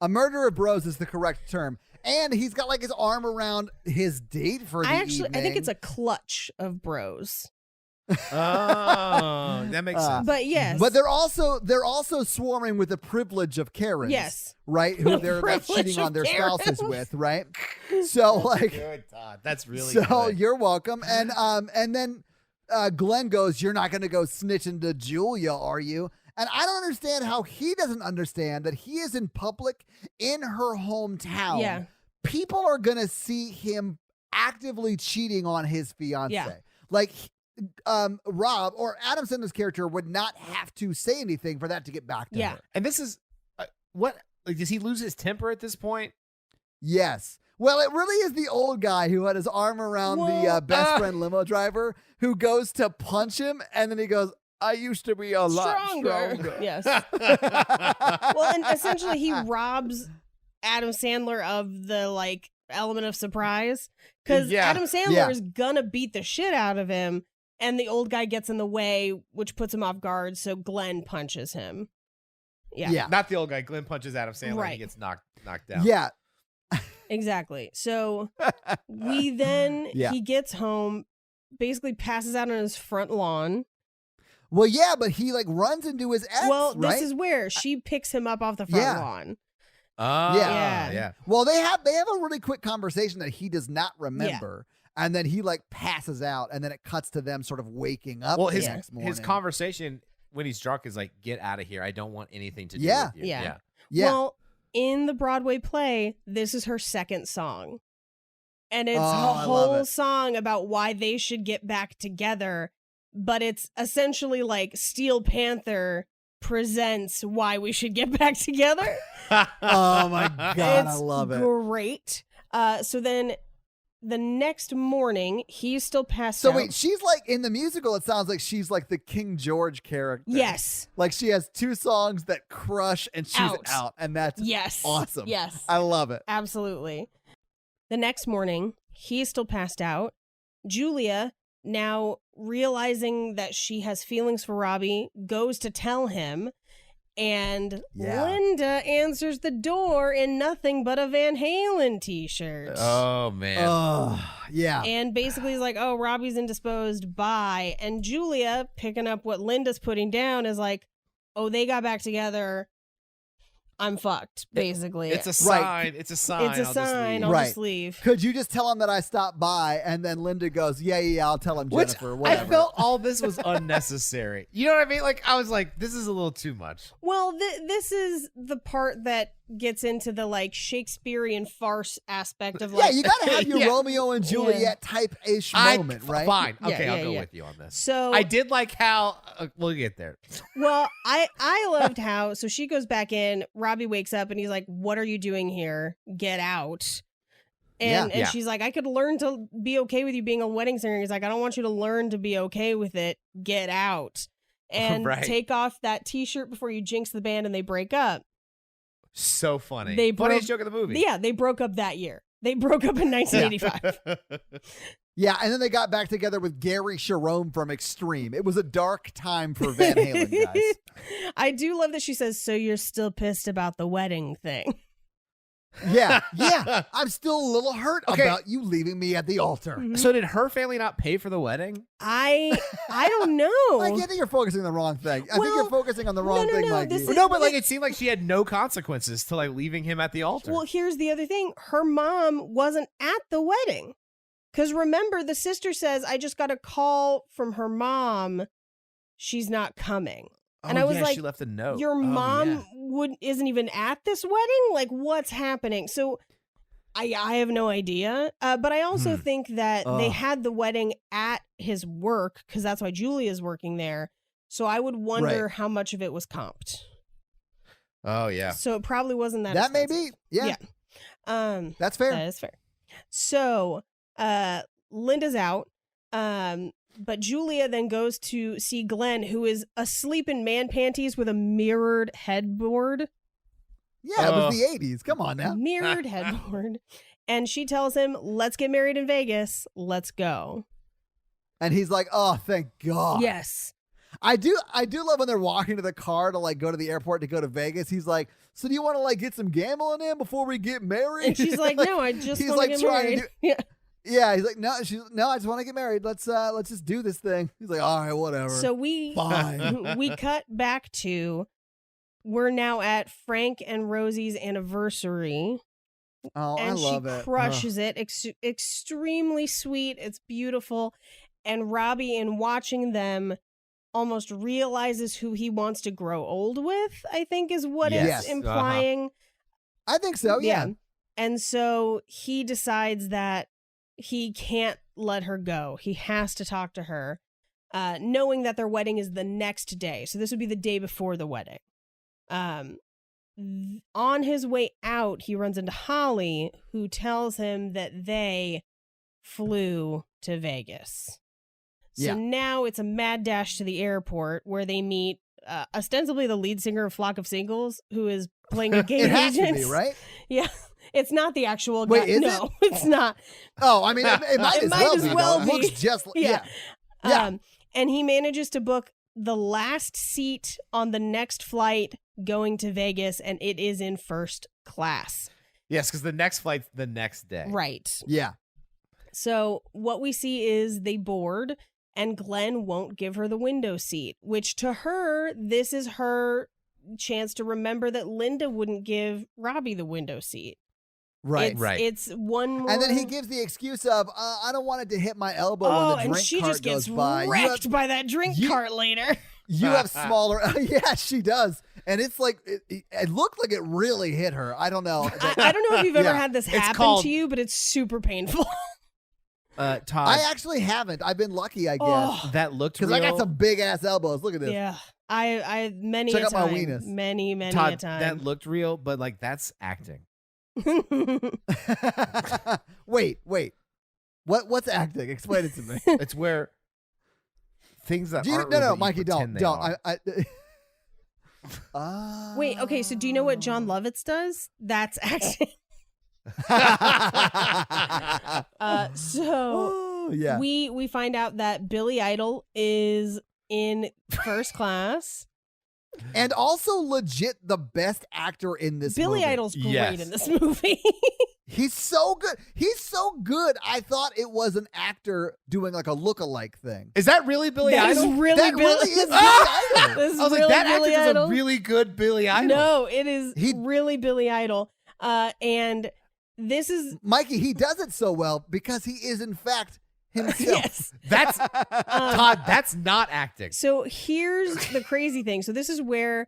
A murder of bros is the correct term. And he's got like his arm around his date for the I evening. think it's a clutch of bros, Oh, that makes sense. but yes, But they're also swarming with the privilege of Karens. Yes. Right? Who they're like, privilege cheating of on their spouses Karens. with, right? So like Good, Todd. That's really so good. you're welcome. And then Glenn goes, "You're not gonna go snitching to Julia, are you?" And I don't understand how he doesn't understand that he is in public in her hometown. Yeah. People are gonna see him actively cheating on his fiance. Yeah. Like Rob or Adam Sandler's character would not have to say anything for that to get back to Yeah. her. And this is what? Like, does he lose his temper at this point? Yes. Well, it really is the old guy who had his arm around the Well, best friend limo driver who goes to punch him, and then he goes, "I used to be a lot stronger." Yes. Well, and essentially he robs Adam Sandler of the like element of surprise because Yeah. Adam Sandler Yeah. is gonna beat the shit out of him, and the old guy gets in the way, which puts him off guard. So Glenn punches him. Yeah, Yeah. Not the old guy. Glenn punches Adam Sandler. And Right. he gets knocked down. Yeah. exactly. So we then Yeah. he gets home, basically passes out on his front lawn. Well, yeah, but he like runs into his ex, Well, right? this is where she picks him up off the front Yeah. lawn. Oh, Yeah. yeah. Well, they have a really quick conversation that he does not remember. And then he like passes out, and then it cuts to them sort of waking up Well, the his next morning. his conversation when he's drunk is like, "Get out of here! I don't want anything to do Yeah. with you." Yeah. Yeah. Well, in the Broadway play, this is her second song. And it's Oh, a I love whole it. song about why they should get back together. But it's essentially like Steel Panther presents why we should get back together. Oh my god, I It's love it. Great. So then the next morning, he's still passed So out. wait, she's like in the musical. It sounds like she's like the King George character. Yes. like she has two songs that crush and she's Out. out, and that's Yes. awesome. Yes. I love it. Absolutely. The next morning, he's still passed out. Julia, now realizing that she has feelings for Robbie, goes to tell him. And Yeah. Linda answers the door in nothing but a Van Halen t-shirt. Oh man. Oh, yeah. And basically is like, oh, Robbie's indisposed, bye. And Julia, picking up what Linda's putting down, is like, oh, they got back together. I'm fucked, basically. It's a sign. It's a sign. It's a I'll just sign. leave. I'll Right. just leave. Could you just tell him that I stopped by? And then Linda goes, yeah, I'll tell him, Which Jennifer, I whatever. felt all this was unnecessary. You know what I mean? Like I was like, this is a little too much. Well, this is the part that gets into the like Shakespearean farce aspect of like. yeah, you got to have your Yeah. Romeo and Juliet type-ish moment, right? Fine. Yeah, Okay, I'll yeah, go yeah. with you on this. So I did like how we'll get there. well, I loved how so she goes back in. Robbie wakes up and he's like, "What are you doing here? Get out!" And Yeah. she's like, "I could learn to be okay with you being a wedding singer." He's like, "I don't want you to learn to be okay with it. Get out and Right. take off that T-shirt before you jinx the band." And they break up. So funny. They Funniest broke- joke of the movie. Yeah, they broke up that year. They broke up in 1985. Yeah, and then they got back together with Gary Sharon from Extreme. It was a dark time for Van Halen, guys. I do love that she says, "So you're still pissed about the wedding thing." Yeah. I'm still a little hurt Okay. about you leaving me at the altar. Mhm. So did her family not pay for the wedding? I don't know. I think you're focusing on the wrong thing. I think Well, you're focusing on the wrong no, thing, no, Mikey. this is- No, but like it seemed like she had no consequences to like leaving him at the altar. Well, here's the other thing. Her mom wasn't at the wedding. Because remember, the sister says, I just got a call from her mom. She's not coming. And I was like, she left a note. Your Oh, mom yeah. isn't even at this wedding? Like, what's happening? So I have no idea. But I also think that they Ugh. had the wedding at his work because that's why Julia's working there. So I would wonder Right. how much of it was comped. Oh yeah. So it probably wasn't that That may expensive. be. Yeah. That's fair. That is fair. So Linda's out. But Julia then goes to see Glenn, who is asleep in man panties with a mirrored headboard. Yeah, it was the 80s. Come on now. Mirrored headboard. And she tells him, let's get married in Vegas. Let's go. And he's like, oh, thank God. Yes. I do love when they're walking to the car to like go to the airport to go to Vegas. He's like, so do you want to like get some gambling in before we get married? And she's like, no, I just he's want to like get trying to married. Yeah. Yeah, he's like, no, I just want to get married. Let's just do this thing. He's like, all right, whatever. So we Fine. we cut back to we're now at Frank and Rosie's anniversary. Oh, And I love she it. crushes it. Extremely sweet. It's beautiful. And Robbie, in watching them, almost realizes who he wants to grow old with, I think is what Yes. it's Uh-huh. implying. I think so, yeah. And so he decides that he can't let her go. He has to talk to her, knowing that their wedding is the next day. So this would be the day before the wedding. On his way out, he runs into Holly, who tells him that they flew to Vegas. So Yeah. now it's a mad dash to the airport where they meet ostensibly the lead singer of Flock of Singles, who is playing a gay It has agent. to be, right? Yeah. It's not the actual Wait, guy. is no, it? it's not. Oh, I mean, it might, It as, might well as be, though. well It be. looks just like, Yeah. yeah. And he manages to book the last seat on the next flight going to Vegas, and it is in first class. Yes, because the next flight's the next day. Right. Yeah. So what we see is they board, and Glenn won't give her the window seat, which to her, this is her chance to remember that Linda wouldn't give Robbie the window seat. Right. It's one more. And then he gives the excuse of, I don't want it to hit my elbow Oh, when the and drink she cart just gets goes by. wrecked by that drink cart later. You have smaller. Yeah, she does. And it's like, it looked like it really hit her. I don't know. I don't know if you've ever Yeah. had this It's happen called- to you, but it's super painful. Todd, I actually haven't. I've been lucky, I guess. Oh, that looked Because real. I got some big ass elbows. Look at this. yeah. I many Check a out my time. weenus. Many a Todd, time. that looked real, but like that's acting. Wait. What's acting? Explain it to me. It's where things that aren't real, no, but you Mikey, pretend don't. they are. Wait, okay, so do you know what John Lovitz does? That's acting. So yeah. we find out that Billy Idol is in first class. And also legit the best actor in this Billy movie. Idol's great Yes. in this movie. He's so good. He's so good. I thought it was an actor doing like a look-alike thing. Is that really Billy That is Idol? really That Billy. really is Billy Idol. This is I was like, really that Billy actor Idol. is a really good Billy Idol. No, it is He- really Billy Idol. And this is Mikey, he does it so well because he is in fact himself. yes. That's Todd. That's not acting. So here's the crazy thing. So this is where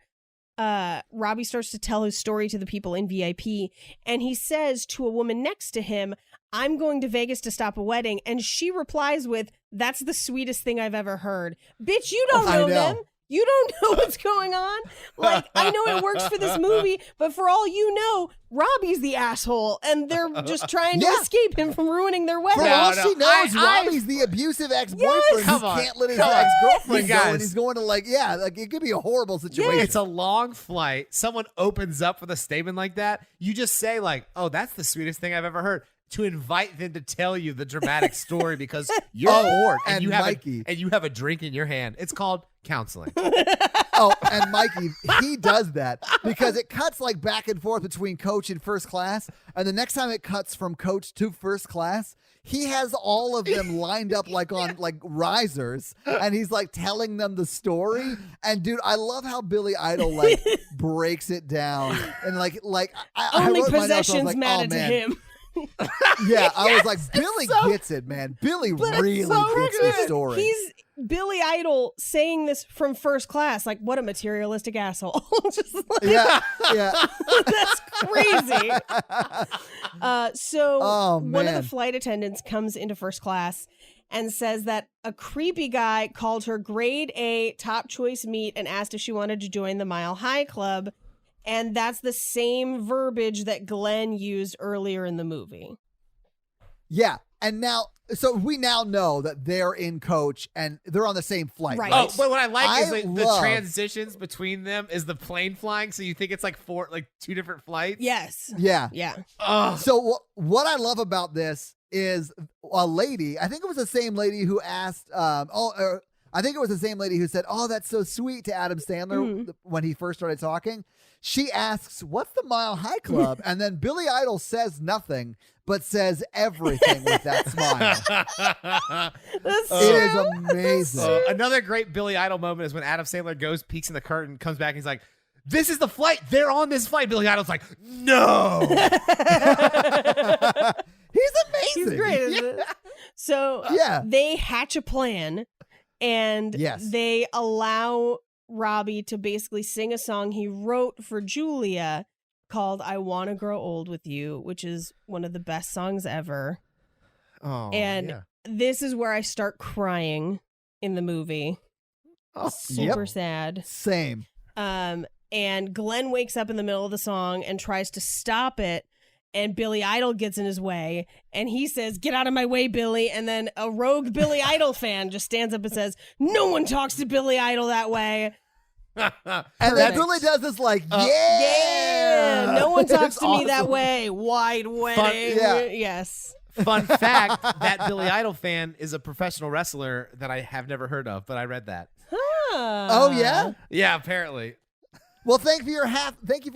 Robbie starts to tell his story to the people in VIP, and he says to a woman next to him, "I'm going to Vegas to stop a wedding," and she replies with, "That's the sweetest thing I've ever heard." Bitch, you don't I know know. them. You don't know what's going on. Like, I know it works for this movie, but for all you know, Robbie's the asshole, and they're just trying to Yeah. escape him from ruining their For wedding. No, all no, she knows, I- Robbie's the abusive ex-boyfriend Yes. Come who on. can't let his Come on. ex-girlfriend You go, guys. and he's going to like it could be a horrible situation. It's a long flight. Someone opens up with a statement like that. You just say like, "Oh, that's the sweetest thing I've ever heard." To invite them to tell you the dramatic story because you're bored and and you have Mikey. and you have a drink in your hand. It's called counseling. Oh, and Mikey, he does that because it cuts like back and forth between coach and first class. And the next time it cuts from coach to first class, he has all of them lined up like on like risers, and he's like telling them the story. And dude, I love how Billy Idol like breaks it down and like I Only wrote my notes, I was possessions like, matter oh, to man. him. Yeah, I was like, Billy gets it, man. Billy really gets the story. He's Billy Idol saying this from first class. Like, what a materialistic asshole. Just like, yeah. that's crazy. So one of man. the flight attendants comes into first class and says that a creepy guy called her grade A top choice meat and asked if she wanted to join the Mile High Club. And that's the same verbiage that Glenn used earlier in the movie. Yeah. And now, so we now know that they're in coach and they're on the same flight. Right. Oh, but what I like is I like the love- transitions between them is the plane flying, so you think it's like two different flights. Yes. Yeah. Yeah. Ugh. So what I love about this is a lady, I think it was the same lady who asked, I think it was the same lady who said, "Oh, that's so sweet" to Adam Sandler when he first started talking. She asks, "What's the Mile High Club?" And then Billy Idol says nothing, but says everything with that smile. That's It is true. amazing. Another great Billy Idol moment is when Adam Sandler goes, peeks in the curtain, comes back, and he's like, "This is the flight. They're on this flight." Billy Idol's like, "No." He's amazing. He's great. Isn't it? So Yeah. they hatch a plan and Yes. they allow Robbie to basically sing a song he wrote for Julia called I Want to Grow Old With You, which is one of the best songs ever. Oh, And yeah. this is where I start crying in the movie. Oh, Super sad. Same. And Glenn wakes up in the middle of the song and tries to stop it. And Billy Idol gets in his way and he says, "Get out of my way, Billy." And then a rogue Billy Idol fan just stands up and says, "No one talks to Billy Idol that way." And then Perfect. Billy does this like, Yeah. No one talks It's to me that awesome. way. Wide wedding. yeah. Yes. Fun fact, that Billy Idol fan is a professional wrestler that I have never heard of, but I read that. Oh yeah. Yeah, apparently. Well, thank you for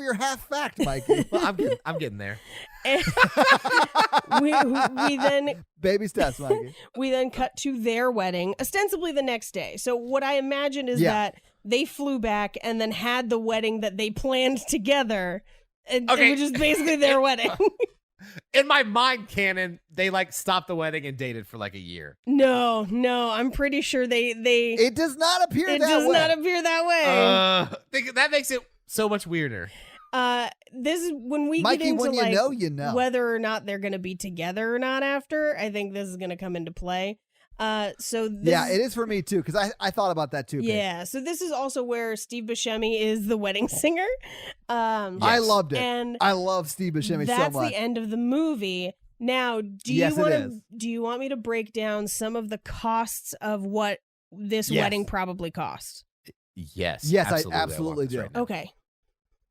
your half fact, Mikey. Well, I'm getting there. And we then Baby steps, Mikey. we then cut to their wedding, ostensibly the next day. So what I imagine is Yeah. that they flew back and then had the wedding that they planned together. And Okay. which is basically their wedding. In my mind canon, they like stopped the wedding and dated for like a year. No, I'm pretty sure they It does not appear it that does way. not appear that way. That makes it so much weirder. This is when we Mikey, get into when you like know, you know. whether or not they're going to be together or not after. I think this is going to come into play. So this, Yeah, it is for me too, because I thought about that too. Paige. Yeah, so this is also where Steve Buscemi is the wedding singer. I loved it. And I love Steve Buscemi that's so much. the end of the movie. Now, Yes, it is. do you want me to break down some of the costs of what this wedding probably cost? Yes. Yes, I want absolutely this do. right now. Okay.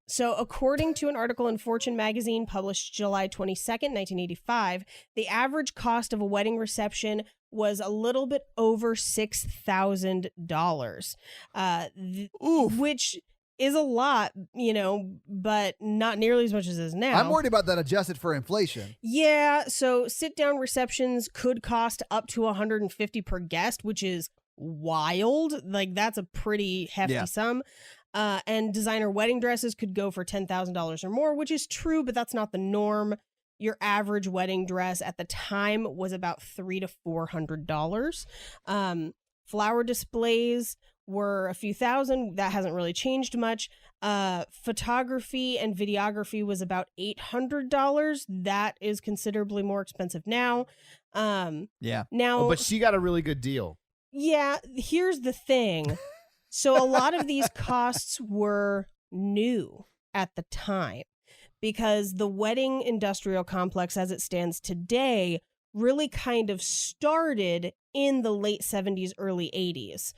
So, according to an article in Fortune magazine published July 22nd, 1985, the average cost of a wedding reception was a little bit over $6,000, which is a lot, but not nearly as much as it is now. I'm worried about that adjusted for inflation. Yeah, so sit-down receptions could cost up to $150 per guest, which is wild. Like, that's a pretty hefty sum. And designer wedding dresses could go for $10,000 or more, which is true, but that's not the norm. Your average wedding dress at the time was about $300 to $400. Flower displays were a few thousand. That hasn't really changed much. Photography and videography was about $800. That is considerably more expensive now. Yeah. Now, But she got a really good deal. yeah, here's the thing. So a lot of these costs were new at the time because the wedding industrial complex as it stands today really kind of started in the late 70s, early 80s.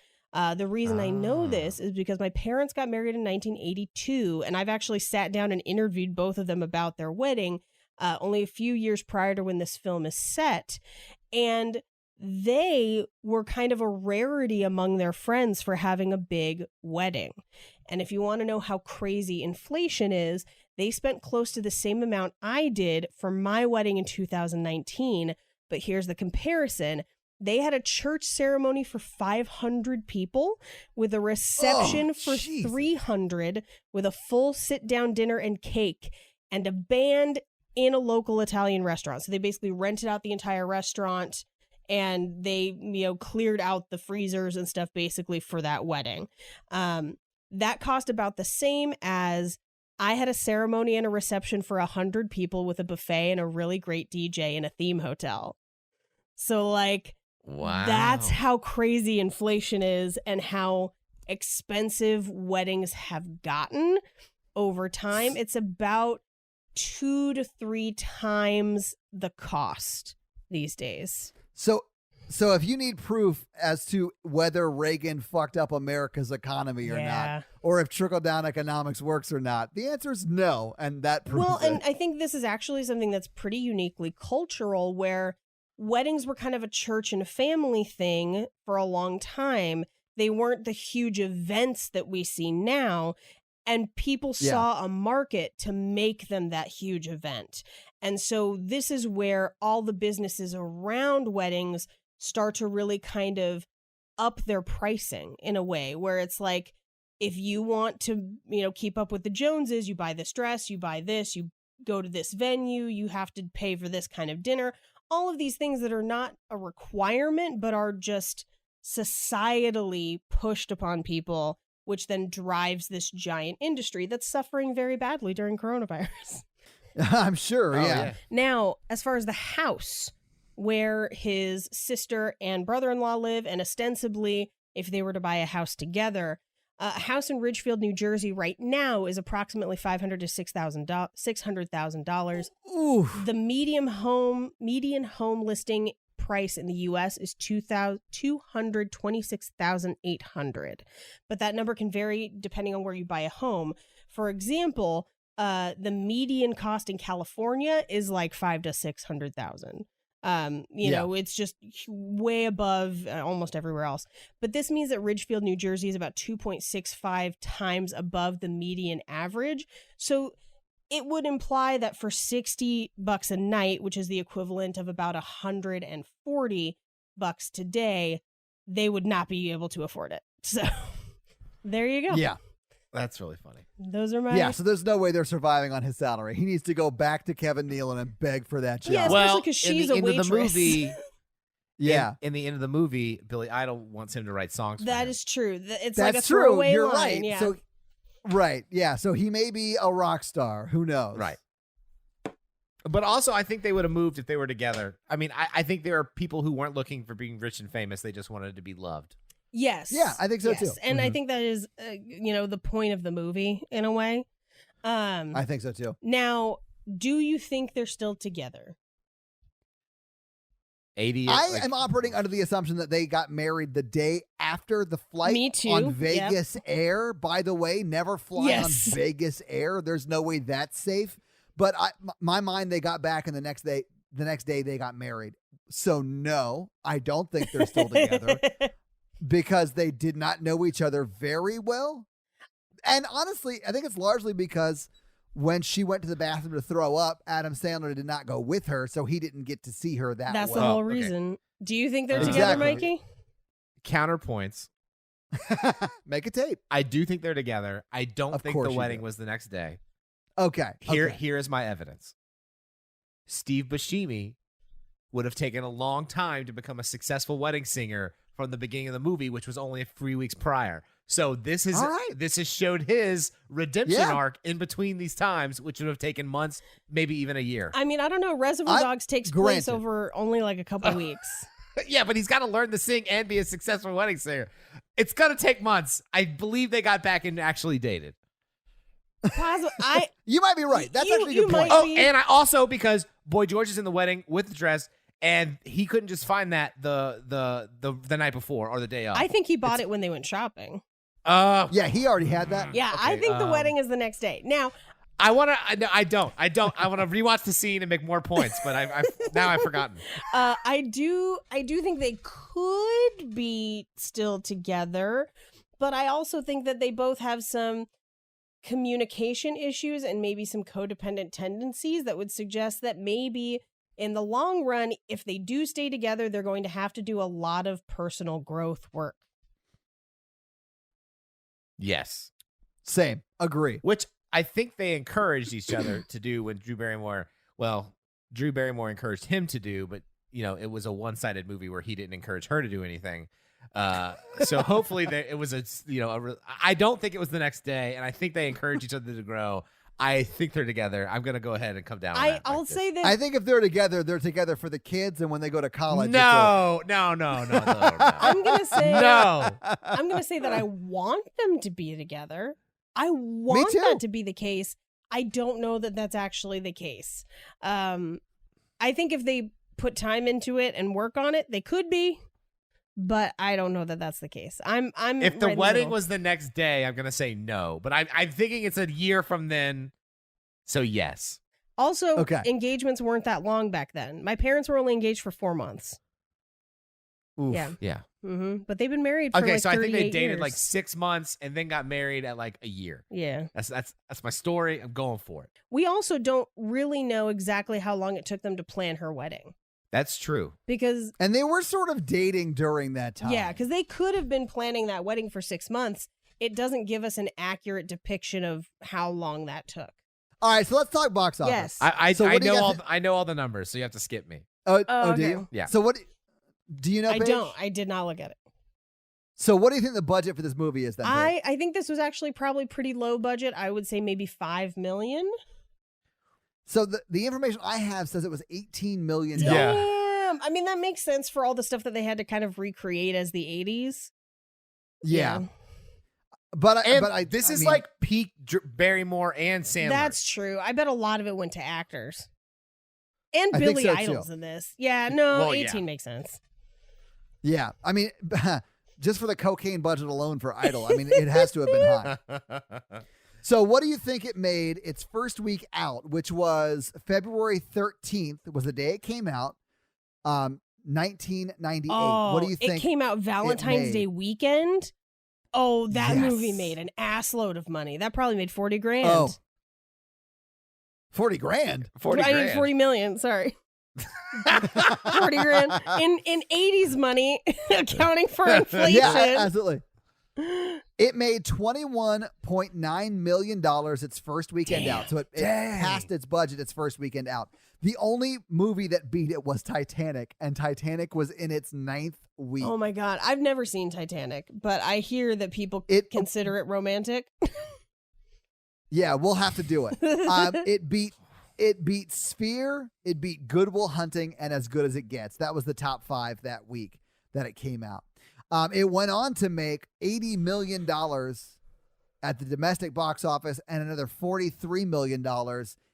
The reason I know this is because my parents got married in 1982, and I've actually sat down and interviewed both of them about their wedding only a few years prior to when this film is set. And they were kind of a rarity among their friends for having a big wedding. And if you want to know how crazy inflation is, they spent close to the same amount I did for my wedding in 2019. But here's the comparison. They had a church ceremony for 500 people with a reception for Jesus. 300 with a full sit-down dinner and cake and a band in a local Italian restaurant. So they basically rented out the entire restaurant and they, cleared out the freezers and stuff basically for that wedding. That cost about the same as I had a ceremony and a reception for 100 people with a buffet and a really great DJ in a theme hotel. So Wow. that's how crazy inflation is and how expensive weddings have gotten over time. It's about 2 to 3 times the cost these days. So if you need proof as to whether Reagan fucked up America's economy or not, or if trickle-down economics works or not, the answer is no, and that proves it. And I think this is actually something that's pretty uniquely cultural, where weddings were kind of a church and family thing for a long time. They weren't the huge events that we see now, and people saw a market to make them that huge event. And so this is where all the businesses around weddings start to really kind of up their pricing in a way where it's like, if you want to, keep up with the Joneses, you buy this dress, you buy this, you go to this venue, you have to pay for this kind of dinner. All of these things that are not a requirement, but are just societally pushed upon people, which then drives this giant industry that's suffering very badly during coronavirus. I'm sure, yeah. Now, as far as the house where his sister and brother-in-law live, and ostensibly, if they were to buy a house together, a house in Ridgefield, New Jersey right now is approximately $500,000 to $600,000. The median home listing price in the U.S. is $226,800, but that number can vary depending on where you buy a home. For example, the median cost in California is like $500,000 to $600,000. It's just way above almost everywhere else. But this means that Ridgefield, New Jersey is about 2.65 times above the median average. So it would imply that for $60 a night, which is the equivalent of about $140 today, they would not be able to afford it. So there you go. Yeah. That's really funny. Those are my... Yeah, so there's no way they're surviving on his salary. He needs to go back to Kevin Nealon and beg for that job. Yeah, especially because she's a waitress. Of the movie, yeah. In the end of the movie, Billy Idol wants him to write songs for That him. is true. It's That's like a true. throwaway You're line. right. Yeah. So, right. Yeah. So he may be a rock star. Who knows? Right. But also, I think they would have moved if they were together. I mean, I think there are people who weren't looking for being rich and famous. They just wanted to be loved. Yes. Yeah, I think so too. And I think that is, the point of the movie in a way. I think so too. Now, do you think they're still together? 80. I am operating under the assumption that they got married the day after the flight Me too. on Vegas Air. By the way, never fly Yes. on Vegas Air. There's no way that's safe. But my mind, they got back, and the next day they got married. So no, I don't think they're still together. Because they did not know each other very well. And honestly, I think it's largely because when she went to the bathroom to throw up, Adam Sandler did not go with her, so he didn't get to see her that That's well. the whole okay. reason. Do you think they're together, Exactly. Mikey? Counterpoints. Make a tape. I do think they're together. I don't Of think course the you wedding do. was the next day. Okay. Here is my evidence. Steve Buscemi would have taken a long time to become a successful wedding singer from the beginning of the movie, which was only 3 weeks prior. So this is All right. this has showed his redemption Yeah. arc in between these times, which would have taken months, maybe even a year. I mean, I don't know. Reservoir Dogs takes place granted. over only like a couple weeks. Yeah, but he's got to learn to sing and be a successful wedding singer. It's going to take months. I believe they got back and actually dated. You might be right. That's actually a you good point. might- Oh, and I also, because Boy George is in the wedding with the dress, and he couldn't just find that the night before or the day of. I think he bought it when they went shopping. Yeah, he already had that. Yeah, I Okay, think the wedding is the next day. Now, I want to. I don't. I want to rewatch the scene and make more points, but I've forgotten. I do think they could be still together, but I also think that they both have some communication issues and maybe some codependent tendencies that would suggest that maybe in the long run, if they do stay together, they're going to have to do a lot of personal growth work. Yes. Same. Agree. Which I think they encouraged each other to do when Drew Barrymore encouraged him to do, but it was a one-sided movie where he didn't encourage her to do anything. So hopefully it was I don't think it was the next day, and I think they encouraged each other to grow. I think they're together. I'm gonna go ahead and come down. I'll say this. I think if they're together for the kids, and when they go to college. No. I'm gonna say no. I'm gonna say that I want them to be together. I want that to be the case. I don't know that that's actually the case. I think if they put time into it and work on it, they could be. But I don't know that that's the case. I'm. If the wedding was the next day, I'm gonna say no. But I'm thinking it's a year from then, so yes. Also, engagements weren't that long back then. My parents were only engaged for 4 months. Oof. Yeah. Mm-hmm. But they've been married for so I think they dated years. like 6 months and then got married at like a year. Yeah. That's my story. I'm going for it. We also don't really know exactly how long it took them to plan her wedding. That's true. And they were sort of dating during that time. Yeah, because they could have been planning that wedding for 6 months. It doesn't give us an accurate depiction of how long that took. All right, so let's talk box office. Yes. I know all the numbers, so you have to skip me. Oh, okay. Do you? Yeah. So what do you know, I Paige? don't. I did not look at it. So what do you think the budget for this movie is then? Paige? I think this was actually probably pretty low budget. I would say maybe $5 million. So the information I have says it was $18 million. Yeah. Damn. I mean, that makes sense for all the stuff that they had to kind of recreate as the 80s. Yeah. But this is like peak Barrymore and Sandler. That's true. I bet a lot of it went to actors. And I think Billy so, Idol's too. in this. Yeah, no, Well, 18 makes sense. Yeah. I mean, just for the cocaine budget alone for Idol, I mean, it has to have been high. So what do you think it made its first week out, which was February 13th, was the day it came out, 1998. What do you think? It came out Valentine's Day weekend. Oh, that Yes. movie made an assload of money. That probably made 40 grand. Oh. 40 grand? 40 I mean, grand. 40 million. Sorry. 40 grand. In 80s money, accounting for inflation. Yeah, absolutely. It made $21.9 million its first weekend out. So it passed its budget its first weekend out. The only movie that beat it was Titanic, and Titanic was in its 9th week. Oh my God. I've never seen Titanic, but I hear that people consider it romantic. Yeah, we'll have to do it. It beat Sphere, it beat Good Will Hunting, and As Good as It Gets. That was the top 5 that week that it came out. It went on to make $80 million at the domestic box office and another $43 million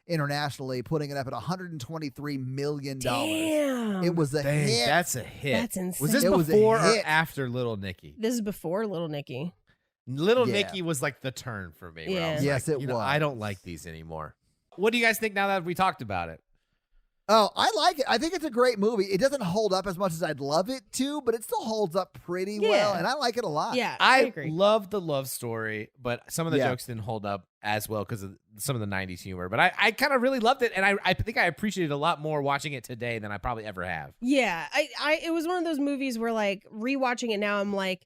internationally, putting it up at $123 million. Damn. It was a hit. That's a hit. That's insane. Was this It was a before or hit. after Little Nicky? This is before Little Nicky. Little Yeah. Nicky was like the turn for me. Where I Yeah. was Yes, like, it was. was. I don't like these anymore. What do you guys think now that we talked about it? Oh, I like it. I think it's a great movie. It doesn't hold up as much as I'd love it to, but it still holds up pretty well, and I like it a lot. Yeah, I agree. love the love story, but some of the jokes didn't hold up as well because of some of the 90s humor. But I kind of really loved it, and I think I appreciated it a lot more watching it today than I probably ever have. Yeah, it was one of those movies where, like, rewatching it now, I'm like,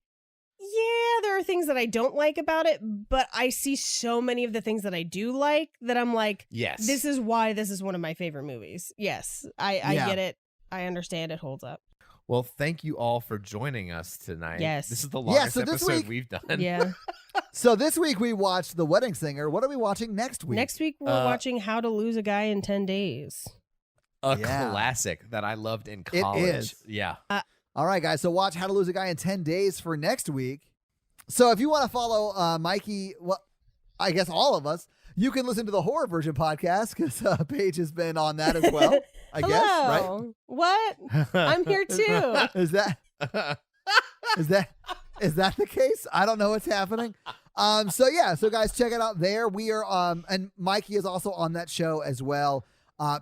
yeah, there are things that I don't like about it, but I see so many of the things that I do like that I'm like, Yes. this is why this is one of my favorite movies. Yes, I get it. I understand it holds up. Well, thank you all for joining us tonight. Yes. This is the longest so this episode week- we've done. Yeah. So this week we watched The Wedding Singer. What are we watching next week? Next week, we're watching How to Lose a Guy in 10 Days. A Yeah. classic that I loved in It college. is. Yeah. All right, guys. So watch How to Lose a Guy in 10 Days for next week. So if you want to follow Mikey, well, I guess all of us, you can listen to the horror version podcast because Paige has been on that as well. I guess, right? Hello. What? I'm here too. Is that the case? I don't know what's happening. So guys, check it out there. We are and Mikey is also on that show as well.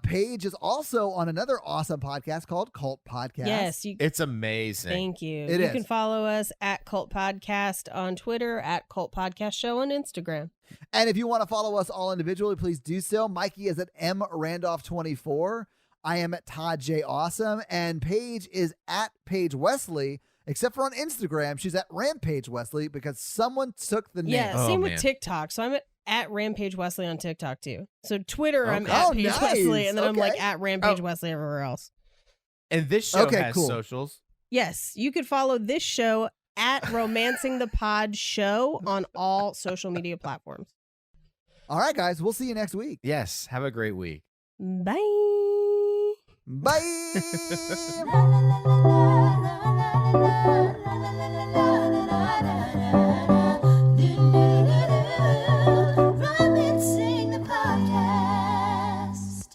Paige is also on another awesome podcast called Cult Podcast. Yes, It's amazing. thank you. It you is. can follow us at Cult Podcast on Twitter, at Cult Podcast Show on Instagram. And if you want to follow us all individually, please do so. Mikey is at mrandolph24. I am at Todd J Awesome, and Paige is at Paige Wesley. Except for on Instagram, she's at Rampage Wesley because someone took the name. Yeah, Oh, same man. with TikTok. So I'm at Rampage Wesley on TikTok too. So Twitter, I'm Okay. at Oh, Paige nice. Wesley, and then I'm like Okay. at Rampage Wesley everywhere else. And this show Okay, has cool. socials. Yes, you could follow this show at Romancing the Pod Show on all social media platforms. All right, guys, we'll see you next week. Yes. Have a great week. Bye. Bye. La la la la la la la la la la la la la.